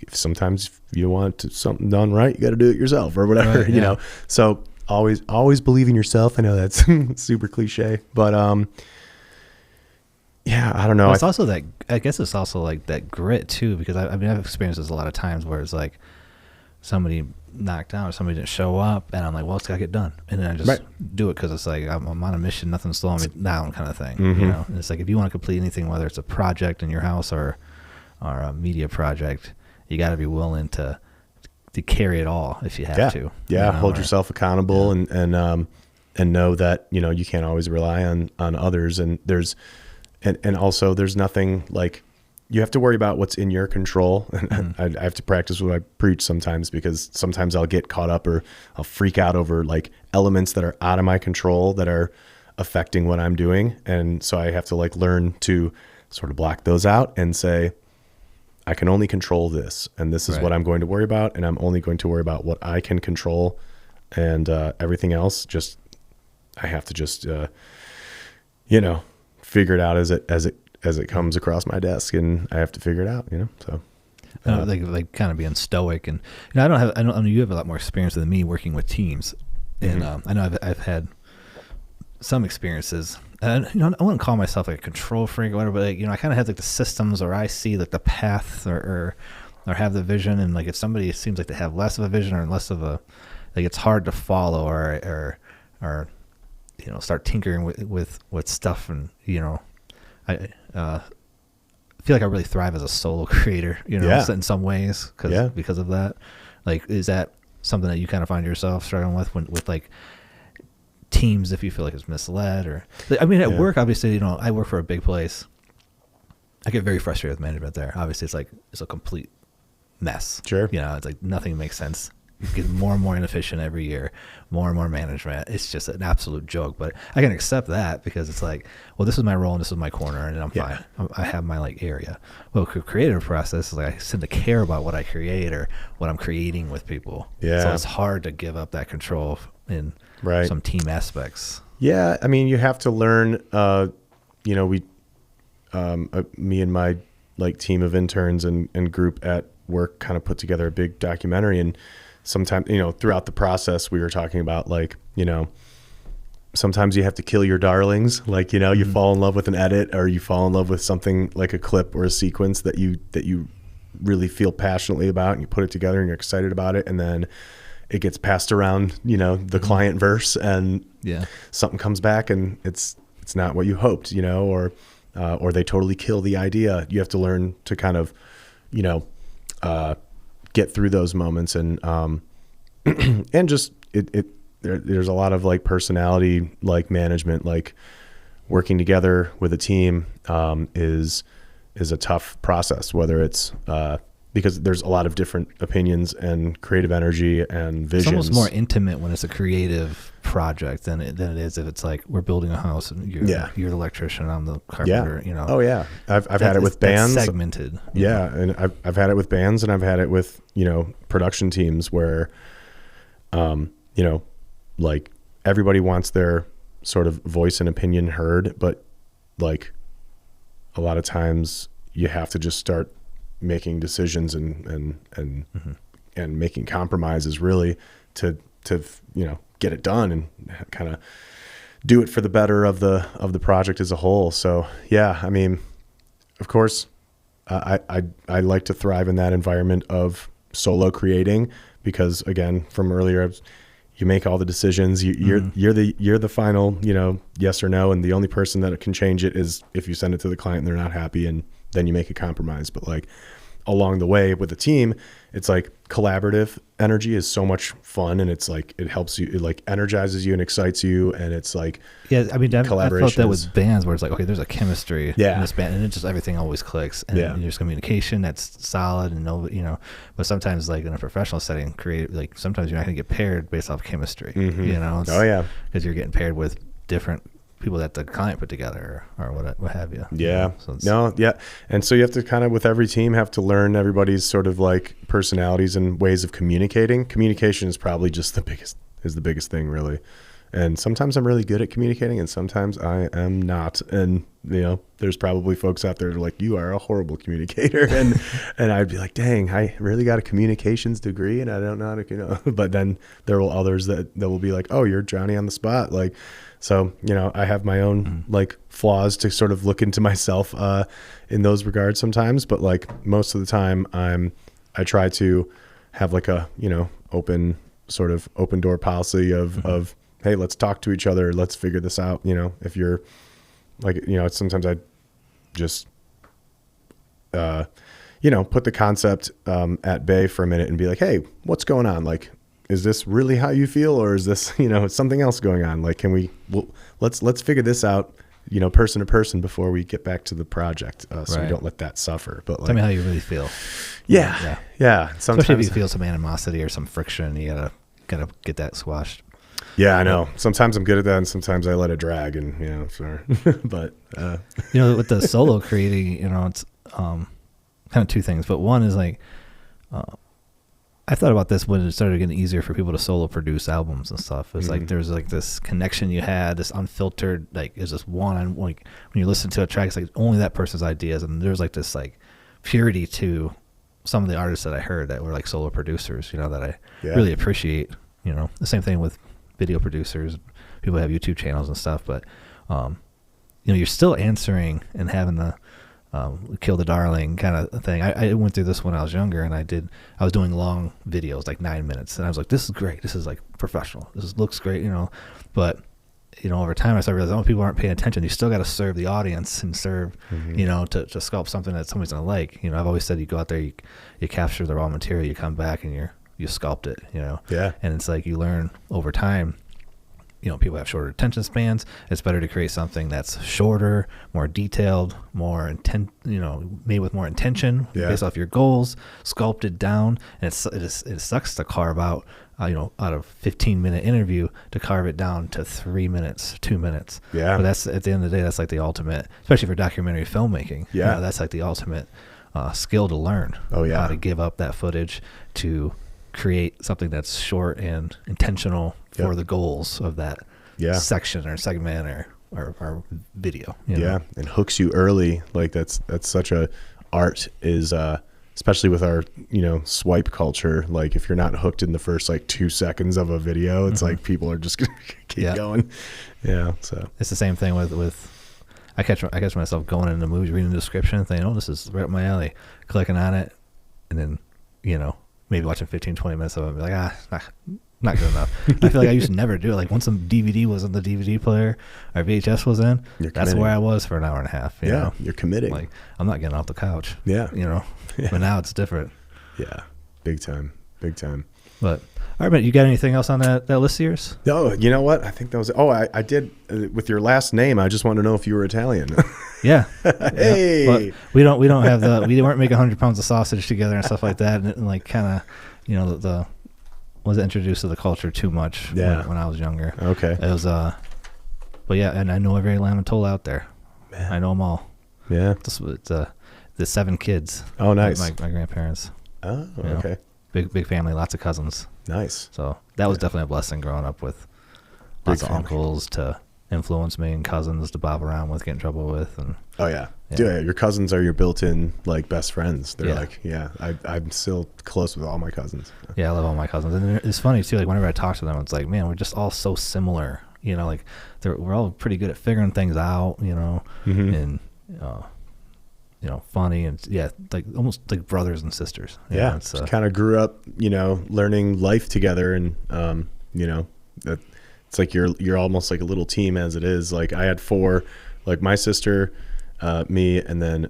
sometimes if you want something done right, you got to do it yourself or whatever, right, So always believe in yourself. I know that's super cliche, but I don't know. Well, it's also that, I guess it's also like that grit too, because I've experienced this a lot of times where it's like somebody knocked out or somebody didn't show up, and I'm like, well, it's got to get done. And then I just do it because it's like I'm on a mission, nothing's slowing me down, kind of thing. Mm-hmm. And it's like, if you want to complete anything, whether it's a project in your house or a media project, you got to be willing to carry it all if you have to. Yeah, hold yourself accountable, and know that you can't always rely on others, and also there's nothing like, you have to worry about what's in your control. And I have to practice what I preach sometimes, because sometimes I'll get caught up, or I'll freak out over like elements that are out of my control that are affecting what I'm doing. And so I have to like learn to sort of block those out and say, I can only control this, and this is what I'm going to worry about. And I'm only going to worry about what I can control, and everything else, I have to just, figure it out as it comes across my desk, and I have to figure it out, so. Like kind of being stoic, and I know you have a lot more experience than me working with teams, and I know I've had some experiences, and I wouldn't call myself like a control freak or whatever, but I kind of have like the systems, or I see like the path, or have the vision, and like if somebody seems like they have less of a vision or less of a, like it's hard to follow, or start tinkering with stuff, and I feel like I really thrive as a solo creator, in some ways, because of that. Like, is that something that you kind of find yourself struggling with like teams, if you feel like it's misled, or at work, obviously, I work for a big place. I get very frustrated with management there. Obviously, it's a complete mess. Sure. It's like nothing makes sense. It gets more and more inefficient every year, more and more management. It's just an absolute joke, but I can accept that, because it's like, well, this is my role and this is my corner, and I'm fine. I have my like area. Well, creative process is like, I tend to care about what I create or what I'm creating with people. Yeah. So it's hard to give up that control in some team aspects. Yeah. I mean, you have to learn, me and my like team of interns and group at work kind of put together a big documentary, and sometimes, throughout the process, we were talking about like, sometimes you have to kill your darlings. Like, you fall in love with an edit, or you fall in love with something like a clip or a sequence that you really feel passionately about, and you put it together and you're excited about it. And then it gets passed around, the client verse, and something comes back and it's not what you hoped, or they totally kill the idea. You have to learn to kind of, get through those moments, and and just there's a lot of like personality, like management, like working together with a team is is a tough process, whether it's because there's a lot of different opinions and creative energy and visions. It's almost more intimate when it's a creative project than it is if it's like we're building a house and you're the electrician, I'm the carpenter. You know. Oh yeah, I've had it with bands. That's segmented. Yeah, and I've had it with bands, and I've had it with production teams where, like everybody wants their sort of voice and opinion heard, but like a lot of times you have to just start making decisions and making compromises really to get it done and kind of do it for the better of the project as a whole. So yeah, I mean, of course, I like to thrive in that environment of solo creating, because again, from earlier, you make all the decisions. You're the final yes or no, and the only person that can change it is if you send it to the client and they're not happy, and then you make a compromise. But like along the way with the team, it's like collaborative energy is so much fun, and it's like it helps you, it like energizes you and excites you, and it's like I mean, I felt that is, with bands where it's like, okay, there's a chemistry in this band, and it just everything always clicks, and there's communication that's solid, and but sometimes like in a professional setting, like sometimes you're not going to get paired based off chemistry, because you're getting paired with different people that the client put together or what have you. And so you have to kind of, with every team, have to learn everybody's sort of like personalities and ways of communicating. Communication is probably just the biggest thing, really. And sometimes I'm really good at communicating, and sometimes I am not. And there's probably folks out there that are like, you are a horrible communicator, and I'd be like, dang, I really got a communications degree and I don't know how to but then there will others that will be like, oh, you're Johnny on the spot, like. So, I have my own like flaws to sort of look into myself in those regards sometimes, but like most of the time I try to have like a, open door policy of, hey, let's talk to each other. Let's figure this out. If you're like, sometimes I just, put the concept at bay for a minute and be like, hey, what's going on? Like, is this really how you feel, or is this, something else going on? Like, let's figure this out, person to person before we get back to the project. So we don't let that suffer. But like, tell me how you really feel. Yeah. Sometimes, especially if you feel some animosity or some friction, you gotta get that squashed. Yeah, I know. Sometimes I'm good at that, and sometimes I let it drag, and sorry. But with the solo creating, it's kind of two things. But one is like, I thought about this when it started getting easier for people to solo produce albums and stuff. It's like there's like this connection you had, this unfiltered, like is this one, like when you listen to a track, it's like only that person's ideas, and there's like this like purity to some of the artists that I heard that were like solo producers, that I really appreciate. The same thing with video producers, people have YouTube channels and stuff, but you're still answering and having the kill the darling kind of thing. I went through this when I was younger, and I was doing long videos, like 9 minutes, and I was like, this is great, this is like professional, this looks great, but over time I started realizing, people aren't paying attention. You still got to serve the audience and serve to sculpt something that somebody's gonna like. I've always said, you go out there, you capture the raw material, you come back and you sculpt it, and it's like you learn over time. People have shorter attention spans. It's better to create something that's shorter, more detailed, more made with more intention, based off your goals, sculpted down. And it sucks to carve out, out of 15-minute interview, to carve it down to 3 minutes, 2 minutes. Yeah. But that's, at the end of the day, that's like the ultimate, especially for documentary filmmaking. Yeah. That's like the ultimate skill to learn. Oh yeah. How to give up that footage to create something that's short and intentional for the goals of that section or segment or video. And hooks you early. Like that's such a art is especially with our swipe culture. Like if you're not hooked in the first like 2 seconds of a video, it's like people are just gonna keep going. Yeah, so it's the same thing with I catch myself going into movies, reading the description, thinking, oh, this is right up my alley, clicking on it, and then maybe watching 15-20 minutes of it, and be like, not good enough. I feel like I used to never do it. Like once some DVD was in the DVD player or VHS was in, that's where I was for an hour and a half. You know? You're committing. Like I'm not getting off the couch. Yeah. But now it's different. Yeah, big time. But All right, but you got anything else on that list of yours? Oh, you know what? I think that was. Oh, I did with your last name. I just wanted to know if you were Italian. Yeah. Hey, But we don't have we weren't making 100 pounds of sausage together and stuff like that, and like kind of, you know, the wasn't introduced to the culture too much. Yeah. When I was younger. Okay. It was but yeah, and I know every Lamatola out there. Man. I know them all. Yeah. It's the 7 kids. Oh, nice. My grandparents. Oh, You know, okay. big family, lots of cousins. Nice. So that was definitely a blessing growing up with lots of family. uncles to influence me and cousins to bob around with, get in trouble with, and Oh yeah. Dude, your cousins are your built-in like best friends. They're Yeah. like, I'm still close with all my cousins. yeah, I love all my cousins. And it's funny too. Like whenever I talk to them, it's like, man, we're just all so similar. You know, like we're all pretty good at figuring things out. You know, and you know, funny and like almost like brothers and sisters. You know, it's, just kind of grew up, you know, learning life together, and you know, it's like you're almost like a little team as it is. Like I had 4, like my sister, me, and then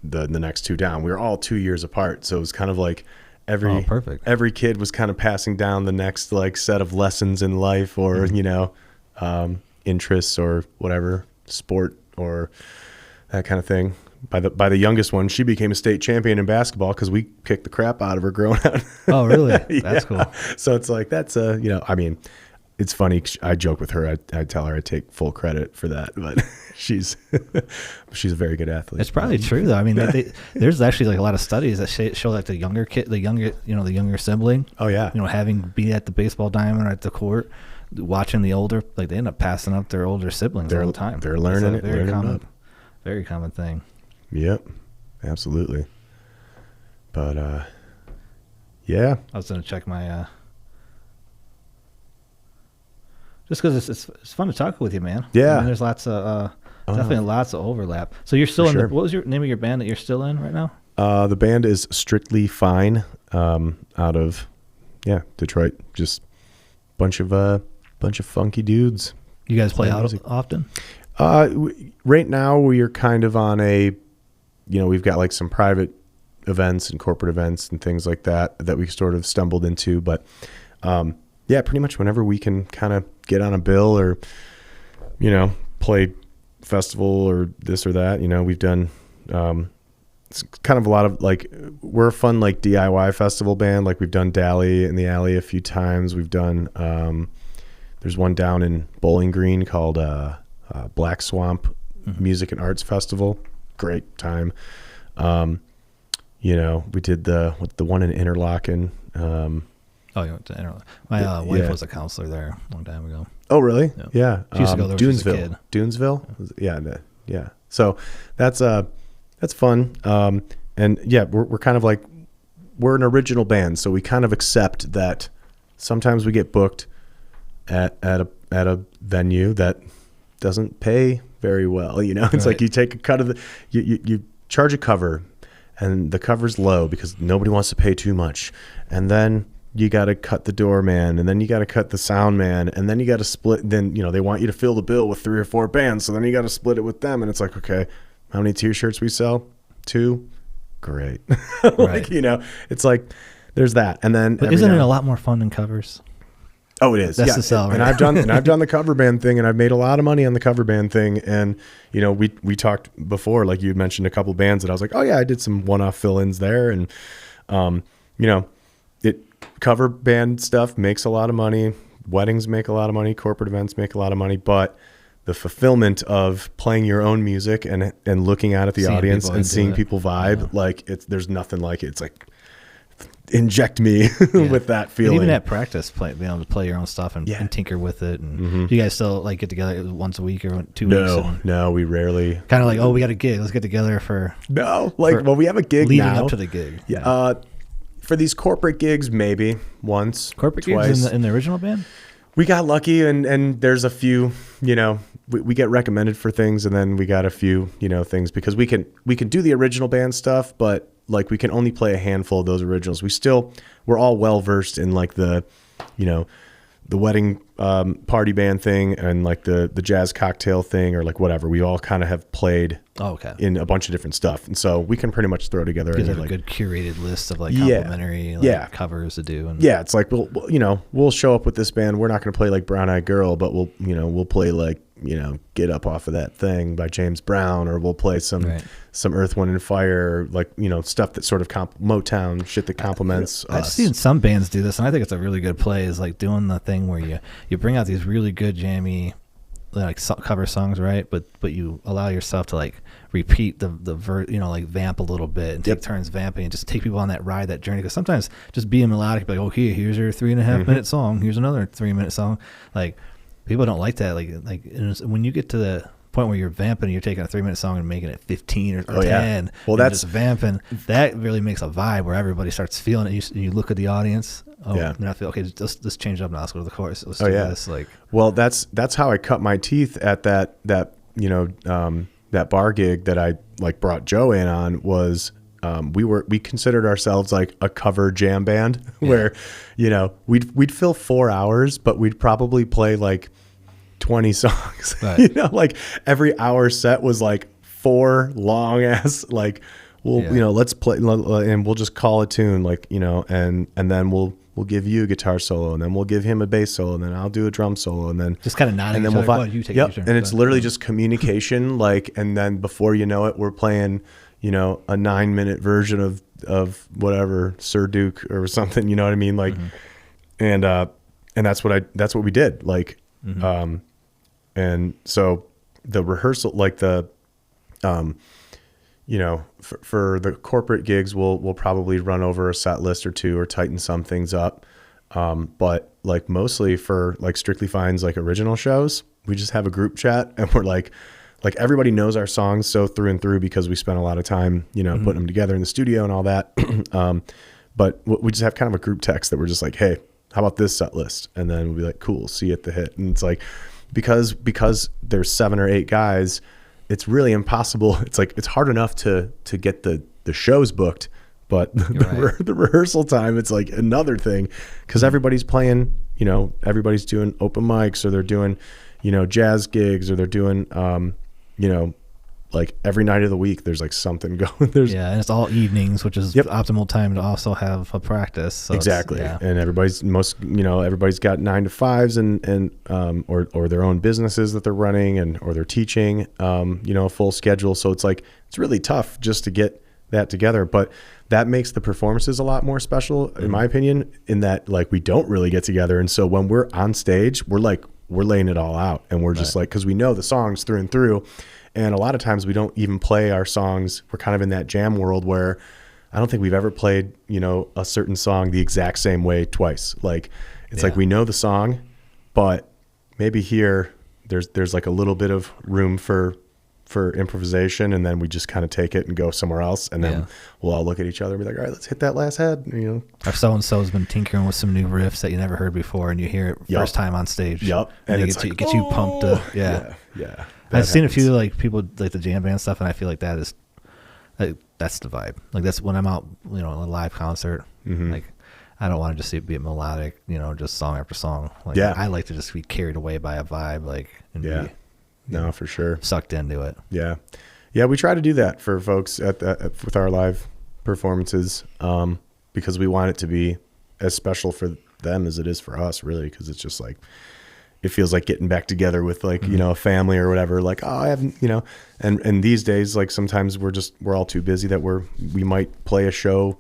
the next 2 down. We were all 2 years apart, so it was kind of like every kid was kind of passing down the next like set of lessons in life, or you know, interests or whatever, sport or that kind of thing. By the youngest one, she became a state champion in basketball because we kicked the crap out of her growing up. Oh, really? That's cool. So it's like, that's you know, I mean, it's funny. I joke with her. I tell her I take full credit for that, but she's a very good athlete. It's probably true though. I mean, there's actually like a lot of studies that show like the younger sibling. Oh yeah. You know, having be at the baseball diamond or at the court, watching the older, like they end up passing up their older siblings all the time. They're learning it's it. Very common thing. Yep, absolutely. But yeah, I was gonna check my just because it's fun to talk with you, man. Yeah. I mean, there's lots of definitely lots of overlap. So you're still in sure. what was your name of your band that you're still in right now? The band is Strictly Fine, out of Detroit. Just bunch of funky dudes. You guys play out often? Right now we are kind of on a, you know, we've got like some private events and corporate events and things like that we sort of stumbled into, but pretty much whenever we can kind of get on a bill or, you know, play festival or this or that, you know, we've done it's kind of a lot of like, we're a fun like DIY festival band. Like we've done Dally in the Alley a few times. We've done there's one down in Bowling Green called Black Swamp Music and Arts Festival. Great time. You know, we did the one in Interlaken. Oh, you went to Interlaken. My wife was a counselor there a long time ago. Oh, really? Yeah. She used to go there when she was a kid. Dunesville. Yeah. So that's fun. And yeah, we're kind of like, we're an original band, so we kind of accept that sometimes we get booked at a venue that doesn't pay very well. You know, it's like you take a cut of you charge a cover, and the cover's low because nobody wants to pay too much, and then you got to cut the doorman, and then you got to cut the sound man, and then you got to split. Then, you know, they want you to fill the bill with 3 or 4 bands, so then you got to split it with them, and it's like, okay, how many T-shirts we sell? 2, great. Like, Right. you know, it's like there's that, and then But isn't it a lot more fun than covers? Oh, it is. That's the sell, right? And I've done the cover band thing, and I've made a lot of money on the cover band thing. And you know, we talked before, like you had mentioned a couple bands that I was like, oh yeah, I did some one-off fill-ins there, and you know, cover band stuff makes a lot of money. Weddings make a lot of money. Corporate events make a lot of money, but the fulfillment of playing your own music and looking out at the audience and seeing people vibe, like there's nothing like it. It's like, inject me with that feeling. And even at practice, being able to play your own stuff and tinker with it. And do you guys still like get together once a week or 2 weeks? No, we rarely. Kind of like, oh, we got a gig. Let's get together for. No, like, well, we have a gig leading now. up to the gig. Yeah. For these corporate gigs, maybe once, Corporate twice. gigs in the original band? We got lucky, and there's a few, you know, we get recommended for things, and then we got a few, you know, things because we can do the original band stuff, but like we can only play a handful of those originals. We're all well versed in like the the wedding party band thing and like the jazz cocktail thing or like whatever. We all kind of have played in a bunch of different stuff, and so we can pretty much throw together a good curated list of like complimentary covers to do. And it's like we'll show up with this band. We're not going to play like Brown Eyed Girl, but we'll play like Get Up Off of That Thing by James Brown, or we'll play some Earth, Wind and Fire, like stuff that sort of Motown shit that complements us. I've seen some bands do this, and I think it's a really good play. Is like doing the thing where you bring out these really good jammy like cover songs, right? But you allow yourself to like repeat the like vamp a little bit and take turns vamping and just take people on that ride, that journey. Because sometimes just being melodic, like, okay, here's your 3.5 minute song, here's another 3-minute song. Like people don't like that. Like when you get to the point where you're vamping and you're taking a 3-minute song and making it 15 or 10, well, that's just vamping. That really makes a vibe where everybody starts feeling it. You look at the audience. And I feel okay. Let's change it up now. Let's go to the chorus. Let's do this. Like, well, that's how I cut my teeth at that that bar gig that I like brought Joe in on. Was we considered ourselves like a cover jam band where we'd fill 4 hours, but we'd probably play like 20 songs. Right. Like every hour set was like 4 long ass like let's play and we'll just call a tune like and then we'll give you a guitar solo, and then we'll give him a bass sole, and then I'll do a drum solo, and then just kind of nodding. And then we'll find you take your turn. And it's literally just communication, like, and then before you know it, we're playing, a 9-minute version of whatever Sir Duke or something. You know what I mean? Like, and that's what we did. Like, and so the rehearsal, like the, for the corporate gigs, we'll probably run over a set list or two or tighten some things up. But like mostly for like Strictly Fine's like original shows, we just have a group chat and we're like everybody knows our songs so through and through because we spent a lot of time, putting them together in the studio and all that. But we just have kind of a group text that we're just like, hey, how about this set list? And then we'll be like, cool, see you at the hit. And it's like, because there's 7 or 8 guys, it's really impossible. It's like, it's hard enough to get the shows booked, but the rehearsal time, it's like another thing because everybody's playing, everybody's doing open mics or they're doing, jazz gigs or they're doing, like every night of the week, there's like something going. And it's all evenings, which is optimal time to also have a practice. So exactly. And everybody's got 9 to 5s and or their own businesses that they're running or they're teaching, a full schedule. So it's like, it's really tough just to get that together, but that makes the performances a lot more special in my opinion, in that like we don't really get together. And so when we're on stage, we're laying it all out and we're just like, cause we know the songs through and through. And a lot of times we don't even play our songs. We're kind of in that jam world where I don't think we've ever played, a certain song the exact same way twice. Like it's like we know the song, but maybe here there's like a little bit of room for improvisation, and then we just kind of take it and go somewhere else, and then we'll all look at each other and be like, all right, let's hit that last head. Or so-and-so's been tinkering with some new riffs that you never heard before, and you hear it first time on stage. And it gets you pumped up. Yeah. I've seen a few like people like the jam band stuff, and I feel like that is that's the vibe. Like that's when I'm out, a live concert. Like I don't want to just see it be melodic, just song after song. Like I like to just be carried away by a vibe, like and be for sure sucked into it. Yeah, we try to do that for folks with our live performances, because we want it to be as special for them as it is for us, really, because it's just like it feels like getting back together with like a family or whatever. Like, oh, I haven't, and these days, like sometimes we're all too busy that we might play a show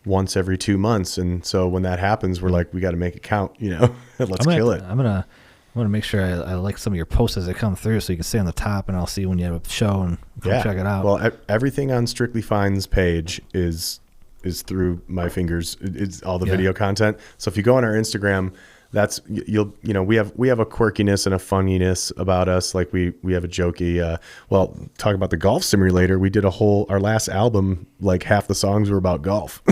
once every 2 months, and so when that happens, we're like, we got to make it count, let's kill it. I'm gonna make sure I like some of your posts as they come through, so you can stay on the top, and I'll see when you have a show and come check it out. Well, everything on Strictly Fine's page is through my fingers. It's all the video content. So if you go on our Instagram, that's we have a quirkiness and a funniness about us. Like we have a jokey. Talk about the golf simulator. We did our last album. Like half the songs were about golf.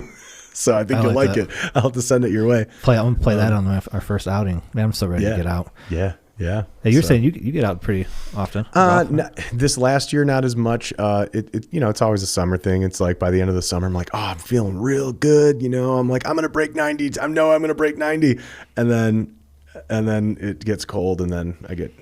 So I think you'll like it. I'll have to send it your way. I'm gonna play that on our first outing. Man, I'm so ready to get out. Yeah. Hey, you're saying you get out pretty often? This last year, not as much. It's always a summer thing. It's like by the end of the summer, I'm like, oh, I'm feeling real good. I'm like, I'm gonna break 90. I'm gonna break 90, and then and then it gets cold, and then I get,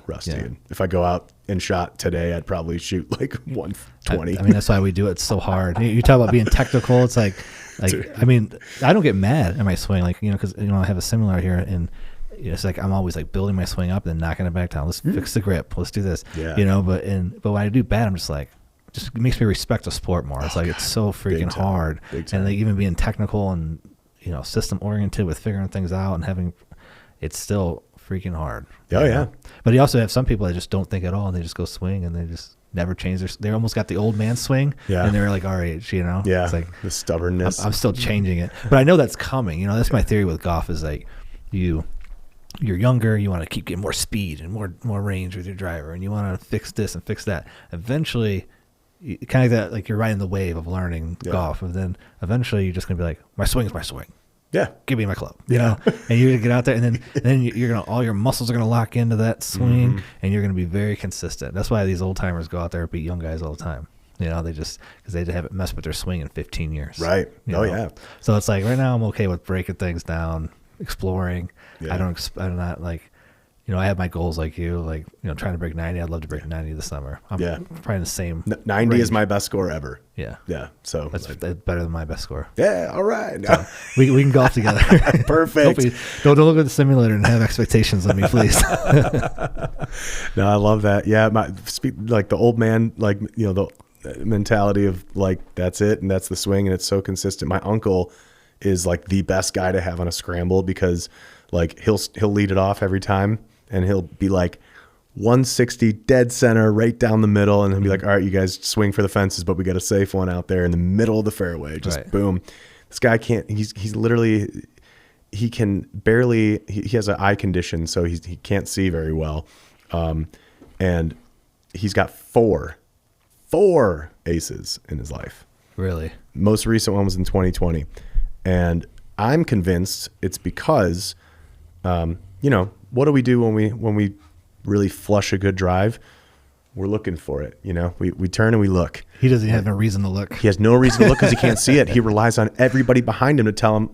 rusty. Yeah. And if I go out and shot today, I'd probably shoot like 120. I mean, that's why we do it. It's so hard. You talk about being technical. It's like, I mean, I don't get mad at my swing, because I have a similar here, and it's like I'm always like building my swing up and then knocking it back down. Let's fix the grip. Let's do this. Yeah. But when I do bad, I'm just like, it makes me respect the sport more. It's it's so freaking hard, and like even being technical and system oriented with figuring things out and having, it's still freaking hard. Oh yeah. But you also have some people that just don't think at all, and they just go swing and they just never change they almost got the old man swing. Yeah. And they're like our age, Yeah. It's like the stubbornness. I'm still changing it, but I know that's coming. That's my theory with golf is like you're younger, you want to keep getting more speed and more range with your driver, and you want to fix this and fix that. Eventually, kind of that, like you're riding the wave of learning golf, and then eventually you're just gonna be like, my swing is my swing. Yeah, give me my club. And you're gonna get out there, and then you're gonna, all your muscles are gonna lock into that swing, and you're gonna be very consistent. That's why these old timers go out there and beat young guys all the time. They just because they haven't messed with their swing in 15 years. Right. Yeah. So it's like right now I'm okay with breaking things down, exploring. Yeah. I'm not like, I have my goals like you, like, trying to break 90. I'd love to break 90 this summer. I'm probably the same. 90 range. is my best score ever. Yeah. Yeah. So that's better than my best score. Yeah. All right. So we can golf together. Perfect. Don't look at the simulator and have expectations of me, please. No, I love that. Yeah. Like the old man, like, the mentality of like, that's it. And that's the swing. And it's so consistent. My uncle is like the best guy to have on a scramble because like he'll lead it off every time. And he'll be like 160 dead center right down the middle. And he'll be like, all right, you guys swing for the fences, but we got a safe one out there in the middle of the fairway. Just boom. This guy can't, he's literally, he can barely, he has an eye condition. So he can't see very well. And he's got four aces in his life. Really? Most recent one was in 2020. And I'm convinced it's because, what do we do when we really flush a good drive? We're looking for it. We turn and we look. He doesn't have no reason to look. He has no reason to look because he can't see it. He relies on everybody behind him to tell him,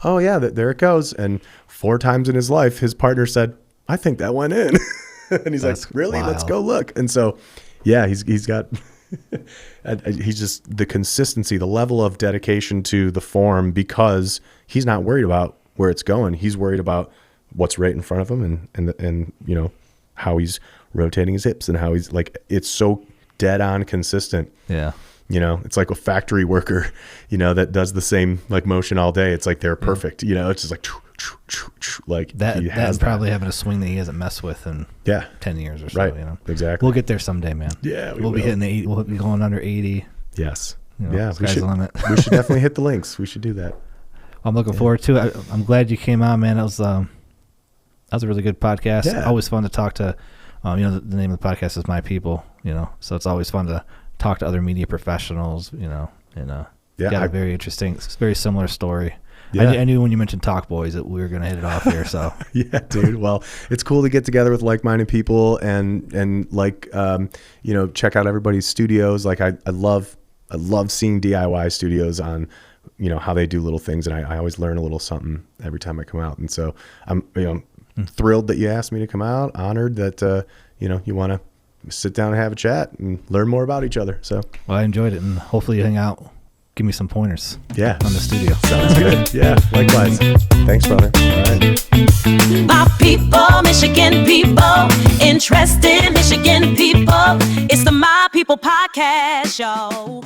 oh yeah, there it goes. And 4 times in his life, his partner said, I think that went in. And he's That's like, really? Wild. Let's go look. And so, yeah, he's got, he's just the consistency, the level of dedication to the form because he's not worried about where it's going. He's worried about what's right in front of him and how he's rotating his hips and how he's like, it's so dead on consistent. Yeah. It's like a factory worker, that does the same like motion all day. It's like, they're perfect. It's just like that, he has probably having a swing that he hasn't messed with in 10 years or so. Right. Exactly. We'll get there someday, man. Yeah. We'll be hitting the 80. We'll be going under 80. Yes. Sky's the limit. We should definitely hit the links. We should do that. I'm looking forward to it. I'm glad you came on, man. That was a really good podcast. Yeah. Always fun to talk to. The name of the podcast is MIPPL. So it's always fun to talk to other media professionals. Got a very interesting, very similar story. Yeah. I knew when you mentioned Talk Boys that we were going to hit it off here. So yeah, dude. Well, it's cool to get together with like-minded people and like check out everybody's studios. Like I love seeing DIY studios on how they do little things, and I always learn a little something every time I come out. And so I'm thrilled that you asked me to come out. Honored that you want to sit down and have a chat and learn more about each other. So well, I enjoyed it, and hopefully you hang out. Give me some pointers. Yeah. On the studio. Sounds good. Yeah. Likewise. Thanks, brother. All right. My people, Michigan people, interested in Michigan people. It's the My People Podcast Show.